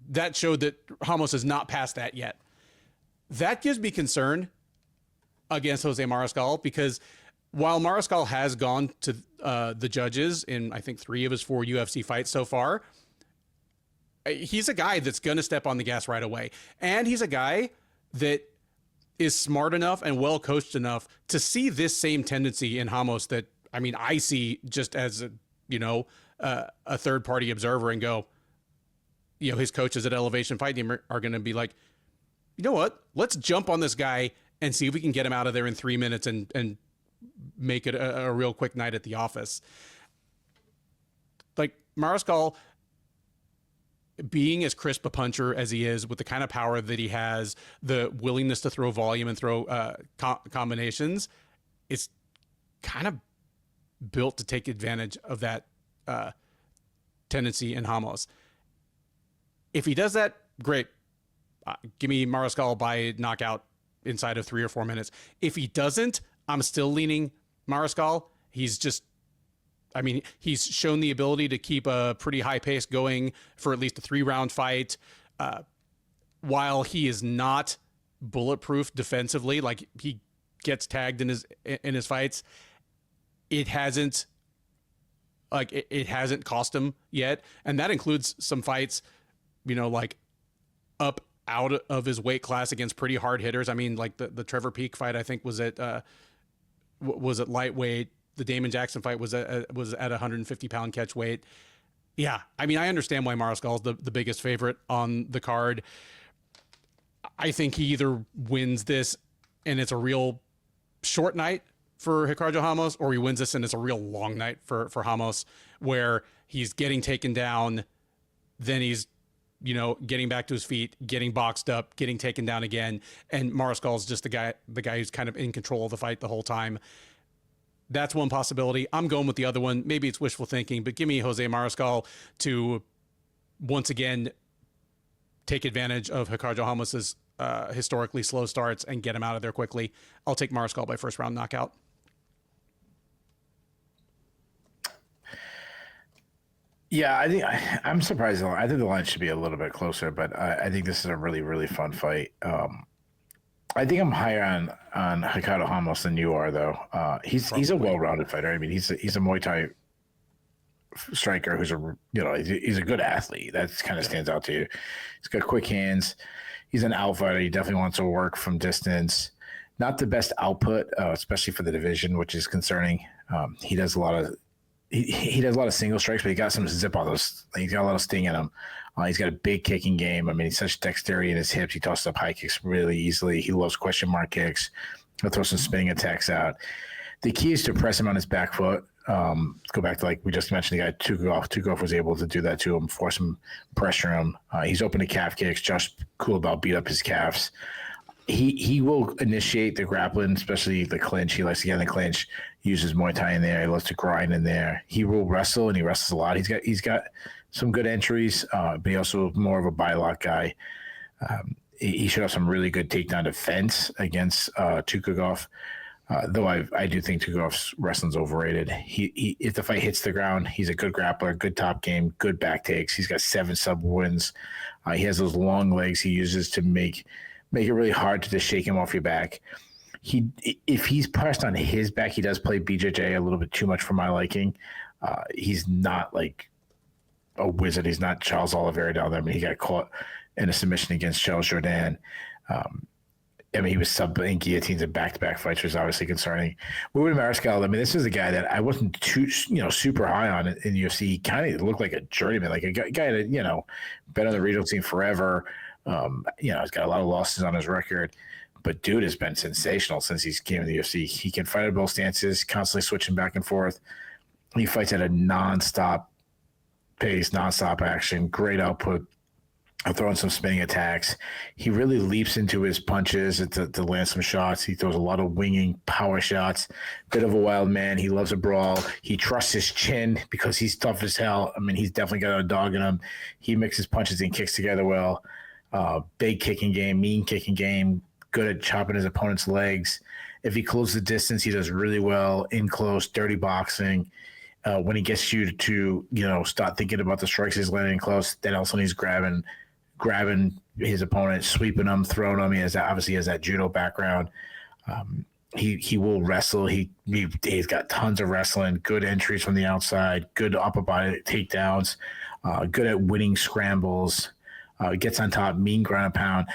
that showed that Ramos is not past that yet. That gives me concern against Jose Mariscal, because while Mariscal has gone to the judges in, I think, 3 of his 4 UFC fights so far, he's a guy that's going to step on the gas right away. And he's a guy that is smart enough and well coached enough to see this same tendency in Ramos that, I mean, I see just as a third party observer, and go, his coaches at Elevation Fight Team are going to be like, you know what, let's jump on this guy and see if we can get him out of there in 3 minutes and make it a real quick night at the office. Like, Mariscal, being as crisp a puncher as he is, with the kind of power that he has, the willingness to throw volume and throw combinations, is kind of built to take advantage of that tendency in Ramos. If he does that, great. Give me Mariscal by knockout inside of 3 or 4 minutes. If he doesn't, I'm still leaning Mariscal. He's shown the ability to keep a pretty high pace going for at least a 3-round fight. While he is not bulletproof defensively, like, he gets tagged in his fights, it hasn't cost him yet. And that includes some fights, like up out of his weight class against pretty hard hitters. I mean, like the Trevor Peek fight, I think was at lightweight. the Damon Jackson fight was at 150 pound catch weight. Yeah, I mean, I understand why Mariscal is the biggest favorite on the card. I think he either wins this and it's a real short night for Ricardo Ramos, or he wins this and it's a real long night for Ramos, where he's getting taken down, then he's, getting back to his feet, getting boxed up, getting taken down again, and Mariscal is just the guy who's kind of in control of the fight the whole time. That's one possibility. I'm going with the other one. Maybe it's wishful thinking, but give me Jose Mariscal to once again take advantage of Ricardo Ramos's historically slow starts and get him out of there quickly. I'll take Mariscal by first round knockout. Yeah, I'm surprised. I think the line should be a little bit closer, but I think this is a really, really fun fight. I think I'm higher on Ricardo Ramos than you are, though. He's a well-rounded fighter. I mean, he's a Muay Thai striker who's he's a good athlete. That kind of stands out to you. He's got quick hands. He's an out fighter. He definitely wants to work from distance. Not the best output, especially for the division, which is concerning. He does a lot of single strikes, but he got some zip on those. He's got a lot of sting in him. He's got a big kicking game. I mean, he's such dexterity in his hips. He tosses up high kicks really easily. He loves question mark kicks. He'll throw some spinning attacks out. The key is to press him on his back foot. Go back to, like we just mentioned, the guy Tukov. Tukov was able to do that to him, force him, pressure him. He's open to calf kicks. Josh Coolbaugh beat up his calves. He will initiate the grappling, especially the clinch. He likes to get in the clinch, uses Muay Thai in there. He loves to grind in there. He will wrestle, and he wrestles a lot. He's got some good entries, but he also more of a bylock guy. He should have some really good takedown defense against Tukov. Though I do think Tukov's wrestling's overrated. He if the fight hits the ground, he's a good grappler, good top game, good back takes. He's got 7 sub wins. He has those long legs he uses to make it really hard to just shake him off your back. If he's pressed on his back, he does play BJJ a little bit too much for my liking. He's not like a wizard. He's not Charles Oliveira down there. I mean, he got caught in a submission against Charles Jourdain. I mean, he was sub-in guillotines in back-to-back fights, which is obviously concerning. Moving to Mariscal, I mean, this is a guy that I wasn't too, super high on in the UFC. He kind of looked like a journeyman, like a guy that, been on the regional team forever. He's got a lot of losses on his record, but dude has been sensational since he came to the UFC. He can fight at both stances, constantly switching back and forth. He fights at a nonstop pace, nonstop action, great output. Throwing some spinning attacks. He really leaps into his punches to land some shots. He throws a lot of winging power shots. Bit of a wild man. He loves a brawl. He trusts his chin because he's tough as hell. I mean, he's definitely got a dog in him. He mixes punches and kicks together well. Big kicking game, mean kicking game, good at chopping his opponent's legs. If he closes the distance, he does really well. In close, dirty boxing. When he gets you to, start thinking about the strikes he's landing close, then also he's grabbing his opponent, sweeping him, throwing him. He has that judo background. He will wrestle. He's got tons of wrestling, good entries from the outside, good upper body takedowns, good at winning scrambles, gets on top, mean ground and pound.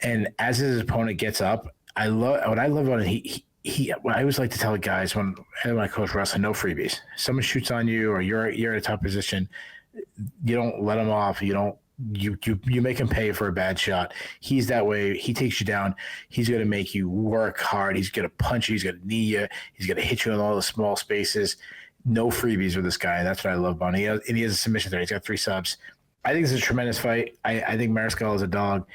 And as his opponent gets up, I love about it. I always like to tell the guys when I coach wrestling, no freebies. Someone shoots on you or you're in a tough position, you don't let them off. You make him pay for a bad shot. He's that way. He takes you down. He's going to make you work hard. He's going to punch you. He's going to knee you. He's going to hit you in all the small spaces. No freebies with this guy. That's what I love about him. He has a submission there. He's got 3 subs. I think this is a tremendous fight. I think Mariscal is a dog.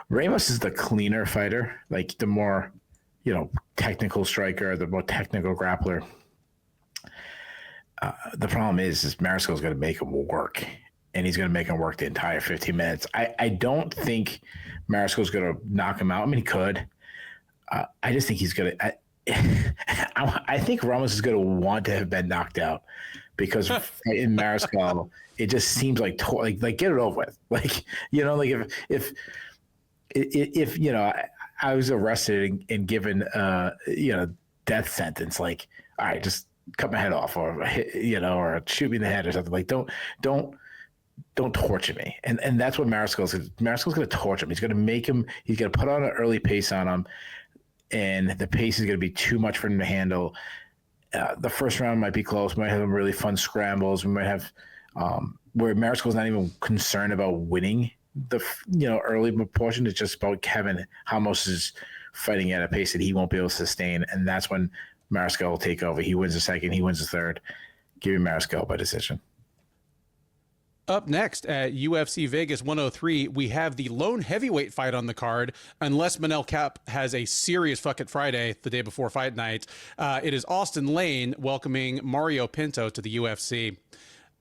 Ramos is the cleaner fighter, like the more, technical striker, the more technical grappler. The problem is Mariscal is going to make him work, and he's going to make him work the entire 15 minutes. I don't think Mariscal is going to knock him out. I mean, he could. I just think he's going to I think Ramos is going to want to have been knocked out because in Mariscal, it just seems like get it over with. Like, if I was arrested and given, death sentence, like, all right, just cut my head off or shoot me in the head or something. Like, don't torture me. And that's what Mariscal's going to torture him. He's going to put on an early pace on him. and the pace is going to be too much for him to handle. The first round might be close. We might have some really fun scrambles. We might have where Mariscal's not even concerned about winning the early portion. It's just about Kevin Ramos is fighting at a pace that he won't be able to sustain, and that's when Mariscal will take over. He wins the second. He wins the third. Give me Mariscal by decision. Up next at UFC Vegas 103, we have the lone heavyweight fight on the card, unless Manel Kape has a serious fuck it Friday, the day before fight night. It is Austen Lane welcoming Mario Pinto to the UFC.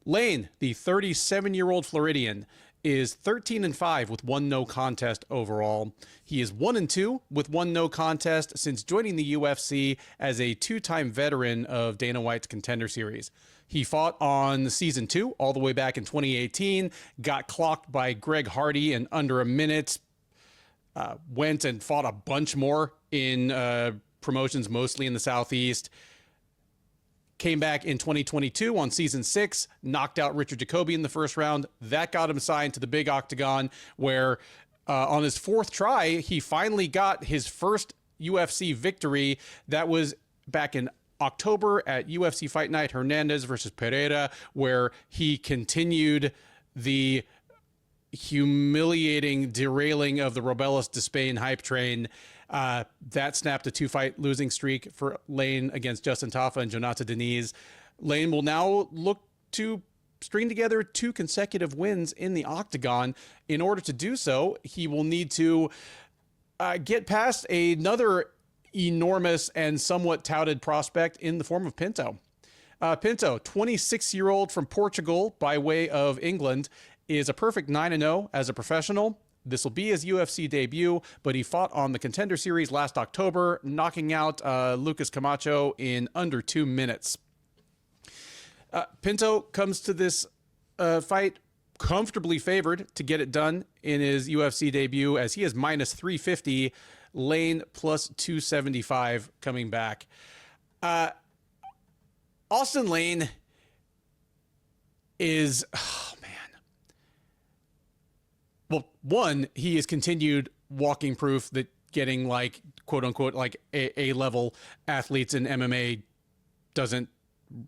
Lane, the 37-year-old Floridian, is 13-5 with 1 no contest overall. He is 1-2 with 1 no contest since joining the UFC as a 2-time veteran of Dana White's Contender Series. He fought on season 2 all the way back in 2018, got clocked by Greg Hardy in under a minute, went and fought a bunch more in promotions, mostly in the Southeast. Came back in 2022 on season 6, knocked out Richard Jacoby in the first round. That got him signed to the big octagon, where on his 4th try, he finally got his first UFC victory. That was back in October at UFC Fight Night, Hernandez versus Pereira, where he continued the humiliating derailing of the Robelas de Spain hype train. That snapped a 2-fight losing streak for Lane against Justin Tafa and Jonata Diniz. Lane will now look to string together 2 consecutive wins in the octagon. In order to do so, he will need to get past another enormous and somewhat touted prospect in the form of Pinto. Pinto, 26-year-old from Portugal by way of England, is a perfect 9-0 as a professional. This will be his UFC debut, but he fought on the Contender Series last October, knocking out Lucas Camacho in under 2 minutes. Pinto comes to this fight comfortably favored to get it done in his UFC debut, as he is minus 350, Lane plus 275 coming back. Austen Lane is, oh man. Well, one, he has continued walking proof that getting like quote unquote like A-level athletes in MMA doesn't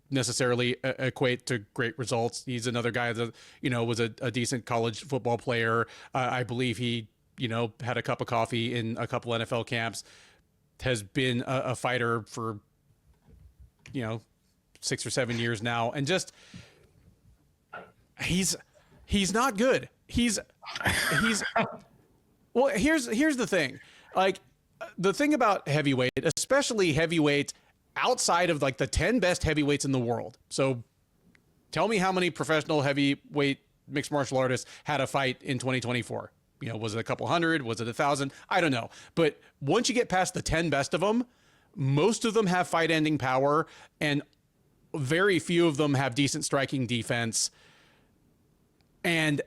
necessarily equate to great results. He's another guy that, was a decent college football player. I believe he, had a cup of coffee in a couple NFL camps, has been a fighter for, 6 or 7 years now. And just, he's not good. Well, here's the thing. Like, the thing about heavyweight, especially heavyweight outside of like the 10 best heavyweights in the world. So tell me how many professional heavyweight mixed martial artists had a fight in 2024? Was it a couple hundred? Was it 1,000? I don't know. But once you get past the 10 best of them, most of them have fight ending power, and very few of them have decent striking defense. And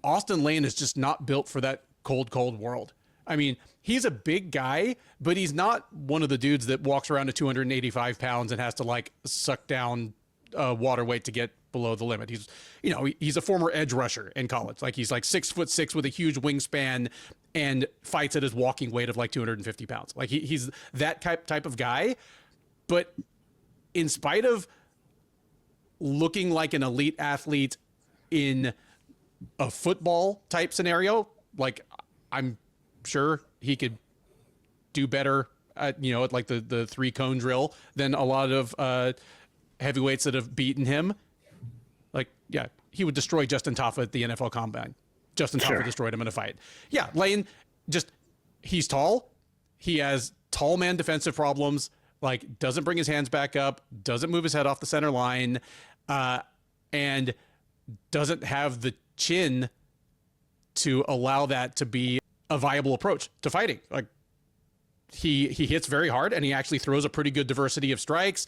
Austen Lane is just not built for that cold world. I mean, he's a big guy, but he's not one of the dudes that walks around at 285 pounds and has to like suck down water weight to get below the limit. He's, he's a former edge rusher in college. Like, he's like 6'6" with a huge wingspan and fights at his walking weight of like 250 pounds. Like, he's that type of guy. But in spite of looking like an elite athlete in a football type scenario, like, I'm sure he could do better at, at like the 3-cone drill than a lot of heavyweights that have beaten him. Like, yeah, he would destroy Justin Tafa at the NFL Combine. Justin Tafa destroyed him in a fight. Yeah, Lane, he's tall. He has tall man defensive problems. Like, doesn't bring his hands back up, doesn't move his head off the center line, and doesn't have the chin to allow that to be a viable approach to fighting. Like, he hits very hard, and he actually throws a pretty good diversity of strikes.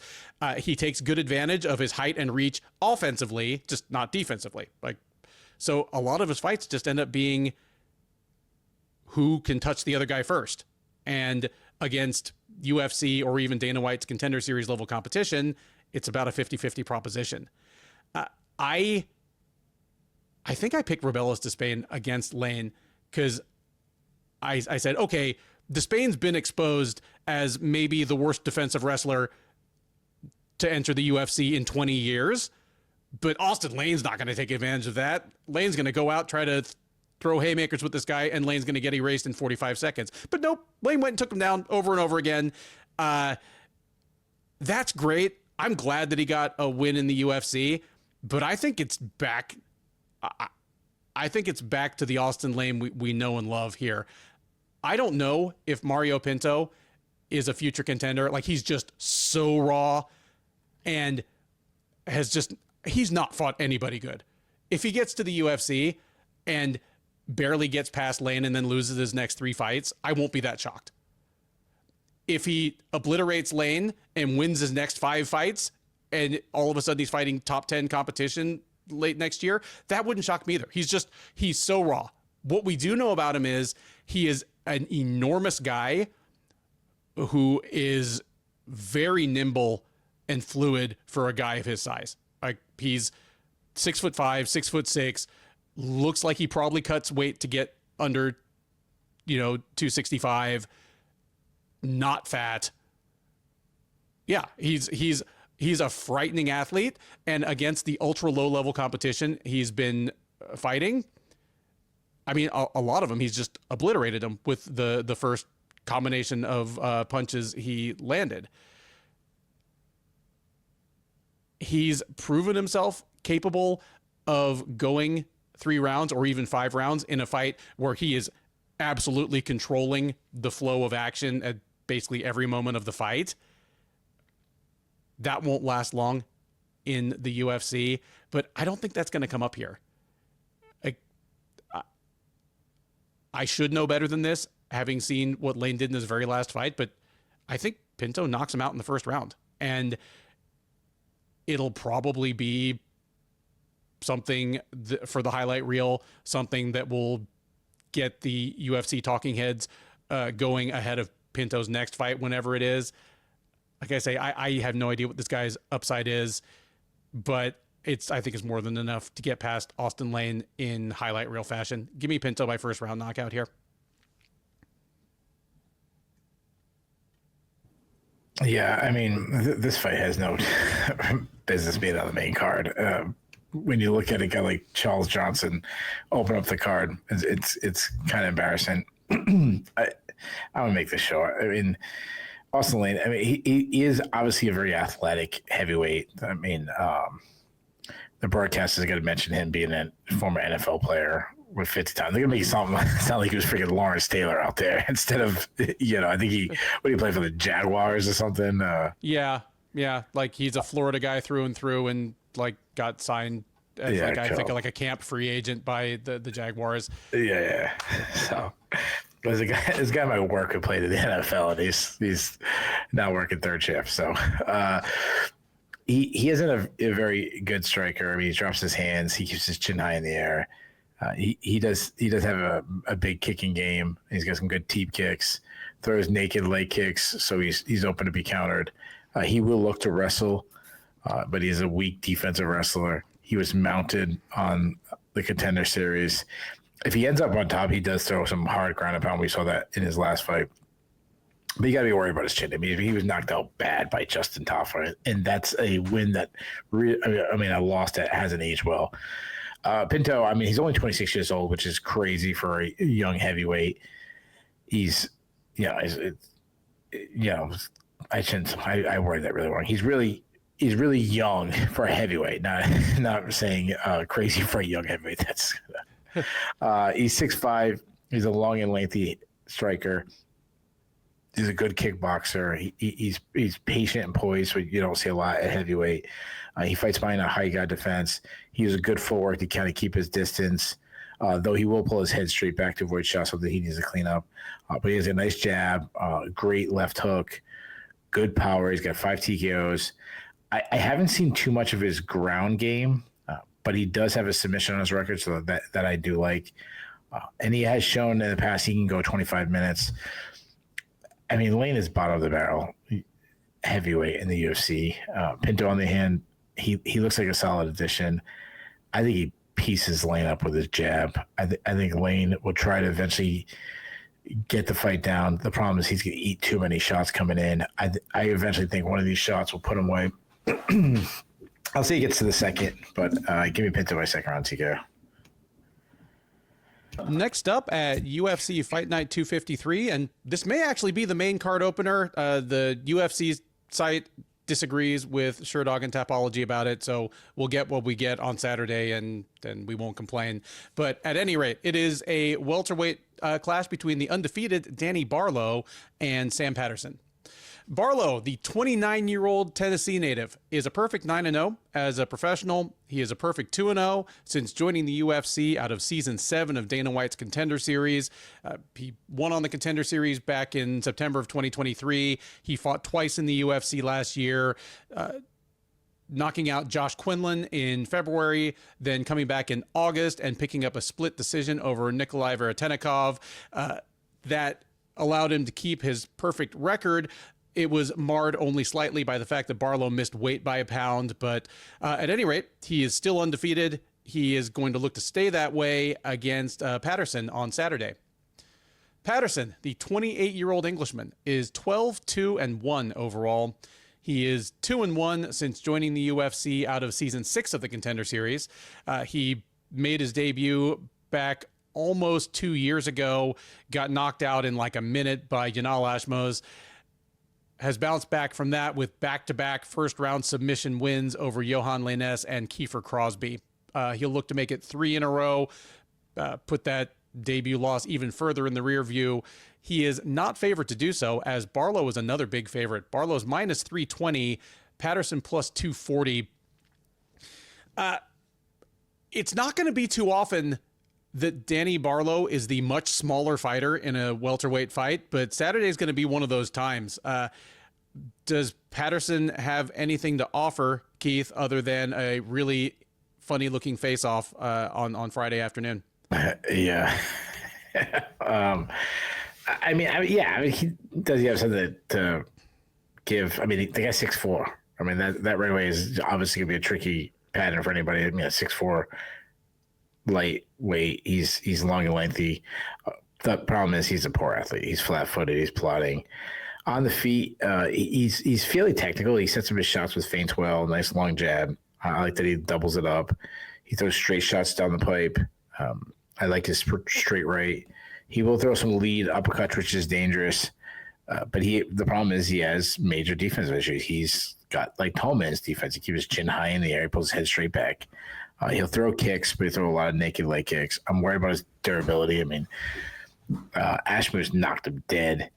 He takes good advantage of his height and reach offensively, just not defensively. Like, so a lot of his fights just end up being who can touch the other guy first. And against UFC or even Dana White's Contender Series level competition, it's about a 50-50 proposition. I think I picked Robelas de Spain against Lane because I said, okay, Despain's been exposed as maybe the worst defensive wrestler to enter the UFC in 20 years. But Austen Lane's not going to take advantage of that. Lane's going to go out, try to throw haymakers with this guy, and Lane's going to get erased in 45 seconds. But nope, Lane went and took him down over and over again. That's great. I'm glad that he got a win in the UFC, but I think it's back. I think it's back to the Austen Lane we know and love here. I don't know if Mario Pinto is a future contender. Like, he's just so raw and he's not fought anybody good. If he gets to the UFC and barely gets past Lane and then loses his next 3 fights, I won't be that shocked. If he obliterates Lane and wins his next 5 fights and all of a sudden he's fighting top 10 competition late next year, that wouldn't shock me either. He's so raw. What we do know about him is he is an enormous guy who is very nimble and fluid for a guy of his size. Like, he's 6'5", 6'6", looks like he probably cuts weight to get under, 265, not fat. Yeah, he's a frightening athlete, and against the ultra low level competition he's been fighting, I mean, a lot of them, he's just obliterated them with the first combination of punches he landed. He's proven himself capable of going 3 rounds or even 5 rounds in a fight where he is absolutely controlling the flow of action at basically every moment of the fight. That won't last long in the UFC, but I don't think that's going to come up here. I should know better than this, having seen what Lane did in his very last fight, but I think Pinto knocks him out in the first round. And it'll probably be something for the highlight reel, something that will get the UFC talking heads going ahead of Pinto's next fight, whenever it is. Like I say, I have no idea what this guy's upside is, but I think it's more than enough to get past Austen Lane in highlight reel fashion. Give me Pinto by first round knockout here. Yeah, I mean, this fight has no business being on the main card. When you look at a guy like Charles Johnson open up the card, it's kind of embarrassing. I'm gonna make this short. I mean, Austen Lane, I mean, he is obviously a very athletic heavyweight. I mean, the broadcast is going to mention him being a former NFL player with 50 times. They're going to make it sound like he was freaking Lawrence Taylor out there instead of, I think he played for the Jaguars or something. Yeah. Like, he's a Florida guy through and through, and like got signed as I think like a camp free agent by the Jaguars. Yeah. So there's a guy at my work who played in the NFL, and he's now working third shift. So, He isn't a very good striker. I mean, he drops his hands. He keeps his chin high in the air. He does have a big kicking game. He's got some good teep kicks. Throws naked leg kicks, so he's open to be countered. He will look to wrestle, but he's a weak defensive wrestler. He was mounted on the Contender Series. If he ends up on top, he does throw some hard ground and pound. We saw that in his last fight. But you got to be worried about his chin. I mean, he was knocked out bad by Justin Taffer, and that's a win that a loss that hasn't aged well. Pinto, I mean, he's only 26 years old, which is crazy for a young heavyweight. I worded that really wrong. He's really young for a heavyweight. Not saying crazy for a young heavyweight. That's he's 6'5". He's a long and lengthy striker. He's a good kickboxer. He's patient and poised, so you don't see a lot at heavyweight. He fights behind a high guard defense. He uses good footwork to kind of keep his distance, though he will pull his head straight back to avoid shots, something he needs to clean up. But he has a nice jab, great left hook, good power. He's got 5 TKOs. I haven't seen too much of his ground game, but he does have a submission on his record, so that I do like. And he has shown in the past he can go 25 minutes. I mean, Lane is bottom of the barrel heavyweight in the UFC. Pinto, on the hand, he looks like a solid addition. I think he pieces Lane up with his jab. I think Lane will try to eventually, get the fight down. The problem is he's going to eat too many shots coming in. I eventually think one of these shots will put him away. I'll say he gets to the second, but give me Pinto by second round, TKO. Next up at UFC Fight Night 253, and this may actually be the main card opener. The UFC site disagrees with Sherdog and Tapology about it, so we'll get what we get on Saturday, and then we won't complain. But at any rate, it is a welterweight clash between the undefeated Danny Barlow and Sam Patterson. Barlow, the 29-year-old Tennessee native, is a perfect 9-0 as a professional. He is a perfect 2-0 since joining the UFC out of Season 7 of Dana White's Contender Series. He won on the Contender Series back in September of 2023. He fought twice in the UFC last year, knocking out Josh Quinlan in February, then coming back in August and picking up a split decision over Nikolai Veretennikov. That allowed him to keep his perfect record. It was marred only slightly by the fact that Barlow missed weight by a pound, but at any rate, he is still undefeated. He is going to look to stay that way against Patterson on Saturday. Patterson, the 28-year-old Englishman, is 12-2-1 overall. He is 2-1 since joining the UFC out of Season 6 of the Contender Series. He made his debut back almost 2 years ago, got knocked out in like a minute by Yanal Ashmos. Has bounced back from that with back-to-back first-round submission wins over Johan Lainez and Kiefer Crosby. He'll look to make it 3 in a row, put that debut loss even further in the rear view. He is not favored to do so, as Barlow is another big favorite. Barlow's minus 320, Patterson plus 240. It's not going to be too often that Danny Barlow is the much smaller fighter in a welterweight fight, but Saturday is going to be one of those times. Does Patterson have anything to offer, Keith, other than a really funny-looking face-off on Friday afternoon? Yeah. I mean, he does. He have something to give? I mean, the guy's 6'4". I mean, that right away is obviously gonna be a tricky pattern for anybody. I mean, 6'4", lightweight. He's long and lengthy. The problem is he's a poor athlete. He's flat-footed. He's plodding. On the feet, he's fairly technical. He sets up his shots with feints well. Nice long jab. I like that he doubles it up. He throws straight shots down the pipe. I like his straight right. He will throw some lead uppercuts, which is dangerous. But the problem is he has major defensive issues. He's got like tall man's defense. He keeps his chin high in the air. He pulls his head straight back. He'll throw kicks, but he'll throw a lot of naked leg kicks. I'm worried about his durability. I mean, Ashmoose knocked him dead.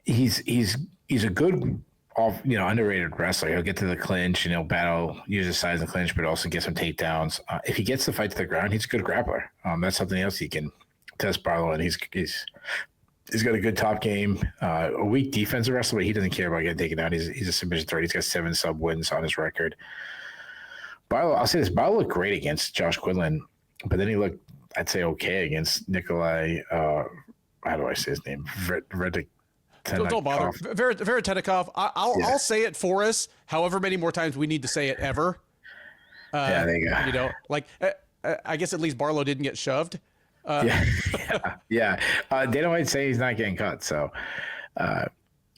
He's a good underrated wrestler. He'll get to the clinch and he'll battle, use his size in the clinch, but also get some takedowns. If he gets the fight to the ground, he's a good grappler. That's something else he can test Barlow, and he's got a good top game. A weak defensive wrestler, but he doesn't care about getting taken out. He's a submission threat. He's got 7 sub wins on his record. Barlow, I'll say this: Barlow looked great against Josh Quinlan, but then he looked, I'd say, okay against Nikolai. How do I say his name? Don't bother. Veretennikov. I'll say it for us. However many more times we need to say it ever. Yeah, there you go. I guess at least Barlow didn't get shoved. Yeah. Dana White say he's not getting cut, so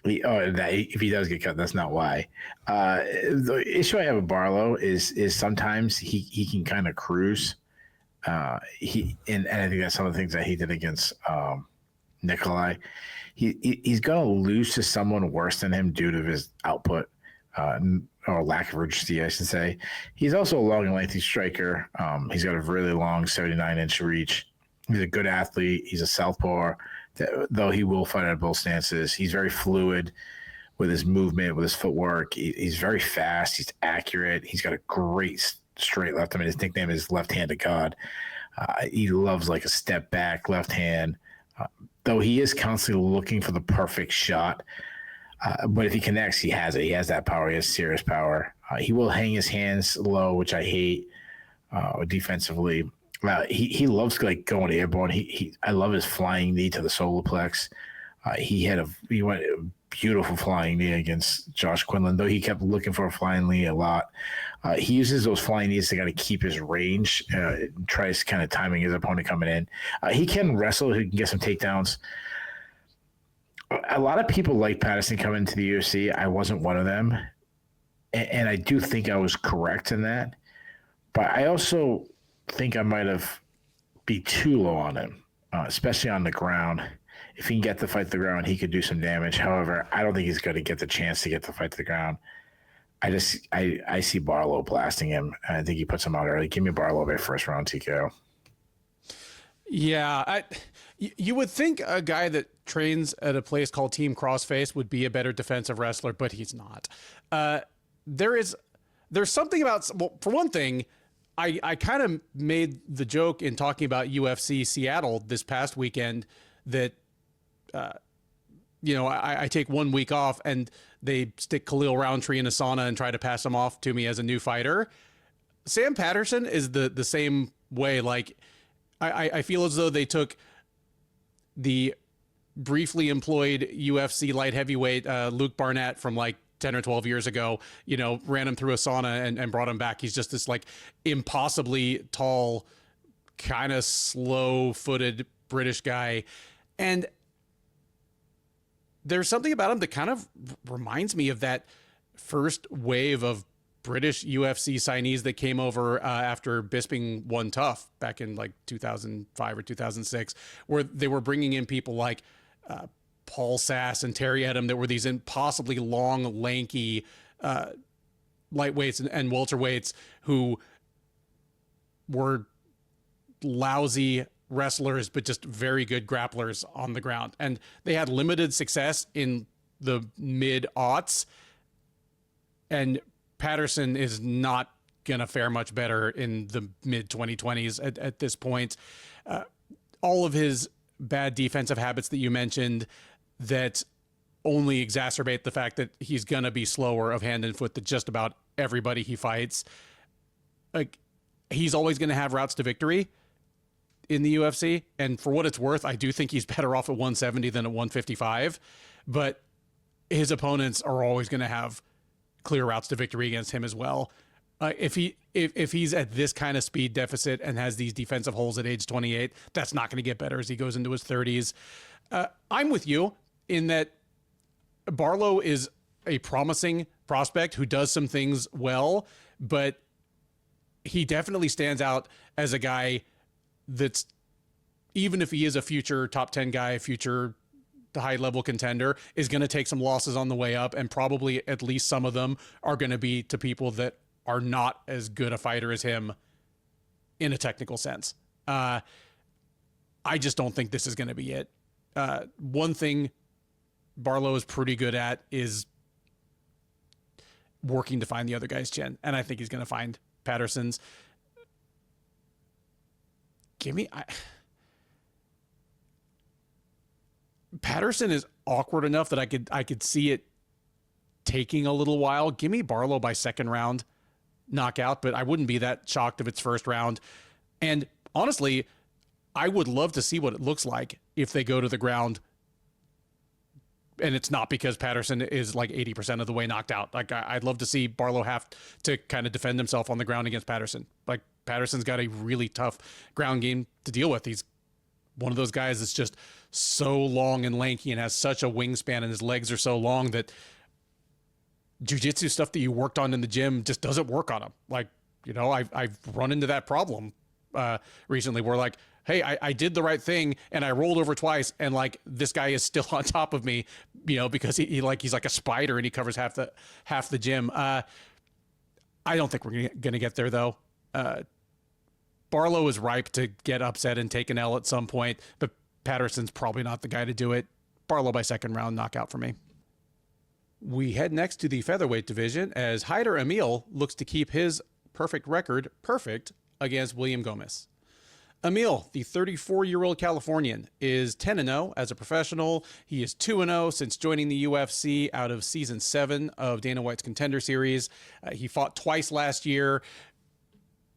if he does get cut, that's not why. The issue I have with Barlow is sometimes he can kind of cruise. And I think that's some of the things that he did against Nikolai. He's going to lose to someone worse than him due to his output or lack of urgency, I should say. He's also a long and lengthy striker. He's got a really long 79-inch reach. He's a good athlete. He's a southpaw, though he will fight at both stances. He's very fluid with his movement, with his footwork. He's very fast. He's accurate. He's got a great straight left. I mean, his nickname is Left-Handed God. He loves like a step back left hand. Though he is constantly looking for the perfect shot. But if he connects, he has it. He has that power. He has serious power. He will hang his hands low, which I hate defensively. He loves like going airborne. I love his flying knee to the solar plex. He went beautiful flying knee against Josh Quinlan, though he kept looking for a flying knee a lot. He uses those flying knees to kind of keep his range, tries kind of timing his opponent coming in. He can wrestle, he can get some takedowns. A lot of people like Patterson coming into the UFC. I wasn't one of them. And I do think I was correct in that. But I also think I might have be too low on him, especially on the ground. If he can get the fight to the ground, he could do some damage. However, I don't think he's going to get the chance to get the fight to the ground. I see Barlow blasting him. I think he puts him out early. Give me Barlow by first round TKO. Yeah, you would think a guy that trains at a place called Team Crossface would be a better defensive wrestler, but he's not. There's something about, well, for one thing, I kind of made the joke in talking about UFC Seattle this past weekend that, I take 1 week off and they stick Khalil Roundtree in a sauna and try to pass him off to me as a new fighter. Sam Patterson is the same way. Like, I feel as though they took the briefly employed UFC light heavyweight Luke Barnett from like 10 or 12 years ago, ran him through a sauna and brought him back. He's just this like impossibly tall, kind of slow-footed British guy. And there's something about him that kind of reminds me of that first wave of British UFC signees that came over after Bisping won Tough back in like 2005 or 2006, where they were bringing in people like Paul Sass and Terry Edom that were these impossibly long, lanky lightweights and welterweights who were lousy wrestlers, but just very good grapplers on the ground. And they had limited success in the mid-aughts. And Patterson is not going to fare much better in the mid-2020s at this point. All of his bad defensive habits that you mentioned that only exacerbate the fact that he's going to be slower of hand and foot than just about everybody he fights. Like, he's always going to have routes to victory in the UFC. And for what it's worth, I do think he's better off at 170 than at 155. But his opponents are always going to have clear routes to victory against him as well. If he's at this kind of speed deficit and has these defensive holes at age 28, that's not going to get better as he goes into his 30s. I'm with you in that Barlow is a promising prospect who does some things well, but he definitely stands out as a guy that's, even if he is a future top 10 guy, future high level contender, is going to take some losses on the way up. And probably at least some of them are going to be to people that are not as good a fighter as him in a technical sense. I just don't think this is going to be it. One thing Barlow is pretty good at is working to find the other guy's chin. And I think he's going to find Patterson's. Patterson is awkward enough that I could see it taking a little while. Give me Barlow by second round knockout, but I wouldn't be that shocked if it's first round. And honestly, I would love to see what it looks like if they go to the ground and it's not because Patterson is like 80% of the way knocked out. Like, I'd love to see Barlow have to kind of defend himself on the ground against Patterson. Like, Patterson's got a really tough ground game to deal with. He's one of those guys that's just so long and lanky and has such a wingspan, and his legs are so long that jiu-jitsu stuff that you worked on in the gym just doesn't work on him. Like, I've run into that problem recently where, like, hey, I did the right thing and I rolled over twice, and like this guy is still on top of me, because he's like a spider and he covers half the gym. I don't think we're gonna get there though. Barlow is ripe to get upset and take an L at some point, but Patterson's probably not the guy to do it. Barlow by second round knockout for me. We head next to the featherweight division as Hyder Amil looks to keep his perfect record perfect against William Gomis. Amil, the 34-year-old Californian, is 10-0 as a professional. He is 2-0 since joining the UFC out of Season 7 of Dana White's Contender Series. He fought twice last year,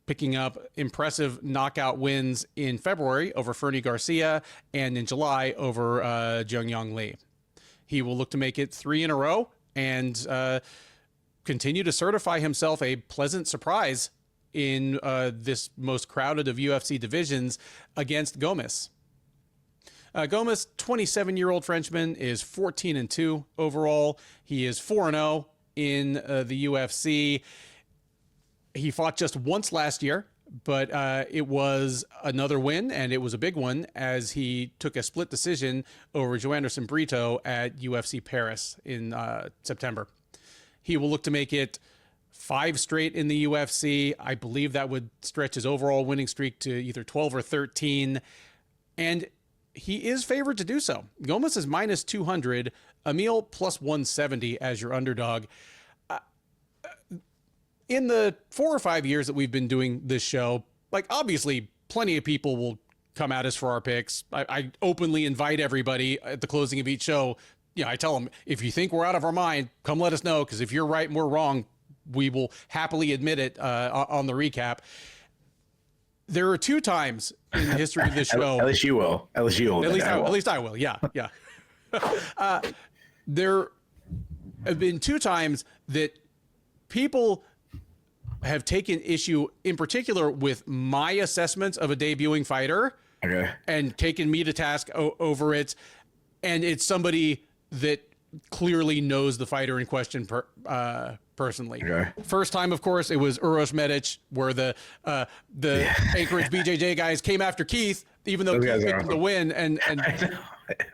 picking up impressive knockout wins in February over Fernie Garcia and in July over Jung Yong Lee. He will look to make it 3 in a row and continue to certify himself a pleasant surprise in this most crowded of UFC divisions against Gomis. Gomis, 27-year-old Frenchman, is 14-2 overall. He is 4-0 in the UFC. He fought just once last year, but it was another win, and it was a big one as he took a split decision over Joanderson Brito at UFC Paris in September. He will look to make it 5 straight in the UFC. I believe that would stretch his overall winning streak to either 12 or 13. And he is favored to do so. Gomis is minus 200, Amil plus 170 as your underdog. In the 4 or 5 years that we've been doing this show, like obviously plenty of people will come at us for our picks. I openly invite everybody at the closing of each show. I tell them, if you think we're out of our mind, come let us know. Because if you're right and we're wrong, we will happily admit it on the recap. There are 2 times in the history of this show. At least you will. At least I will. Yeah. There have been 2 times that people have taken issue, in particular, with my assessments of a debuting fighter, and taken me to task over it. And it's somebody that clearly knows the fighter in question personally. First time, of course, it was Uros Medic, where the Anchorage BJJ guys came after Keith, even though Keith picked him to win. And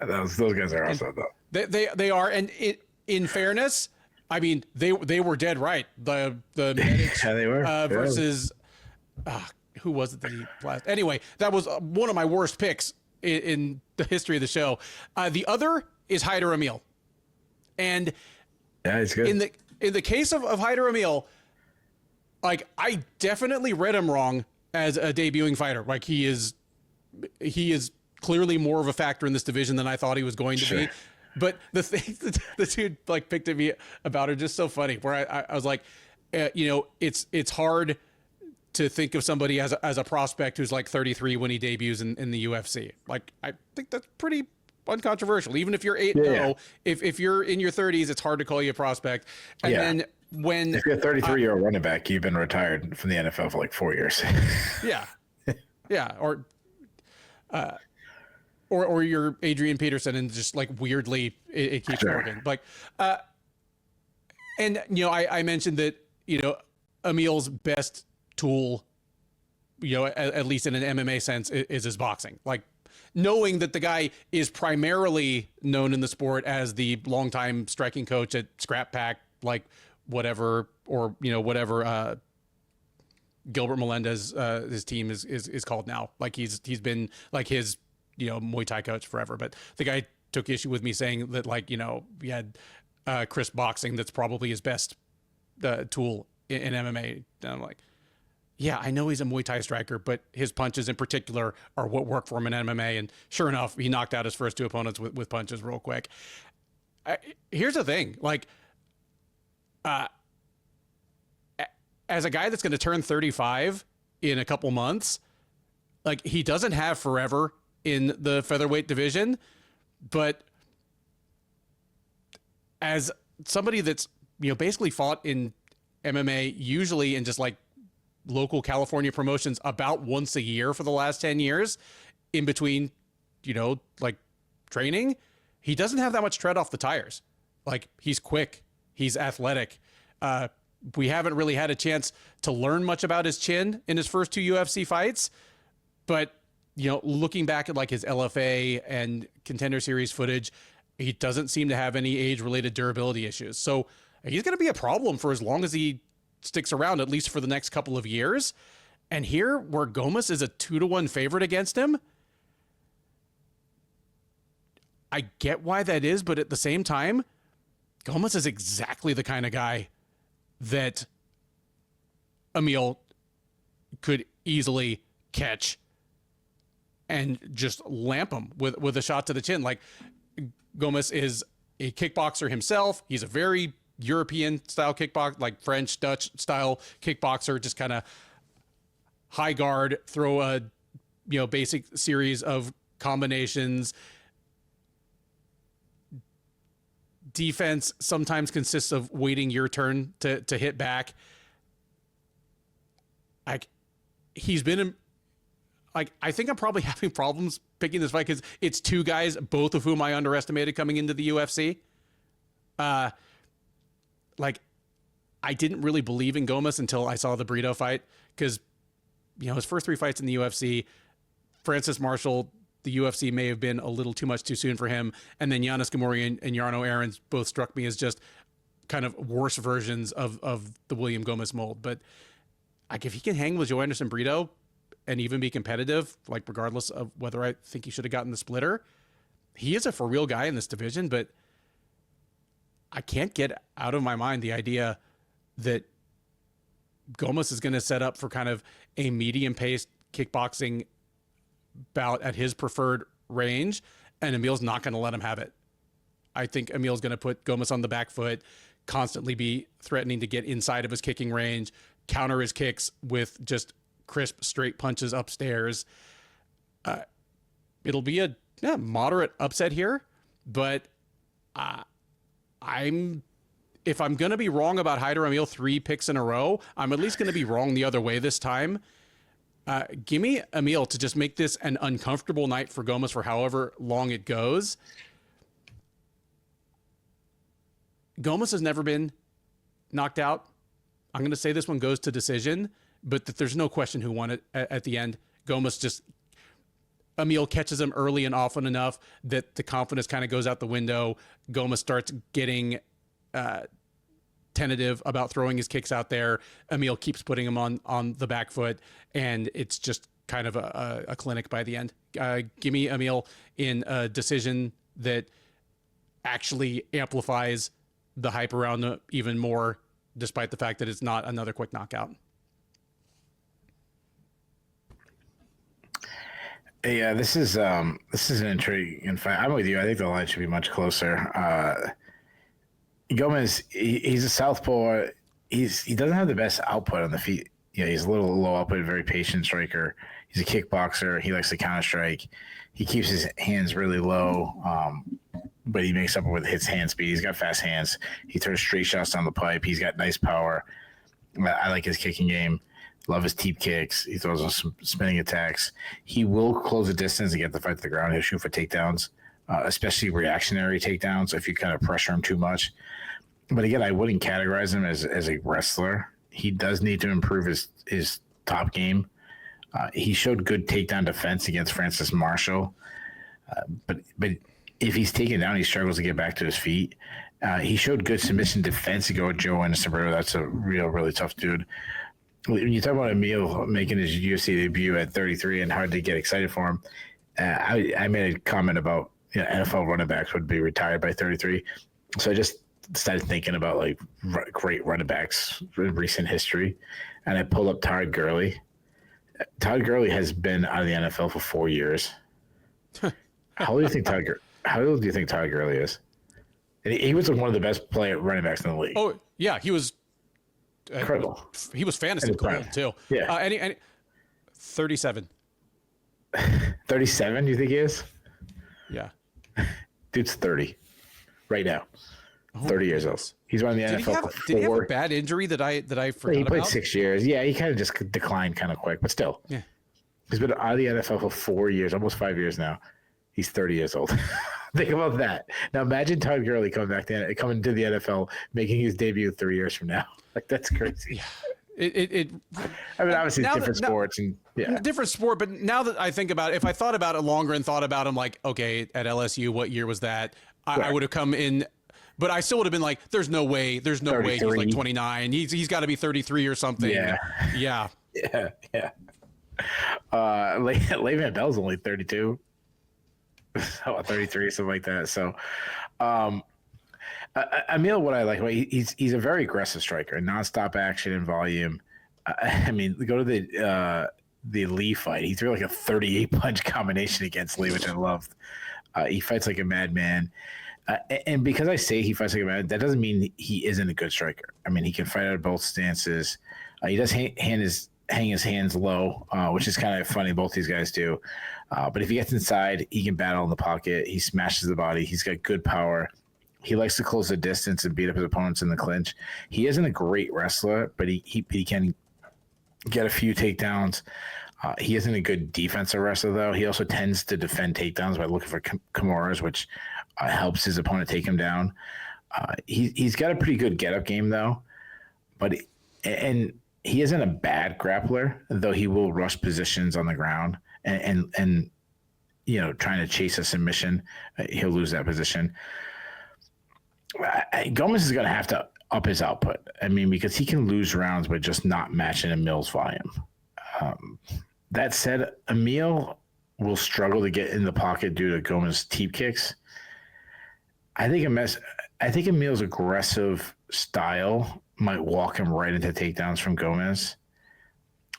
those guys are awesome, though. They are, and in fairness, I mean, they were dead right. The Medic they were versus who was it that he last? Anyway, that was one of my worst picks in the history of the show. The other is Hyder Amil. And he's good. In the case of Hyder Amil, like, I definitely read him wrong as a debuting fighter. Like, he is clearly more of a factor in this division than I thought he was going to be. But the thing that the dude like picked at me about are just so funny. Where I was like, it's hard to think of somebody as a prospect who's like 33 when he debuts in the UFC. Like, I think that's pretty uncontroversial. Even if you're 8-0, if you're in your 30s, it's hard to call you a prospect. And then if you're a 33-year-old running back, you've been retired from the NFL for like 4 years. Or you're Adrian Peterson and just like weirdly it keeps working. Like, and I mentioned that Amil's best tool, at least in an MMA sense, is his boxing. Like, knowing that the guy is primarily known in the sport as the longtime striking coach at Scrap Pack, like whatever, or whatever Gilbert Melendez his team is called now. Like, he's been like his Muay Thai coach forever. But the guy took issue with me saying that, like, he had Chris Boxing, that's probably his best tool in MMA. And I'm like, yeah, I know he's a Muay Thai striker, but his punches in particular are what work for him in MMA. And sure enough, he knocked out his first 2 opponents with punches real quick. Here's the thing. Like, as a guy that's going to turn 35 in a couple months, like, he doesn't have forever in the featherweight division, but as somebody that's, basically fought in MMA, usually in just like local California promotions about once a year for the last 10 years, in between, like training, he doesn't have that much tread off the tires. Like, he's quick, he's athletic. We haven't really had a chance to learn much about his chin in his first 2 UFC fights, but looking back at like his LFA and Contender Series footage, he doesn't seem to have any age-related durability issues. So he's going to be a problem for as long as he sticks around, at least for the next couple of years. And here, where Gomis is a 2-1 favorite against him, I get why that is, but at the same time, Gomis is exactly the kind of guy that Amil could easily catch and just lamp him with a shot to the chin. Like, Gomis is a kickboxer himself. He's a very European style kickboxer, like French, Dutch style kickboxer, just kind of high guard, throw a, basic series of combinations. defense sometimes consists of waiting your turn to hit back. Like, he's been like, I think I'm probably having problems picking this fight because it's two guys, both of whom I underestimated coming into the UFC. Like, I didn't really believe in Gomis until I saw the Brito fight because, you know, his first 3 fights in the UFC, Francis Marshall, the UFC may have been a little too much too soon for him. And then Giannis Gamori and Jarno Aarons both struck me as just kind of worse versions of the William Gomis mold. But like, if he can hang with Joe Anderson Brito and even be competitive, like regardless of whether I think he should have gotten the splitter, he is a for real guy in this division. But I can't get out of my mind the idea that Gomis is going to set up for kind of a medium-paced kickboxing bout at his preferred range, and Amil's not going to let him have it. I think Amil's going to put Gomis on the back foot, constantly be threatening to get inside of his kicking range, counter his kicks with just crisp, straight punches upstairs. It'll be a moderate upset here, but if I'm going to be wrong about Hyder Amil 3 picks in a row, I'm at least going to be wrong the other way this time. Give me Amil to just make this an uncomfortable night for Gomis for however long it goes. Gomis has never been knocked out. I'm going to say this one goes to decision, but that there's no question who won it at the end. Gomis just, Amil catches him early and often enough that the confidence kind of goes out the window. Gomis starts getting tentative about throwing his kicks out there. Amil keeps putting him on the back foot, and it's just kind of a clinic by the end. Give me Amil in a decision that actually amplifies the hype around him even more, despite the fact that it's not another quick knockout. Yeah, this is an intriguing fight. I'm with you. I think the line should be much closer. Gomis, he's a southpaw. He doesn't have the best output on the feet. Yeah, he's a little low output, very patient striker. He's a kickboxer. He likes to counter strike. He keeps his hands really low, but he makes up with his hand speed. He's got fast hands. He throws straight shots down the pipe. He's got nice power. I like his kicking game. Love his teep kicks. He throws some spinning attacks. He will close the distance and get the fight to the ground. He'll shoot for takedowns, especially reactionary takedowns if you kind of pressure him too much. But again, I wouldn't categorize him as a wrestler. He does need to improve his top game. He showed good takedown defense against Francis Marshall. But if he's taken down, he struggles to get back to his feet. He showed good submission defense to go with Joe Anderson. That's a really tough dude. When you talk about Amil making his UFC debut at 33 and hard to get excited for him, I made a comment about NFL running backs would be retired by 33. So I just started thinking about like great running backs in recent history, and I pulled up Todd Gurley. Todd Gurley has been out of the NFL for 4 years. How old do you think Todd Gurley is? And he was one of the best running backs in the league. Oh yeah, he was incredible. He was fantasy gold too. Yeah. Any 37. 37, you think he is? Yeah. Dude's 30 right now. 30 years old. He's been in the NFL for 4. Did he have a bad injury that I forgot He played about? 6 years. Yeah, he kind of just declined kind of quick, but still. Yeah. He's been out of the NFL for 4 years, almost 5 years now. He's 30 years old. Think about that. Now imagine Todd Gurley coming to the NFL, making his debut 3 years from now. Like, that's crazy. Yeah. It I mean, obviously it's different sports and different sport, but now that I think about it, if I thought about it longer and thought about him like, okay, at LSU, what year was that? I would have come in, but I still would have been like, there's no way he's like 29. He's got to be 33 or something. Yeah. Yeah. Yeah. Le'Veon Bell's only 32. 33, something like that. So, Amil, what I like, he's a very aggressive striker, nonstop action and volume. I mean, go to the Lee fight. He threw like a 38 punch combination against Lee, which I loved. He fights like a madman. And because I say he fights like a madman, that doesn't mean he isn't a good striker. I mean, he can fight out of both stances. He does hang his hands low, which is kind of funny. Both these guys do. But if he gets inside, he can battle in the pocket. He smashes the body. He's got good power. He likes to close the distance and beat up his opponents in the clinch. He isn't a great wrestler, but he can get a few takedowns. He isn't a good defensive wrestler, though. He also tends to defend takedowns by looking for Kimuras, which helps his opponent take him down. He's got a pretty good get-up game, though. And he isn't a bad grappler, though he will rush positions on the ground and trying to chase a submission. He'll lose that position. Gomis is going to have to up his output. I mean, because he can lose rounds by just not matching Amil's volume. That said, Amil will struggle to get in the pocket due to Gomis' teep kicks. I think Amil's aggressive style might walk him right into takedowns from Gomis.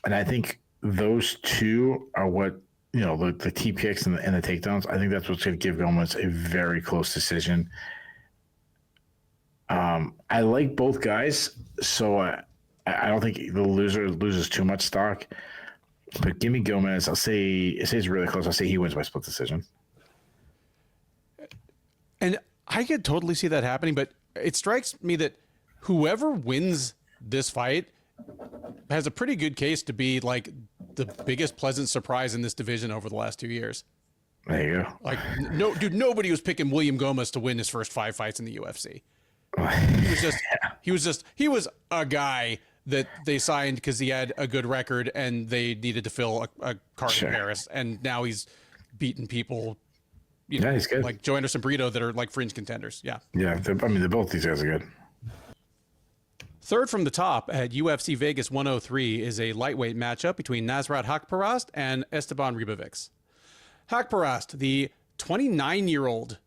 And I think those two are what, the teep kicks and the takedowns, I think that's what's going to give Gomis a very close decision. I like both guys, so I don't think the loser loses too much stock. But give me Gomis. I'll say it's really close. I'll say he wins by split decision. And I could totally see that happening, but it strikes me that whoever wins this fight has a pretty good case to be like the biggest pleasant surprise in this division over the last 2 years. There you go. Like, nobody was picking William Gomis to win his first 5 fights in the UFC. He was a guy that they signed because he had a good record and they needed to fill a card in Paris. And now he's beaten people, he's good. Like Joe Anderson Brito that are like fringe contenders. Yeah. Yeah. They're both these guys are good. Third from the top at UFC Vegas 103 is a lightweight matchup between Nasrat Haqparast and Esteban Ribovics. Haqparast, the 29-year-old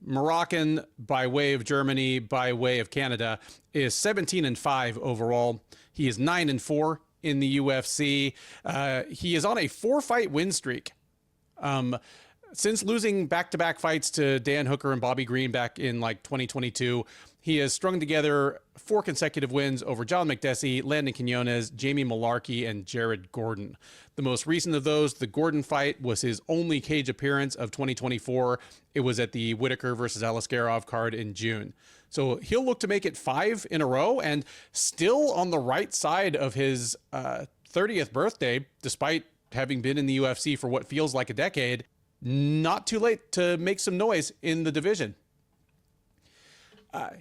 Moroccan by way of Germany, by way of Canada, is 17-5 overall. He is 9-4 in the UFC. He is on a 4-fight win streak. Since losing back-to-back fights to Dan Hooker and Bobby Green back in like 2022, he has strung together 4 consecutive wins over John McDessie, Landon Quinones, Jamie Malarkey, and Jared Gordon. The most recent of those, the Gordon fight, was his only cage appearance of 2024. It was at the Whitaker versus Alaskarov card in June. So he'll look to make it 5 in a row, and still on the right side of his 30th birthday, despite having been in the UFC for what feels like a decade. Not too late to make some noise in the division.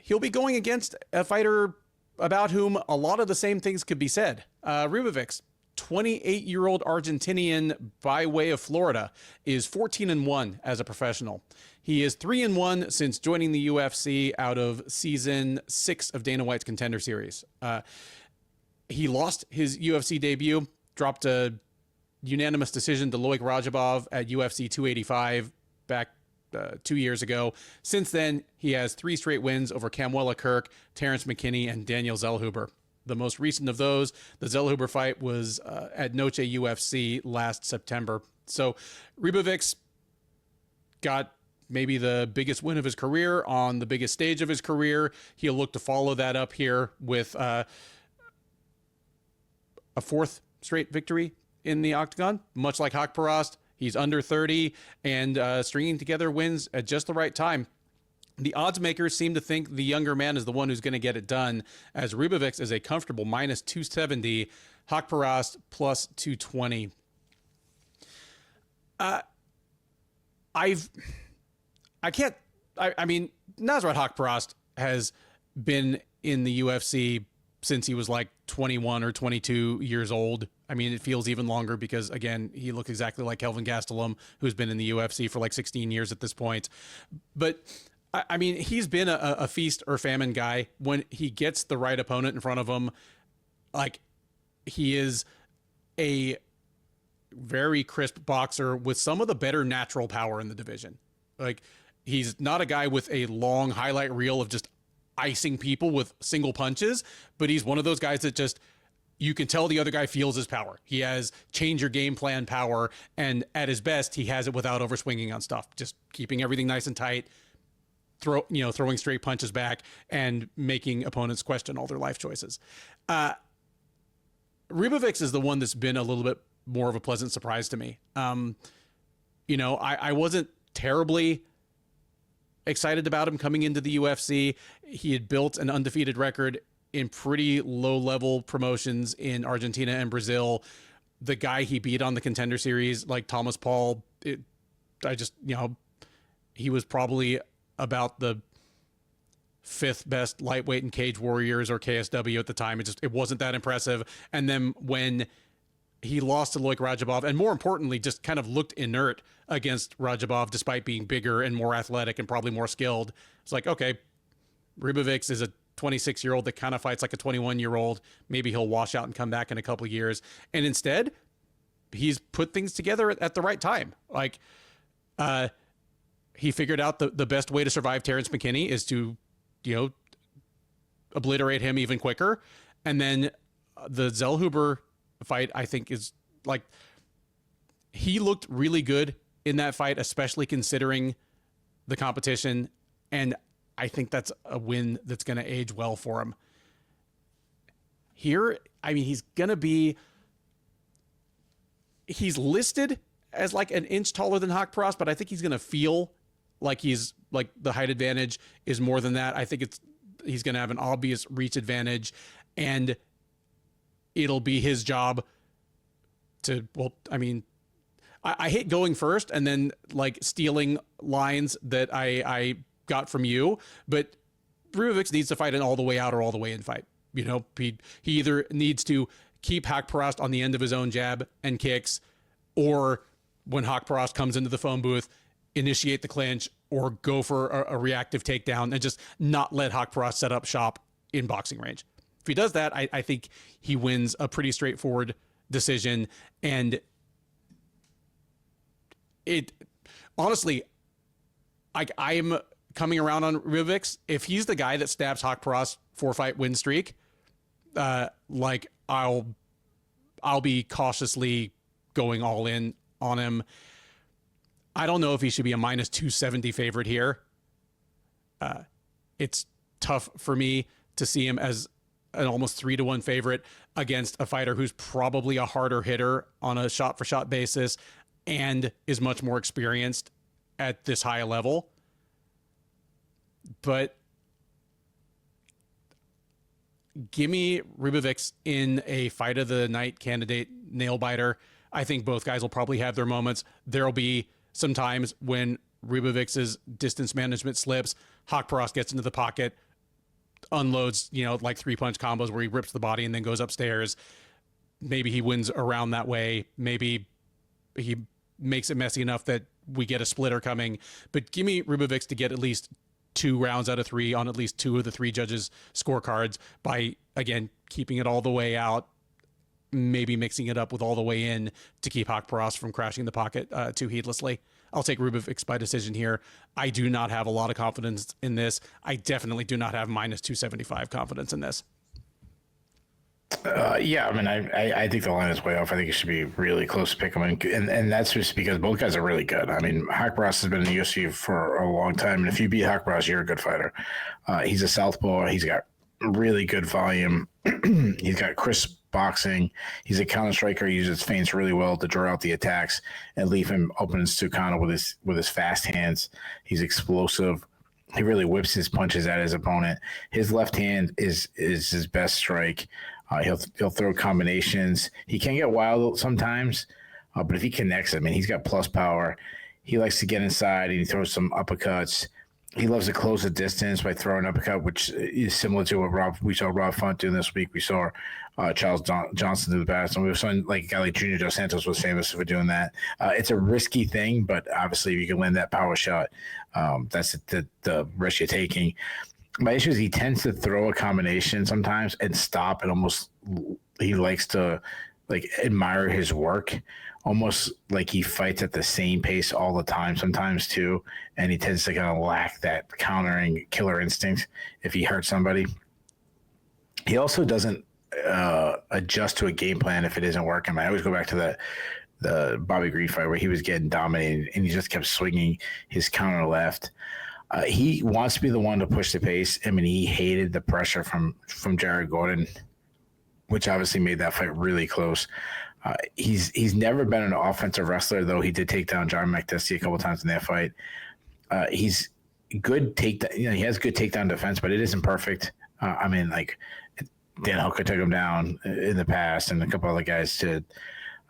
He'll be going against a fighter about whom a lot of the same things could be said. Ribovics, 28-year-old Argentinian by way of Florida, is 14-1 as a professional. He is 3-1 since joining the UFC out of season 6 of Dana White's Contender Series. He lost his UFC debut, dropped a unanimous decision to Loic Rajabov at UFC 285 back 2 years ago. Since then, he has 3 straight wins over Camuela Kirk, Terrence McKinney, and Daniel Zellhuber. The most recent of those, the Zellhuber fight, was at Noche UFC last September. So Ribovics got maybe the biggest win of his career on the biggest stage of his career. He'll look to follow that up here with a 4th straight victory in the octagon, much like Haqparast. He's under 30 and stringing together wins at just the right time. The odds makers seem to think the younger man is the one who's going to get it done, as Ribovics is a comfortable minus 270, Haqparast plus 220. I mean, Nasrat Haqparast has been in the UFC since he was like 21 or 22 years old. I mean, it feels even longer because, again, he looks exactly like Kelvin Gastelum, who's been in the UFC for like 16 years at this point. But, I mean, he's been a feast or famine guy. When he gets the right opponent in front of him, like, he is a very crisp boxer with some of the better natural power in the division. Like, he's not a guy with a long highlight reel of just icing people with single punches, but he's one of those guys that just, you can tell the other guy feels his power. He has change your game plan power, and at his best, he has it without overswinging on stuff, just keeping everything nice and tight, throwing straight punches back and making opponents question all their life choices. Ribovics is the one that's been a little bit more of a pleasant surprise to me. I wasn't terribly excited about him coming into the UFC. He had built an undefeated record in pretty low-level promotions in Argentina and Brazil. The guy he beat on the Contender Series, like Thomas Paul, he was probably about the 5th best lightweight in Cage Warriors or KSW at the time. It wasn't that impressive. And then when he lost to Loic Rajabov, and more importantly, just kind of looked inert against Rajabov, despite being bigger and more athletic and probably more skilled. It's like, okay, Ribovics is a 26-year-old that kind of fights like a 21-year-old. Maybe he'll wash out and come back in a couple of years. And instead, he's put things together at the right time. Like, he figured out the best way to survive Terrence McKinney is to, obliterate him even quicker. And then the Zellhuber fight, I think, is like, he looked really good in that fight, especially considering the competition. And I think that's a win that's going to age well for him. Here, I mean, he's listed as like an inch taller than Haqparast, but I think he's going to feel like he's like the height advantage is more than that. I think he's going to have an obvious reach advantage, and it'll be his job to, I hate going first and then like stealing lines that I got from you, but Ribovics needs to fight an all the way out or all the way in fight. He either needs to keep Haqparast on the end of his own jab and kicks, or when Haqparast comes into the phone booth, initiate the clinch or go for a reactive takedown and just not let Haqparast set up shop in boxing range. If he does that, I think he wins a pretty straightforward decision. And honestly, I'm coming around on Ribovics. If he's the guy that stabs Haqparast 4-fight win streak, I'll be cautiously going all in on him. I don't know if he should be a minus 270 favorite here. It's tough for me to see him as an almost 3-1 favorite against a fighter who's probably a harder hitter on a shot for shot basis and is much more experienced at this high level. But give me Ribovics in a fight of the night candidate nail biter. I think both guys will probably have their moments. There'll be some times when Ribovics' distance management slips, Haqparast gets into the pocket, unloads, like 3-punch combos where he rips the body and then goes upstairs. Maybe he wins around that way. Maybe he makes it messy enough that we get a splitter coming. But give me Ribovics to get at least 2 rounds out of 3 on at least 2 of the 3 judges' scorecards by, again, keeping it all the way out, maybe mixing it up with all the way in to keep Haqparast from crashing the pocket too heedlessly. I'll take Ribovics by decision here. I do not have a lot of confidence in this. I definitely do not have minus 275 confidence in this. Yeah, I think the line is way off. I think it should be really close to pick 'em, and that's just because both guys are really good. Haqparast has been in the UFC for a long time, and if you beat Haqparast, you're a good fighter. He's a southpaw. He's got really good volume. He's got crisp boxing. He's a counter striker. He uses feints really well to draw out the attacks and leave him open and Stucano with his fast hands. He's explosive. He really whips his punches at his opponent. His left hand is his best strike. He'll throw combinations. He can get wild sometimes, but if he connects, he's got plus power. He likes to get inside and he throws some uppercuts. He loves to close the distance by throwing an uppercut, which is similar to what we saw Rob Font do this week. We saw Charles Johnson do the past, and we saw like a guy like Junior Dos Santos was famous for doing that. It's a risky thing, but obviously if you can land that power shot, that's the risk you're taking. My issue is he tends to throw a combination sometimes and stop, and he likes to admire his work, almost like he fights at the same pace all the time sometimes too, and he tends to kind of lack that countering killer instinct if he hurts somebody. He also doesn't adjust to a game plan if it isn't working. I always go back to the Bobby Green fight where he was getting dominated and he just kept swinging his counter left. He wants to be the one to push the pace. He hated the pressure from Jared Gordon, which obviously made that fight really close. He's never been an offensive wrestler, though he did take down John McDessie a couple times in that fight. He's good takedown. He has good takedown defense, but it isn't perfect. I mean, like Dan Hooker took him down in the past, and a couple other guys did.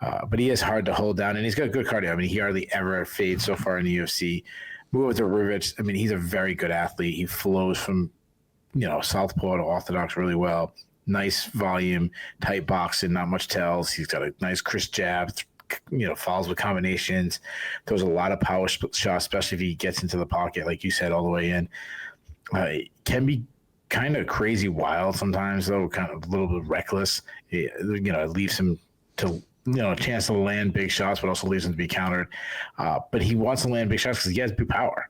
But he is hard to hold down, and he's got good cardio. I mean, he hardly ever fades so far in the UFC. Move over to Ribovics. I mean, he's a very good athlete. He flows from, southpaw to orthodox really well. Nice volume, tight boxing, not much tells. He's got a nice crisp jab, follows with combinations. Throws a lot of power shots, especially if he gets into the pocket, like you said, all the way in. Can be kind of crazy wild sometimes, though, kind of a little bit reckless. It leaves him to a chance to land big shots, but also leaves him to be countered. But he wants to land big shots because he has big power.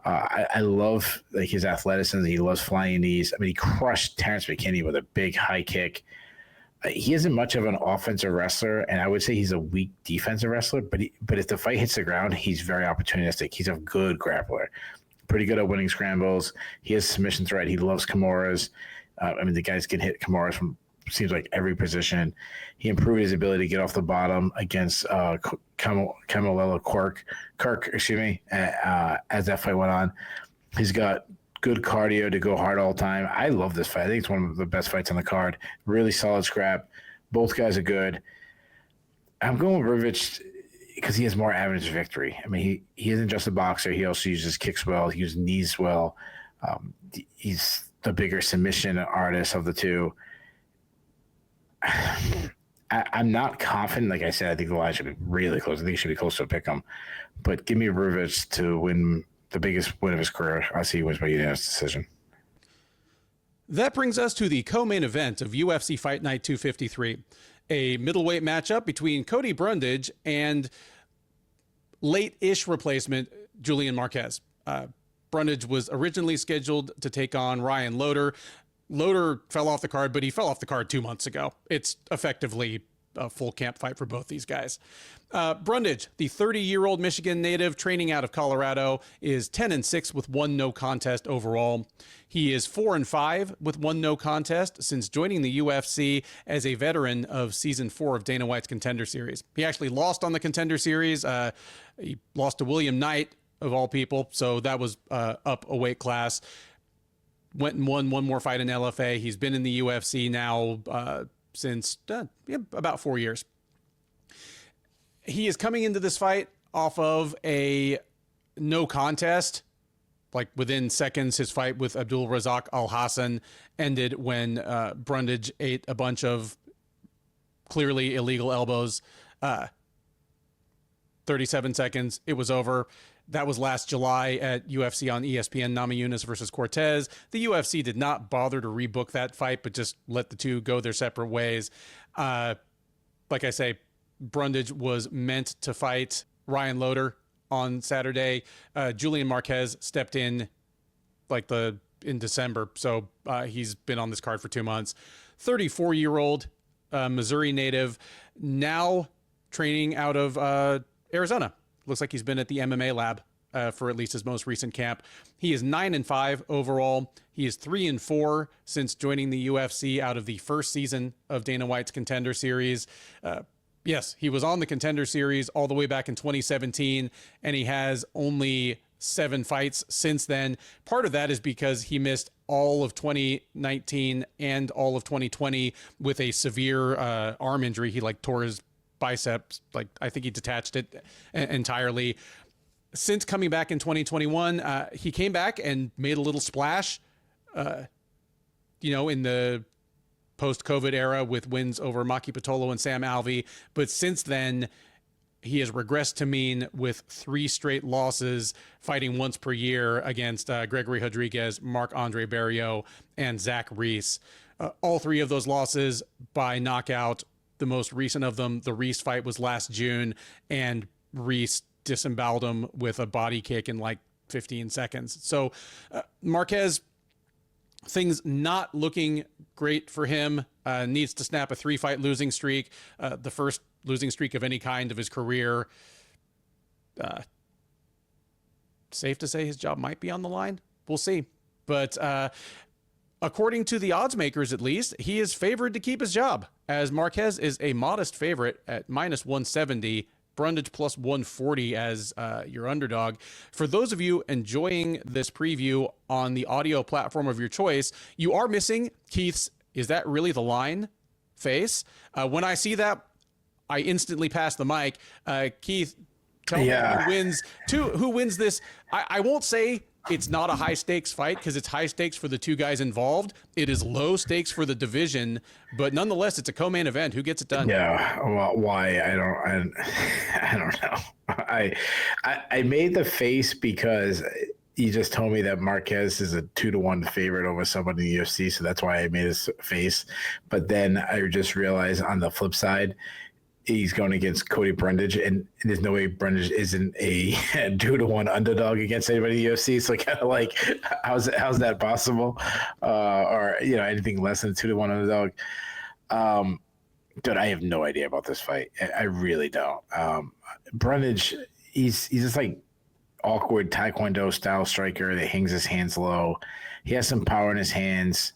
I love his athleticism. He loves flying knees. I mean, he crushed Terrence McKinney with a big high kick. He isn't much of an offensive wrestler, and I would say he's a weak defensive wrestler. But if the fight hits the ground, he's very opportunistic. He's a good grappler, pretty good at winning scrambles. He has submission threat. He loves Kimuras. The guys can hit Kimuras from seems like every position. He improved his ability to get off the bottom against Camilella Kirk, as that fight went on. He's got good cardio to go hard all the time. I love this fight. I think it's one of the best fights on the card. Really solid scrap. Both guys are good. I'm going with Ribovics because he has more avenues of victory. I mean, he isn't just a boxer. He also uses kicks well. He uses knees well. He's the bigger submission artist of the two. I'm not confident. Like I said, I think the line should be really close. I think it should be close to a pick 'em. But give me Ribovics to win the biggest win of his career. I see he wins by unanimous decision. That brings us to the co-main event of UFC Fight Night 253, a middleweight matchup between Cody Brundage and late-ish replacement Julian Marquez. Brundage was originally scheduled to take on Ryan Loder. Loder fell off the card, but he fell off the card 2 months ago. It's effectively a full camp fight for both these guys. Brundage, the 30-year-old Michigan native training out of Colorado, is 10-6 with 1 no contest overall. He is 4-5 with 1 no contest since joining the UFC as a veteran of season 4 of Dana White's Contender Series. He actually lost on the Contender Series. He lost to William Knight, of all people, so that was up a weight class. Went and won one more fight in LFA. He's been in the UFC now since about 4 years. He is coming into this fight off of a no contest. Like within seconds, his fight with Abdul Razak Al Hassan ended when Brundage ate a bunch of clearly illegal elbows. 37 seconds, it was over. That was last July at UFC on ESPN, Namajunas versus Cortez. The UFC did not bother to rebook that fight, but just let the two go their separate ways. Like I say, Brundage was meant to fight Ryan Loder on Saturday. Julian Marquez stepped in in December, so he's been on this card for 2 months. 34-year-old Missouri native, now training out of Arizona. Looks like he's been at the MMA lab for at least his most recent camp. He is 9-5 overall. He is 3-4 since joining the UFC out of the first season of Dana White's Contender Series. Yes, he was on the Contender Series all the way back in 2017, and he has only 7 fights since then. Part of that is because he missed all of 2019 and all of 2020 with a severe arm injury. He tore his biceps. I think he detached it entirely. Since coming back in 2021, he came back and made a little splash, in the post-COVID era with wins over Maki Pitolo and Sam Alvey. But since then, he has regressed to mean with 3 straight losses, fighting once per year against Gregory Rodriguez, Marc-Andre Barrios, and Zach Reese. All 3 of those losses by knockout. The most recent of them, the Reese fight, was last June, and Reese disemboweled him with a body kick in 15 seconds. So Marquez, things not looking great for him. Needs to snap a 3-fight losing streak, the first losing streak of any kind of his career. Safe to say his job might be on the line. We'll see. But according to the odds makers, at least, he is favored to keep his job, as Marquez is a modest favorite at -170 Brundage plus 140 as your underdog. For those of you enjoying this preview on the audio platform of your choice, you are missing Keith's "Is that really the line?" face. When I see that, I instantly pass the mic. Keith, tell me who wins this. I won't say it's not a high stakes fight because it's high stakes for the two guys involved. It is low stakes for the division, but nonetheless, it's a co-main event. Who gets it done? Yeah. Well, why? I don't know. I made the face because you just told me that Marquez is a 2-1 favorite over someone in the UFC, so that's why I made his face. But then I just realized on the flip side, he's going against Cody Brundage, and there's no way Brundage isn't a 2-1 underdog against anybody in the UFC. So kind of like, how's that possible? Or anything less than 2-1 underdog. Dude, I have no idea about this fight. I really don't. Brundage, he's just like awkward Taekwondo style striker that hangs his hands low. He has some power in his hands.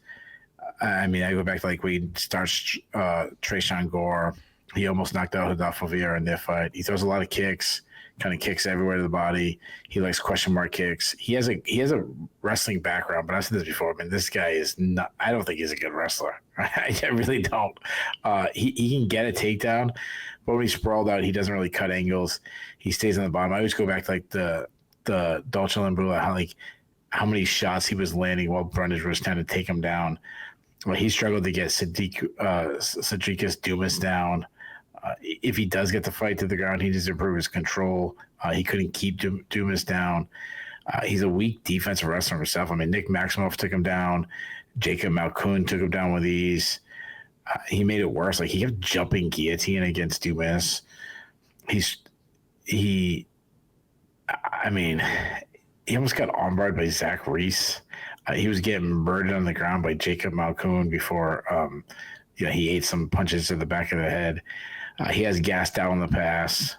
I mean, I go back to like when he starts Tresean Gore. He almost knocked out Rodolfo Vieira in their fight. He throws a lot of kicks, kind of kicks everywhere to the body. He likes question mark kicks. He has a wrestling background, but I've said this before. I mean, this guy is not. I don't think he's a good wrestler. I really don't. He can get a takedown, but when he's sprawled out, he doesn't really cut angles. He stays on the bottom. I always go back to like the Dolce Lambula, how many shots he was landing while Brundage was trying to take him down. Well, he struggled to get Cedricus Dumas down. If he does get the fight to the ground, he needs to improve his control. He couldn't keep Dumas down. He's a weak defensive wrestler himself. I mean, Nick Maximoff took him down. Jacob Malkoun took him down with ease. He made it worse. Like, he kept jumping guillotine against Dumas. He almost got armbarred by Zach Reese. He was getting murdered on the ground by Jacob Malkoun before he ate some punches to the back of the head. He has gassed out on the pass.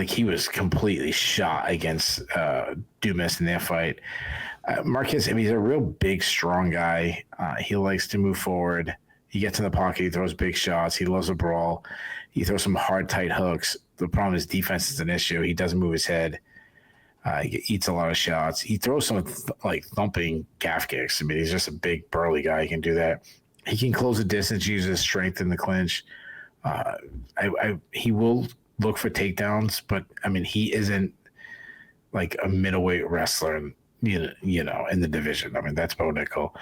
He was completely shot against Dumas in their fight. Marquez, he's a real big, strong guy. He likes to move forward. He gets in the pocket. He throws big shots. He loves a brawl. He throws some hard, tight hooks. The problem is defense is an issue. He doesn't move his head. He eats a lot of shots. He throws some thumping calf kicks. I mean, he's just a big, burly guy. He can do that. He can close the distance, use his strength in the clinch. He will look for takedowns, but I mean, he isn't like a middleweight wrestler, in the division. I mean, that's Bo Nickal.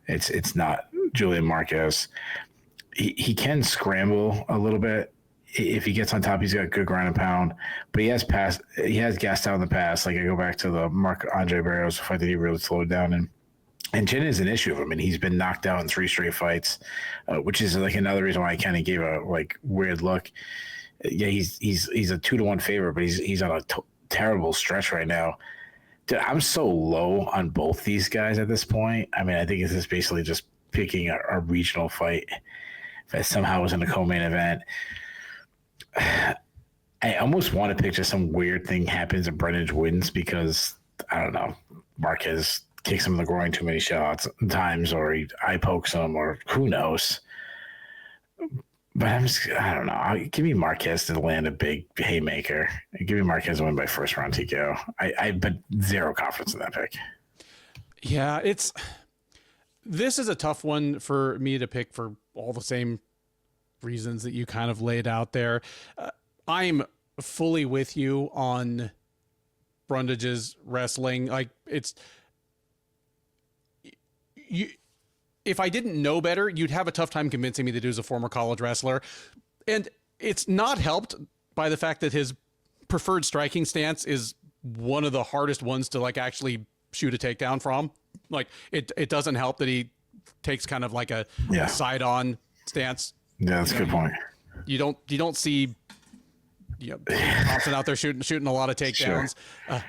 It's not Julian Marquez. He can scramble a little bit. If he gets on top, he's got good ground and pound, but he has gassed out in the past. Like, I go back to the Andre Barrios fight that he really slowed down, and chin is an issue. I mean, he's been knocked out in 3 straight fights, which is like another reason why I kind of gave a weird look. Yeah, he's a 2-1 favorite, but he's on a terrible stretch right now. Dude, I'm so low on both these guys at this point. I mean, I think this is basically just picking a regional fight that somehow was in a co-main event. I almost want to picture some weird thing happens and Brundage wins because, I don't know, Marquez kicks him in the groin too many times, or he eye pokes him, or who knows. But I don't know. Give me Marquez to land a big haymaker. Give me Marquez to win by first round TKO. But zero confidence in that pick. Yeah, this is a tough one for me to pick for all the same reasons that you kind of laid out there. I'm fully with you on Brundage's wrestling. Like, if I didn't know better, you'd have a tough time convincing me that he was a former college wrestler. And it's not helped by the fact that his preferred striking stance is one of the hardest ones to actually shoot a takedown from. Like, it doesn't help that he takes kind of like a side on stance. Yeah, that's a good point. You don't see Thompson out there shooting a lot of takedowns. Sure.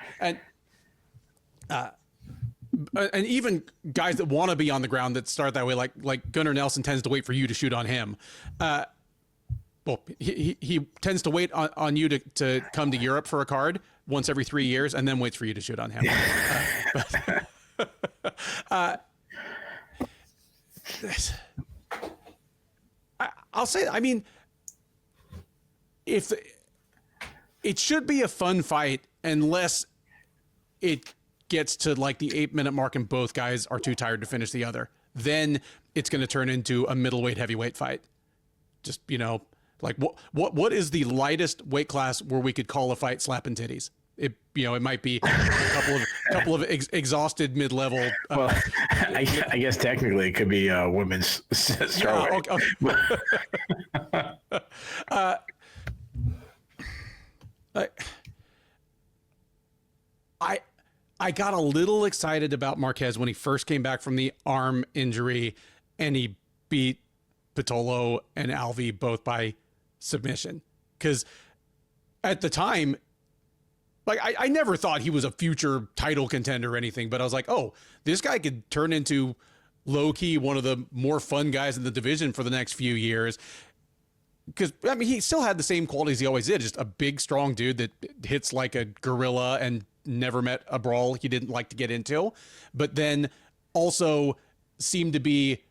And even guys that want to be on the ground that start that way, like Gunnar Nelson tends to wait for you to shoot on him. Well, he tends to wait on you to come to Europe for a card once every 3 years, and then waits for you to shoot on him. I'll say, I mean, if it should be a fun fight unless it gets to like the 8-minute mark and both guys are too tired to finish the other. Then it's going to turn into a middleweight heavyweight fight. Just, you know, like what is the lightest weight class where we could call a fight slapping titties? It, you know, it might be a couple of exhausted mid-level. Well, I guess technically it could be women's strawweight. I got a little excited about Marquez when he first came back from the arm injury, and he beat Pitolo and Alvi both by submission. Because at the time, like, I never thought he was a future title contender or anything, but I was like, oh, this guy could turn into low-key one of the more fun guys in the division for the next few years. Because, I mean, he still had the same qualities he always did, just a big, strong dude that hits like a gorilla and never met a brawl he didn't like to get into, but then also seemed to be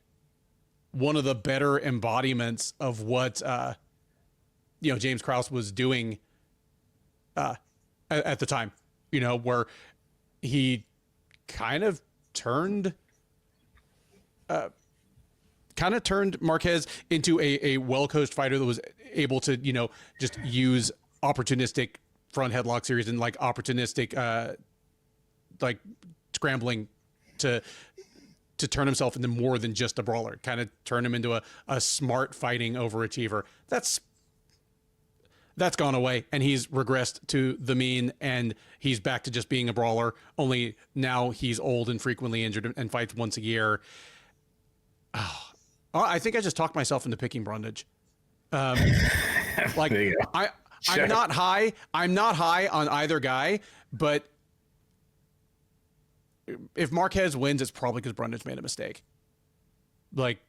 one of the better embodiments of what, you know, James Krause was doing at the time, you know, where he kind of turned Marquez into a well-coached fighter that was able to, you know, just use opportunistic front headlock series and like opportunistic, like scrambling to turn himself into more than just a brawler, kind of turn him into a smart fighting overachiever. That's gone away, and he's regressed to the mean, and he's back to just being a brawler, only now he's old and frequently injured and fights once a year. Oh, I think I just talked myself into picking Brundage. Like I'm not high on either guy, but if Marquez wins, it's probably because Brundage made a mistake. Like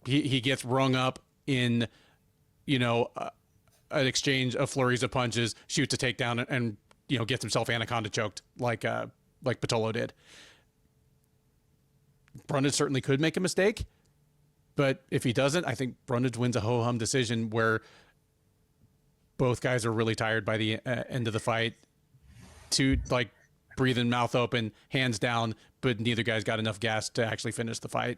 he gets rung up in, you know, an exchange of flurries of punches, shoots a takedown, and you know, gets himself anaconda choked like Pitolo did. Brundage certainly could make a mistake, but if he doesn't, I think Brundage wins a ho-hum decision where both guys are really tired by the end of the fight, to like breathing mouth open, hands down, but neither guy's got enough gas to actually finish the fight.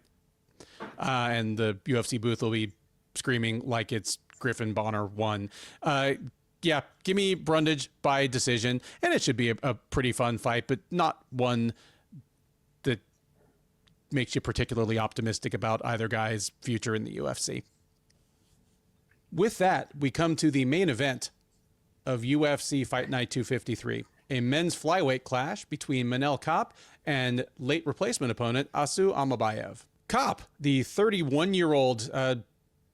And the UFC booth will be screaming like it's Griffin Bonner won. Yeah, give me Brundage by decision, and it should be a pretty fun fight, but not one that makes you particularly optimistic about either guy's future in the UFC. With that, we come to the main event of UFC Fight Night 253, a men's flyweight clash between Manel Kape and late replacement opponent Asu Almabayev. Kape, the 31-year-old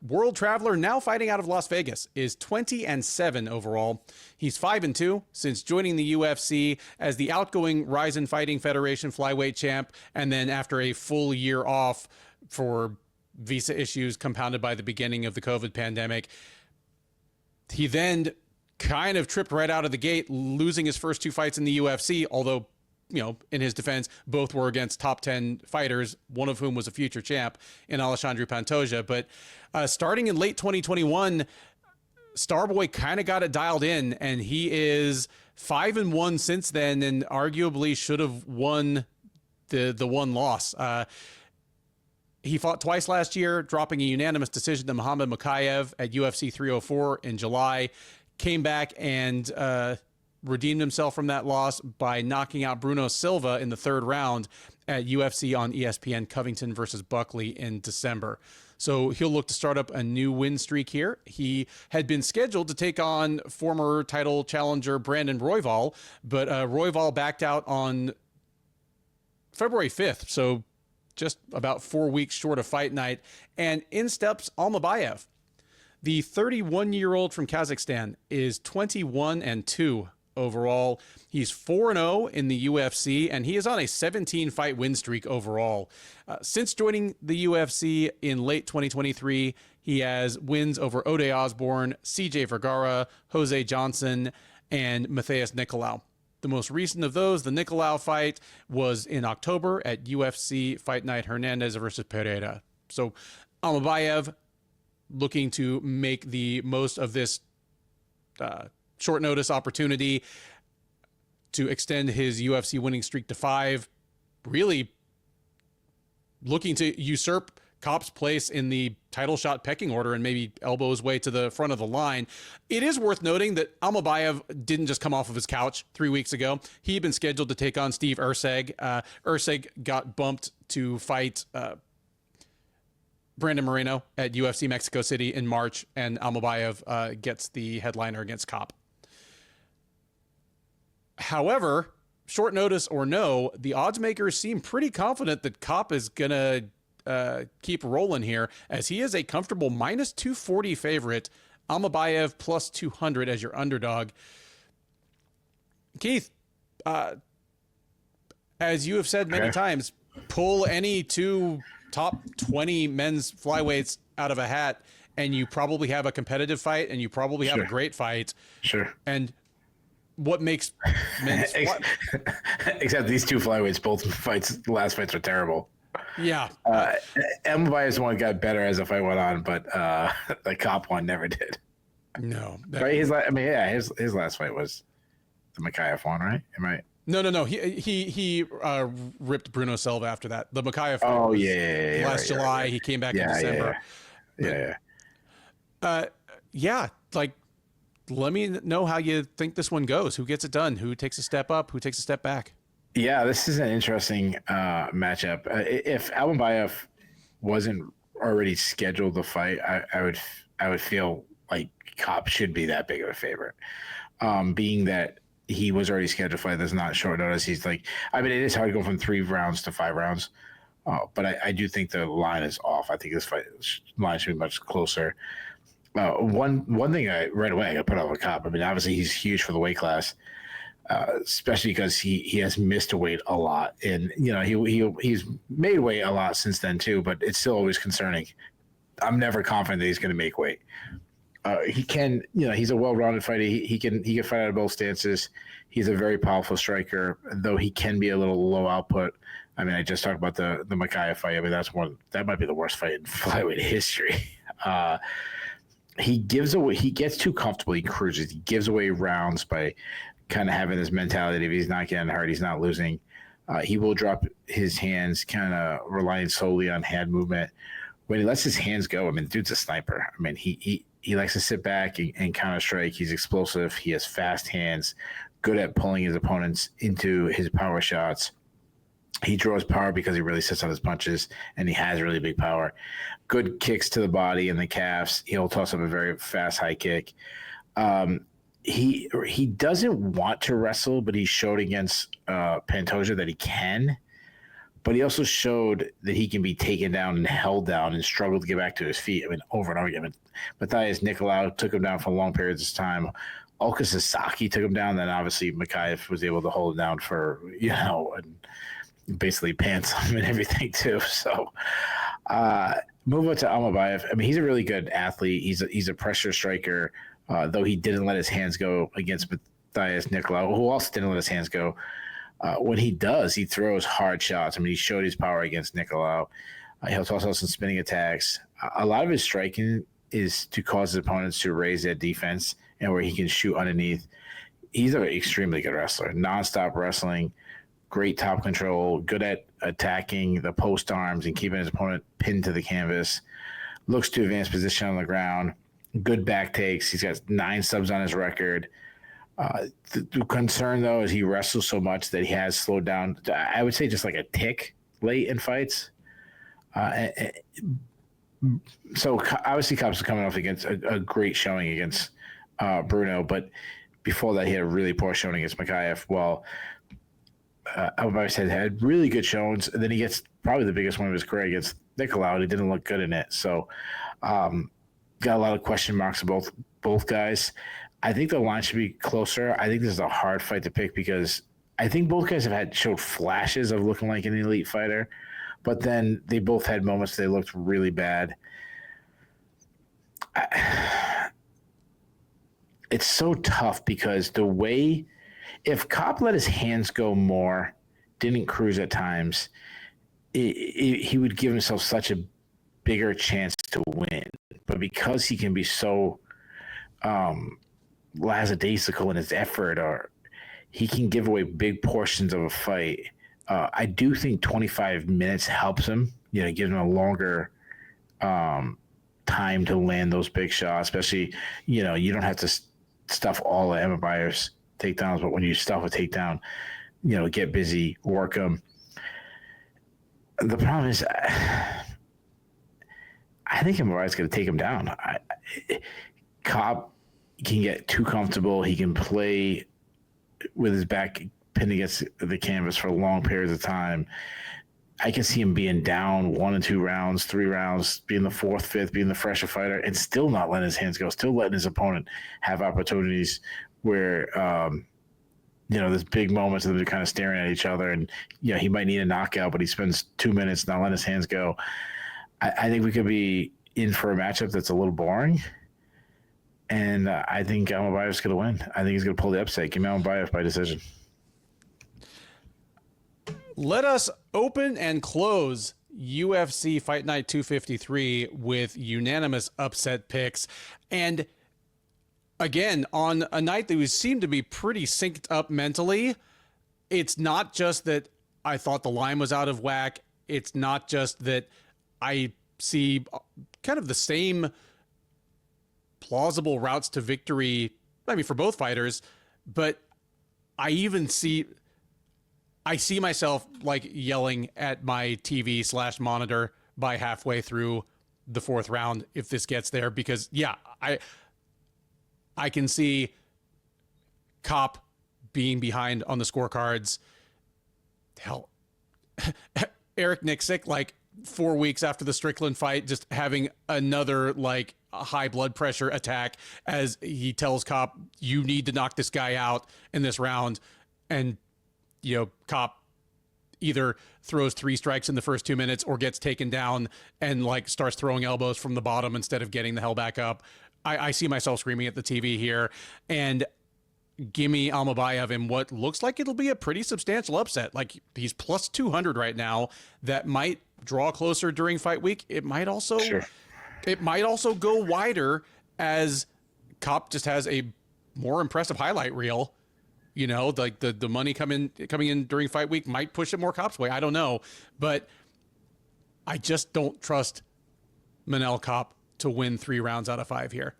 world traveler now fighting out of Las Vegas, is 20-7 overall. He's 5-2 since joining the UFC as the outgoing Rizin Fighting Federation flyweight champ, and then after a full year off for visa issues compounded by the beginning of the COVID pandemic, he then kind of tripped right out of the gate, losing his first two fights in the UFC, although, you know, in his defense, both were against top 10 fighters, one of whom was a future champ in Alexandre Pantoja. But starting in late 2021, Starboy kind of got it dialed in, and he is 5-1 since then, and arguably should have won the one loss. He fought twice last year, dropping a unanimous decision to Muhammad Mokaev at UFC 304 in July. Came back and redeemed himself from that loss by knocking out Bruno Silva in the third round at UFC on ESPN Covington versus Buckley in December. So he'll look to start up a new win streak here. He had been scheduled to take on former title challenger Brandon Royval, but Royval backed out on February 5th, so just about 4 weeks short of fight night, and in steps Almabayev. The 31-year-old from Kazakhstan is 21-2 overall. He's 4-0 in the UFC, and he is on a 17-fight win streak overall. Since joining the UFC in late 2023, he has wins over Ode Osborne, CJ Vergara, Jose Johnson, and Matheus Nicolau. The most recent of those, the Nicolau fight, was in October at UFC Fight Night Hernandez versus Pereira. So Almabayev, looking to make the most of this short notice opportunity to extend his UFC winning streak to 5, really looking to usurp Kape's place in the title shot pecking order and maybe elbow his way to the front of the line. It is worth noting that Almabayev didn't just come off of his couch 3 weeks ago. He had been scheduled to take on Steve Erceg. Erceg got bumped to fight Brandon Moreno at UFC Mexico City in March, and Almabayev gets the headliner against Kape. However, short notice or no, the odds makers seem pretty confident that Kape is going to keep rolling here, as he is a comfortable minus 240 favorite. Almabayev plus 200 as your underdog. Keith, as you have said many times, pull any two top 20 men's flyweights out of a hat and you probably have a competitive fight, and you probably have a great fight. Sure. And what makes men's except these two flyweights, both fights, the last fights were terrible. Yeah. Almabayev's one got better as the fight went on, but the Kape one never did. No. Right? His last fight was the Makayev one, right? Am I? No. He ripped Bruno Silva after that. The Makayev fight. Oh, last July. He came back in December. Yeah. Like, let me know how you think this one goes. Who gets it done? Who takes a step up? Who takes a step back? Yeah, this is an interesting matchup. If Almabayev wasn't already scheduled to fight, I would feel like Kape should be that big of a favorite. Being that he was already scheduled to fight, that's not short notice. He's like, I mean, it is hard to go from 3 rounds to 5 rounds, but I do think the line is off. I think this line should be much closer. One thing right away I got put on the Kape. I mean, obviously he's huge for the weight class. Especially because he has missed weight a lot, and he's made weight a lot since then too. But it's still always concerning. I'm never confident that he's going to make weight. He can, he's a well-rounded fighter. He can fight out of both stances. He's a very powerful striker, though he can be a little low output. I mean, I just talked about the Makayev fight. I mean, that might be the worst fight in flyweight history. He gets too comfortable. He cruises. He gives away rounds by kind of having this mentality of he's not getting hurt, he's not losing. He will drop his hands, kind of relying solely on hand movement. When he lets his hands go, I mean, the dude's a sniper. I mean, he likes to sit back and counter strike. He's explosive. He has fast hands, good at pulling his opponents into his power shots. He draws power because he really sits on his punches, and he has really big power. Good kicks to the body and the calves. He'll toss up a very fast high kick. He doesn't want to wrestle, but he showed against Pantoja that he can. But he also showed that he can be taken down and held down and struggle to get back to his feet. I mean, over and over again. Matthias Nicolau took him down for long periods of time. Ulka Sasaki took him down. Then obviously Makayev was able to hold him down for, and basically pants him and everything too. So move on to Almabayev. I mean, he's a really good athlete. He's a pressure striker. Though he didn't let his hands go against Matthias Nicolau, who also didn't let his hands go. When he does, he throws hard shots. I mean, he showed his power against Nicolau. He'll toss out some spinning attacks. A lot of his striking is to cause his opponents to raise their defense and where he can shoot underneath. He's an extremely good wrestler. Nonstop wrestling, great top control, good at attacking the post arms and keeping his opponent pinned to the canvas. Looks to advance position on the ground. Good back takes. He's got 9 subs on his record. The concern, though, is he wrestles so much that he has slowed down. I would say just like a tick late in fights. So obviously Kape's coming off against a great showing against Bruno, but before that he had a really poor showing against Makayev. Well, Almabayev had really good showings, and then he gets probably the biggest one of his career against Nicolau, and he didn't look good in it. So got a lot of question marks of both guys. I think the line should be closer. I think this is a hard fight to pick because I think both guys have showed flashes of looking like an elite fighter, but then they both had moments they looked really bad. It's so tough because if Kape let his hands go more, didn't cruise at times, he would give himself such a bigger chance to win. but because he can be so lackadaisical in his effort, or he can give away big portions of a fight. I do think 25 minutes helps him, gives him a longer time to land those big shots, especially, you don't have to stuff all of Almabayev's takedowns, but when you stuff a takedown, get busy, work them. The problem is, I think Almabayev's going to take him down. Kape can get too comfortable. He can play with his back pinned against the canvas for long periods of time. I can see him being down 1 and 2 rounds, 3 rounds, being the fourth, fifth, being the fresher fighter, and still not letting his hands go, still letting his opponent have opportunities where, there's big moments of them kind of staring at each other, and, he might need a knockout, but he spends 2 minutes not letting his hands go. I think we could be in for a matchup that's a little boring, and I think Almabayev's going to win. I think he's going to pull the upset. Give me Almabayev by decision. Let us open and close UFC Fight Night 253 with unanimous upset picks. And again, on a night that seemed to be pretty synced up mentally, it's not just that I thought the line was out of whack. It's not just that I see kind of the same plausible routes to victory, for both fighters, but I see myself like yelling at my TV/monitor by halfway through the 4th round if this gets there, because I can see Kape being behind on the scorecards. Hell, Eric Nicksick, 4 weeks after the Strickland fight, just having another high blood pressure attack as he tells Kape, you need to knock this guy out in this round. And Kape either throws 3 strikes in the first 2 minutes or gets taken down and starts throwing elbows from the bottom instead of getting the hell back up. I see myself screaming at the TV here, and gimme Almabayev in what looks like it'll be a pretty substantial upset. He's plus 200 right now. That might draw closer during fight week. It might also, go wider as Kape just has a more impressive highlight reel. The money coming in during fight week might push it more Kape's way. I don't know, but I just don't trust Manel Kape to win 3 rounds out of 5 here.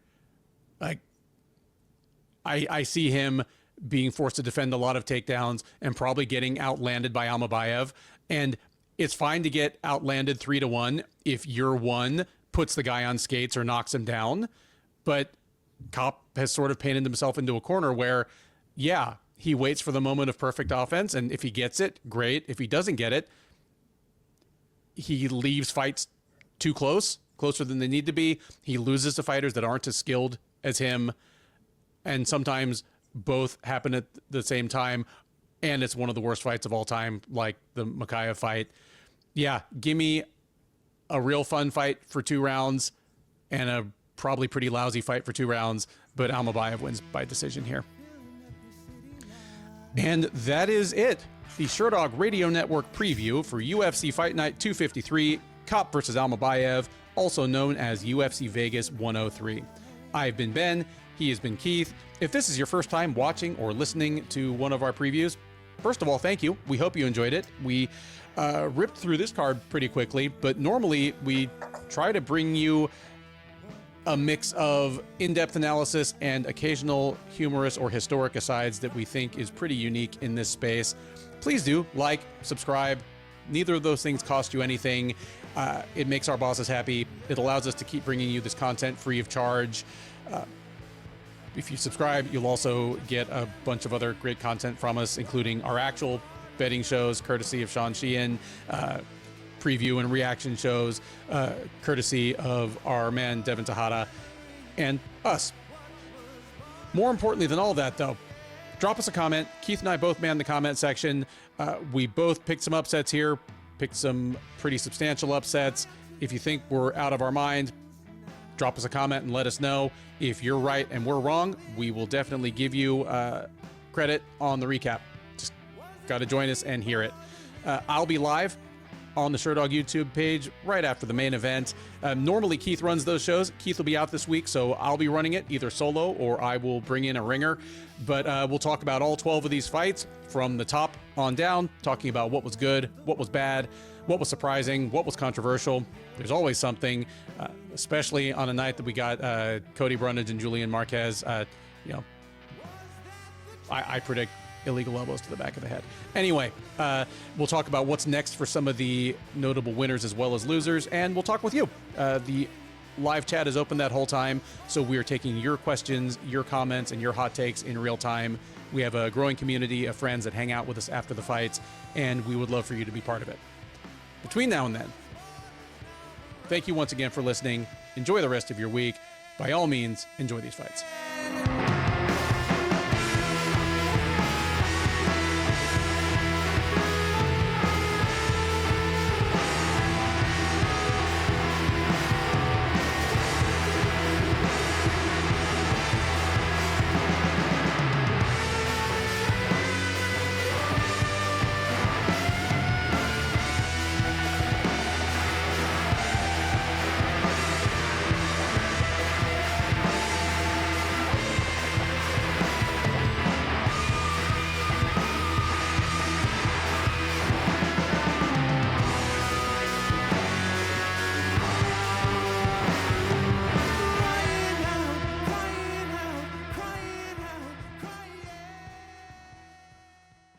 I see him being forced to defend a lot of takedowns and probably getting outlanded by Almabayev. And it's fine to get outlanded 3-1 if your one puts the guy on skates or knocks him down. But Kape has sort of painted himself into a corner where, he waits for the moment of perfect offense, and if he gets it, great. If he doesn't get it, he leaves fights too closer than they need to be. He loses to fighters that aren't as skilled as him, and sometimes both happen at the same time, and it's one of the worst fights of all time, like the Makayev fight. Give me a real fun fight for 2 rounds and a probably pretty lousy fight for 2 rounds, but Almabayev wins by decision here. And that is it. The Sherdog Radio Network preview for UFC Fight Night 253, Kape versus Almabayev, also known as UFC Vegas 103. I've been Ben. He has been Keith. If this is your first time watching or listening to one of our previews, first of all, thank you. We hope you enjoyed it. We ripped through this card pretty quickly, but normally we try to bring you a mix of in-depth analysis and occasional humorous or historic asides that we think is pretty unique in this space. Please do subscribe. Neither of those things cost you anything. It makes our bosses happy. It allows us to keep bringing you this content free of charge. If you subscribe, you'll also get a bunch of other great content from us, including our actual betting shows, courtesy of Sean Sheehan, preview and reaction shows, courtesy of our man Devin Tejada, and us. More importantly than all that, though, drop us a comment. Keith and I both man the comment section. We both picked some upsets here, picked some pretty substantial upsets. If you think we're out of our mind, drop us a comment and let us know. If you're right and we're wrong, we will definitely give you credit on the recap. Just got to join us and hear it. I'll be live on the Sherdog YouTube page right after the main event. Normally, Keith runs those shows. Keith will be out this week, so I'll be running it either solo or I will bring in a ringer. But we'll talk about all 12 of these fights from the top on down, talking about what was good, what was bad, what was surprising, what was controversial. There's always something, especially on a night that we got Cody Brundage and Julian Marquez. I predict illegal elbows to the back of the head. Anyway, we'll talk about what's next for some of the notable winners as well as losers, and we'll talk with you. The live chat is open that whole time, so we are taking your questions, your comments, and your hot takes in real time. We have a growing community of friends that hang out with us after the fights, and we would love for you to be part of it. Between now and then, thank you once again for listening. Enjoy the rest of your week. By all means, enjoy these fights.